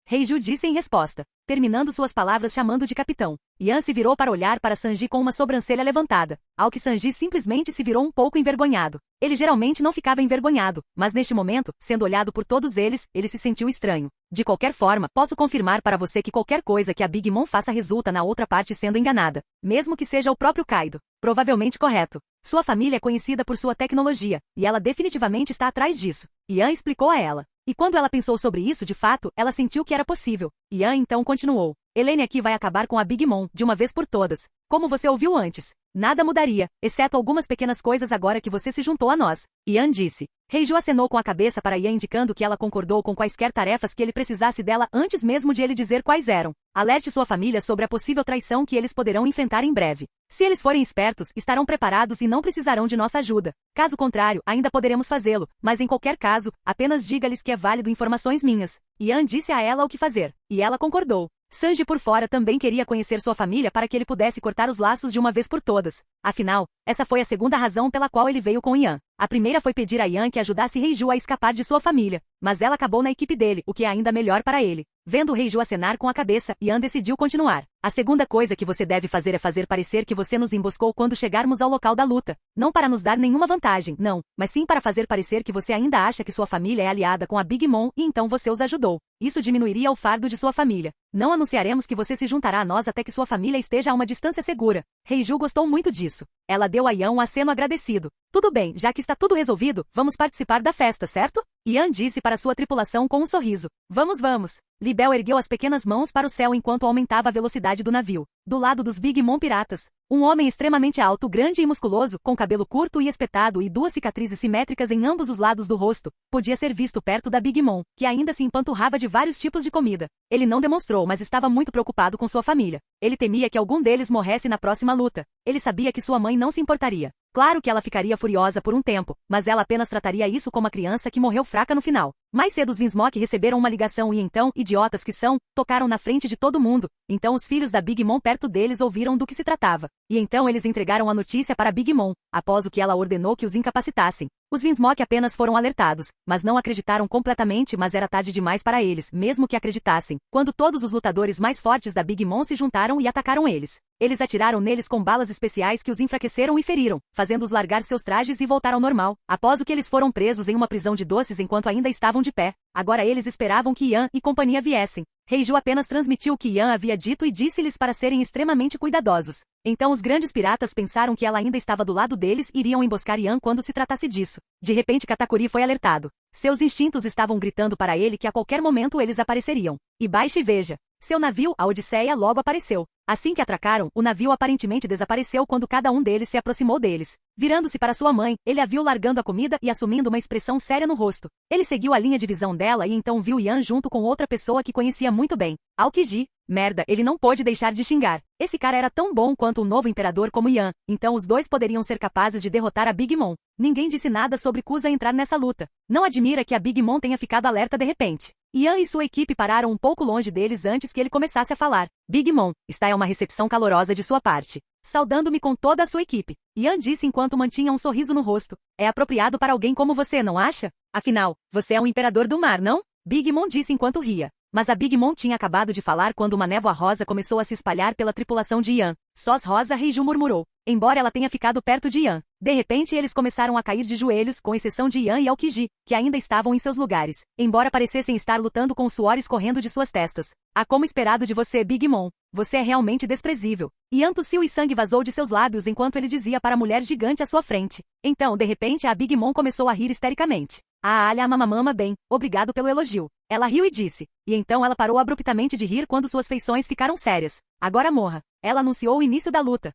S1: Reiju disse em resposta, terminando suas palavras chamando de capitão. Ian se virou para olhar para Sanji com uma sobrancelha levantada, ao que Sanji simplesmente se virou um pouco envergonhado. Ele geralmente não ficava envergonhado, mas neste momento, sendo olhado por todos eles, ele se sentiu estranho. De qualquer forma, posso confirmar para você que qualquer coisa que a Big Mom faça resulta na outra parte sendo enganada. Mesmo que seja o próprio Kaido. Provavelmente correto. Sua família é conhecida por sua tecnologia, e ela definitivamente está atrás disso. Ian explicou a ela. E quando ela pensou sobre isso de fato, ela sentiu que era possível. Ian então continuou. Helene aqui vai acabar com a Big Mom, de uma vez por todas. Como você ouviu antes. Nada mudaria, exceto algumas pequenas coisas agora que você se juntou a nós. Ian disse. Reiju acenou com a cabeça para Ian indicando que ela concordou com quaisquer tarefas que ele precisasse dela antes mesmo de ele dizer quais eram. Alerte sua família sobre a possível traição que eles poderão enfrentar em breve. Se eles forem espertos, estarão preparados e não precisarão de nossa ajuda. Caso contrário, ainda poderemos fazê-lo, mas em qualquer caso, apenas diga-lhes que é válido informações minhas. Ian disse a ela o que fazer, e ela concordou. Sanji por fora também queria conhecer sua família para que ele pudesse cortar os laços de uma vez por todas. Afinal, essa foi a segunda razão pela qual ele veio com Ian. A primeira foi pedir a Ian que ajudasse Reiju a escapar de sua família, mas ela acabou na equipe dele, o que é ainda melhor para ele. Vendo Reiju acenar com a cabeça, Ian decidiu continuar. A segunda coisa que você deve fazer é fazer parecer que você nos emboscou quando chegarmos ao local da luta. Não para nos dar nenhuma vantagem, não, mas sim para fazer parecer que você ainda acha que sua família é aliada com a Big Mom e então você os ajudou. Isso diminuiria o fardo de sua família. Não anunciaremos que você se juntará a nós até que sua família esteja a uma distância segura. Reiju gostou muito disso. Ela deu a Ian um aceno agradecido. Tudo bem, já que está tudo resolvido, vamos participar da festa, certo? Ian disse para sua tripulação com um sorriso. Vamos, vamos. Libel ergueu as pequenas mãos para o céu enquanto aumentava a velocidade do navio. Do lado dos Big Mom piratas, um homem extremamente alto, grande e musculoso, com cabelo curto e espetado e duas cicatrizes simétricas em ambos os lados do rosto, podia ser visto perto da Big Mom, que ainda se empanturrava de vários tipos de comida. Ele não demonstrou, mas estava muito preocupado com sua família. Ele temia que algum deles morresse na próxima luta. Ele sabia que sua mãe não se importaria. Claro que ela ficaria furiosa por um tempo, mas ela apenas trataria isso como uma criança que morreu fraca no final. Mais cedo os Vinsmoke receberam uma ligação e então, idiotas que são, tocaram na frente de todo mundo. Então os filhos da Big Mom perto deles ouviram do que se tratava. E então eles entregaram a notícia para Big Mom, após o que ela ordenou que os incapacitassem. Os Vinsmoke apenas foram alertados, mas não acreditaram completamente, mas era tarde demais para eles, mesmo que acreditassem, quando todos os lutadores mais fortes da Big Mom se juntaram e atacaram eles. Eles atiraram neles com balas especiais que os enfraqueceram e feriram, fazendo-os largar seus trajes e voltar ao normal. Após o que eles foram presos em uma prisão de doces enquanto ainda estavam de pé. Agora eles esperavam que Ian e companhia viessem. Reiju apenas transmitiu o que Ian havia dito e disse-lhes para serem extremamente cuidadosos. Então os grandes piratas pensaram que ela ainda estava do lado deles e iriam emboscar Ian quando se tratasse disso. De repente Katakuri foi alertado. Seus instintos estavam gritando para ele que a qualquer momento eles apareceriam. E baixe e veja. Seu navio, a Odisseia, logo apareceu. Assim que atracaram, o navio aparentemente desapareceu quando cada um deles se aproximou deles. Virando-se para sua mãe, ele a viu largando a comida e assumindo uma expressão séria no rosto. Ele seguiu a linha de visão dela e então viu Yan junto com outra pessoa que conhecia muito bem. Aokiji. Merda, ele não pôde deixar de xingar. Esse cara era tão bom quanto o novo imperador como Yan, então os dois poderiam ser capazes de derrotar a Big Mom. Ninguém disse nada sobre Kusa entrar nessa luta. Não admira que a Big Mom tenha ficado alerta de repente. Yan e sua equipe pararam um pouco longe deles antes que ele começasse a falar. Big Mom, esta é uma recepção calorosa de sua parte. Saudando-me com toda a sua equipe. Yan disse enquanto mantinha um sorriso no rosto. É apropriado para alguém como você, não acha? Afinal, você é um imperador do mar, não? Big Mom disse enquanto ria. Mas a Big Mom tinha acabado de falar quando uma névoa rosa começou a se espalhar pela tripulação de Yan. Sós rosa, Reiju murmurou. Embora ela tenha ficado perto de Yan. De repente eles começaram a cair de joelhos, com exceção de Yan e Aokiji, que ainda estavam em seus lugares. Embora parecessem estar lutando com o suor escorrendo de suas testas. Ah, como esperado de você, Big Mom. Você é realmente desprezível. Yan tossiu e sangue vazou de seus lábios enquanto ele dizia para a mulher gigante à sua frente. Então, de repente, a Big Mom começou a rir histericamente. Alha mamamama bem, obrigado pelo elogio. Ela riu e disse. E então ela parou abruptamente de rir quando suas feições ficaram sérias. Agora morra. Ela anunciou o início da luta.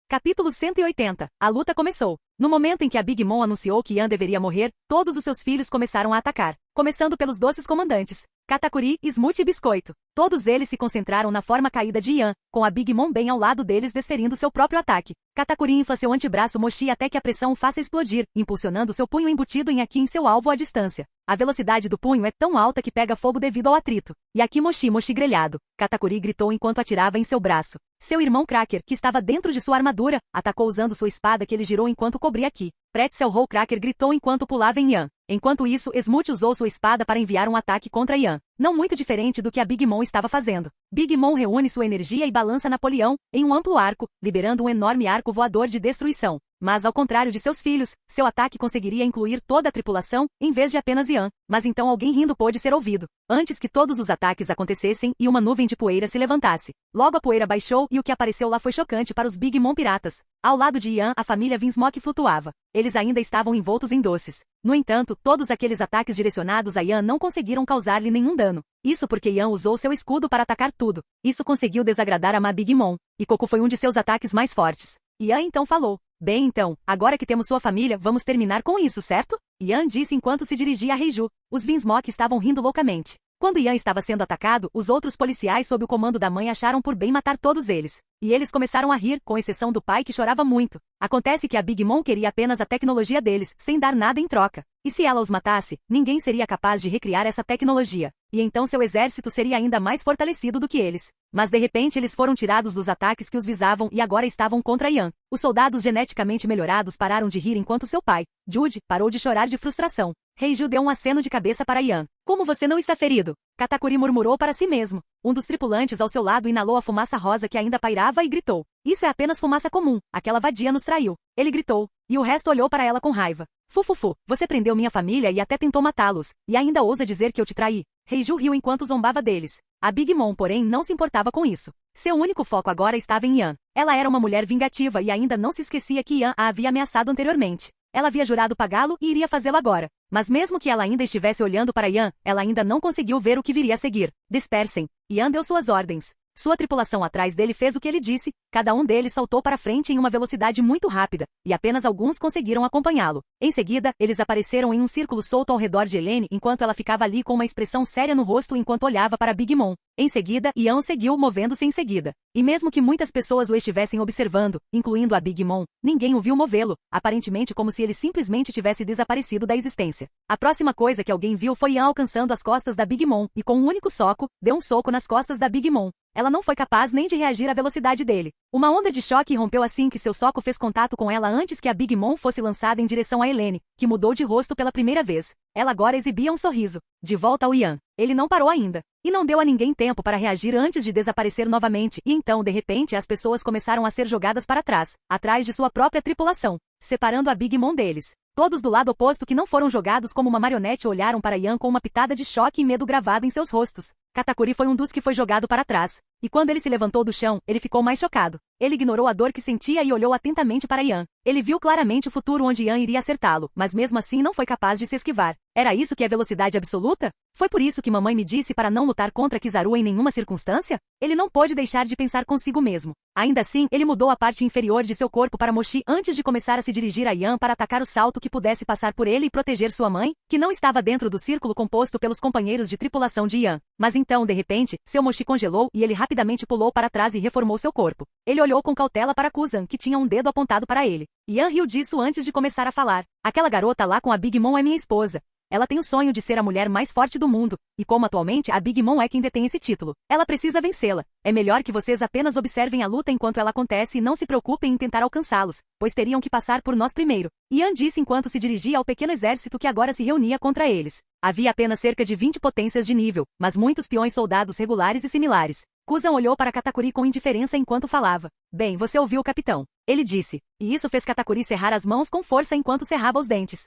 S1: Capítulo 180. A luta começou. No momento em que a Big Mom anunciou que Yan deveria morrer, todos os seus filhos começaram a atacar. Começando pelos doces comandantes. Katakuri, Smoothie e Biscoito. Todos eles se concentraram na forma caída de Yan, com a Big Mom bem ao lado deles desferindo seu próprio ataque. Katakuri infla seu antebraço Mochi até que a pressão o faça explodir, impulsionando seu punho embutido em Aki em seu alvo à distância. A velocidade do punho é tão alta que pega fogo devido ao atrito. E Aki Mochi Mochi grelhado. Katakuri gritou enquanto atirava em seu braço. Seu irmão Cracker, que estava dentro de sua armadura, atacou usando sua espada que ele girou enquanto cobria Aki. Pretzel Roll Cracker gritou enquanto pulava em Yan. Enquanto isso, Smoothie usou sua espada para enviar um ataque contra Yan. Não muito diferente do que a Big Mom estava fazendo. Big Mom reúne sua energia e balança Napoleão em um amplo arco, liberando um enorme arco voador de destruição. Mas ao contrário de seus filhos, seu ataque conseguiria incluir toda a tripulação, em vez de apenas Yan. Mas então alguém rindo pôde ser ouvido. Antes que todos os ataques acontecessem e uma nuvem de poeira se levantasse. Logo a poeira baixou e o que apareceu lá foi chocante para os Big Mom piratas. Ao lado de Yan, a família Vinsmoke flutuava. Eles ainda estavam envoltos em doces. No entanto, todos aqueles ataques direcionados a Yan não conseguiram causar-lhe nenhum dano. Isso porque Yan usou seu escudo para atacar tudo. Isso conseguiu desagradar a Ma Big Mom. E Coco foi um de seus ataques mais fortes. Yan então falou. Bem então, agora que temos sua família, vamos terminar com isso, certo? Yan disse enquanto se dirigia a Reiju. Os Vinsmoke estavam rindo loucamente. Quando Yan estava sendo atacado, os outros policiais sob o comando da mãe acharam por bem matar todos eles. E eles começaram a rir, com exceção do pai que chorava muito. Acontece que a Big Mom queria apenas a tecnologia deles, sem dar nada em troca. E se ela os matasse, ninguém seria capaz de recriar essa tecnologia. E então seu exército seria ainda mais fortalecido do que eles. Mas de repente eles foram tirados dos ataques que os visavam e agora estavam contra Yan. Os soldados geneticamente melhorados pararam de rir enquanto seu pai, Jude, parou de chorar de frustração. Reiju deu um aceno de cabeça para Yan. Como você não está ferido? Katakuri murmurou para si mesmo. Um dos tripulantes ao seu lado inalou a fumaça rosa que ainda pairava e gritou. Isso é apenas fumaça comum, aquela vadia nos traiu. Ele gritou, e o resto olhou para ela com raiva. Fufufu, você prendeu minha família e até tentou matá-los, e ainda ousa dizer que eu te traí. Reiju riu enquanto zombava deles. A Big Mom, porém, não se importava com isso. Seu único foco agora estava em Yan. Ela era uma mulher vingativa e ainda não se esquecia que Yan a havia ameaçado anteriormente. Ela havia jurado pagá-lo e iria fazê-lo agora. Mas mesmo que ela ainda estivesse olhando para Yan, ela ainda não conseguiu ver o que viria a seguir. Dispersem. Yan deu suas ordens. Sua tripulação atrás dele fez o que ele disse, cada um deles saltou para frente em uma velocidade muito rápida, e apenas alguns conseguiram acompanhá-lo. Em seguida, eles apareceram em um círculo solto ao redor de Helene enquanto ela ficava ali com uma expressão séria no rosto enquanto olhava para Big Mom. Em seguida, Yan seguiu movendo-se em seguida. E mesmo que muitas pessoas o estivessem observando, incluindo a Big Mom, ninguém o viu movê-lo, aparentemente como se ele simplesmente tivesse desaparecido da existência. A próxima coisa que alguém viu foi Yan alcançando as costas da Big Mom e com um único soco, deu um soco nas costas da Big Mom. Ela não foi capaz nem de reagir à velocidade dele. Uma onda de choque rompeu assim que seu soco fez contato com ela antes que a Big Mom fosse lançada em direção a Helene, que mudou de rosto pela primeira vez. Ela agora exibia um sorriso. De volta ao Yan. Ele não parou ainda. E não deu a ninguém tempo para reagir antes de desaparecer novamente, e então, de repente, as pessoas começaram a ser jogadas para trás, atrás de sua própria tripulação, separando a Big Mom deles. Todos do lado oposto que não foram jogados como uma marionete olharam para Yan com uma pitada de choque e medo gravado em seus rostos. Katakuri foi um dos que foi jogado para trás. E quando ele se levantou do chão, ele ficou mais chocado. Ele ignorou a dor que sentia e olhou atentamente para Yan. Ele viu claramente o futuro onde Yan iria acertá-lo, mas mesmo assim não foi capaz de se esquivar. Era isso que é velocidade absoluta? Foi por isso que mamãe me disse para não lutar contra Kizaru em nenhuma circunstância? Ele não pôde deixar de pensar consigo mesmo. Ainda assim, ele mudou a parte inferior de seu corpo para Mochi antes de começar a se dirigir a Yan para atacar o salto que pudesse passar por ele e proteger sua mãe, que não estava dentro do círculo composto pelos companheiros de tripulação de Yan. Mas então, de repente, seu Mochi congelou e ele rapidamente pulou para trás e reformou seu corpo. Ele olhou com cautela para Kuzan, que tinha um dedo apontado para ele. Yan riu disso antes de começar a falar. Aquela garota lá com a Big Mom é minha esposa. Ela tem o sonho de ser a mulher mais forte do mundo, e como atualmente a Big Mom é quem detém esse título, ela precisa vencê-la. É melhor que vocês apenas observem a luta enquanto ela acontece e não se preocupem em tentar alcançá-los, pois teriam que passar por nós primeiro. Yan disse enquanto se dirigia ao pequeno exército que agora se reunia contra eles. Havia apenas cerca de 20 potências de nível, mas muitos peões soldados regulares e similares. Kuzan olhou para Katakuri com indiferença enquanto falava. Bem, você ouviu o capitão. Ele disse. E isso fez Katakuri cerrar as mãos com força enquanto cerrava os dentes.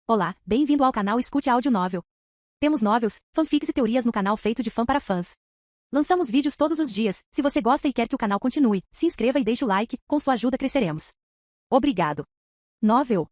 S1: Olá, bem-vindo ao canal Escute Áudio Novel. Temos novels, fanfics e teorias no canal feito de fã para fãs. Lançamos vídeos todos os dias. Se você gosta e quer que o canal continue, se inscreva e deixe o like, com sua ajuda cresceremos. Obrigado. Novel.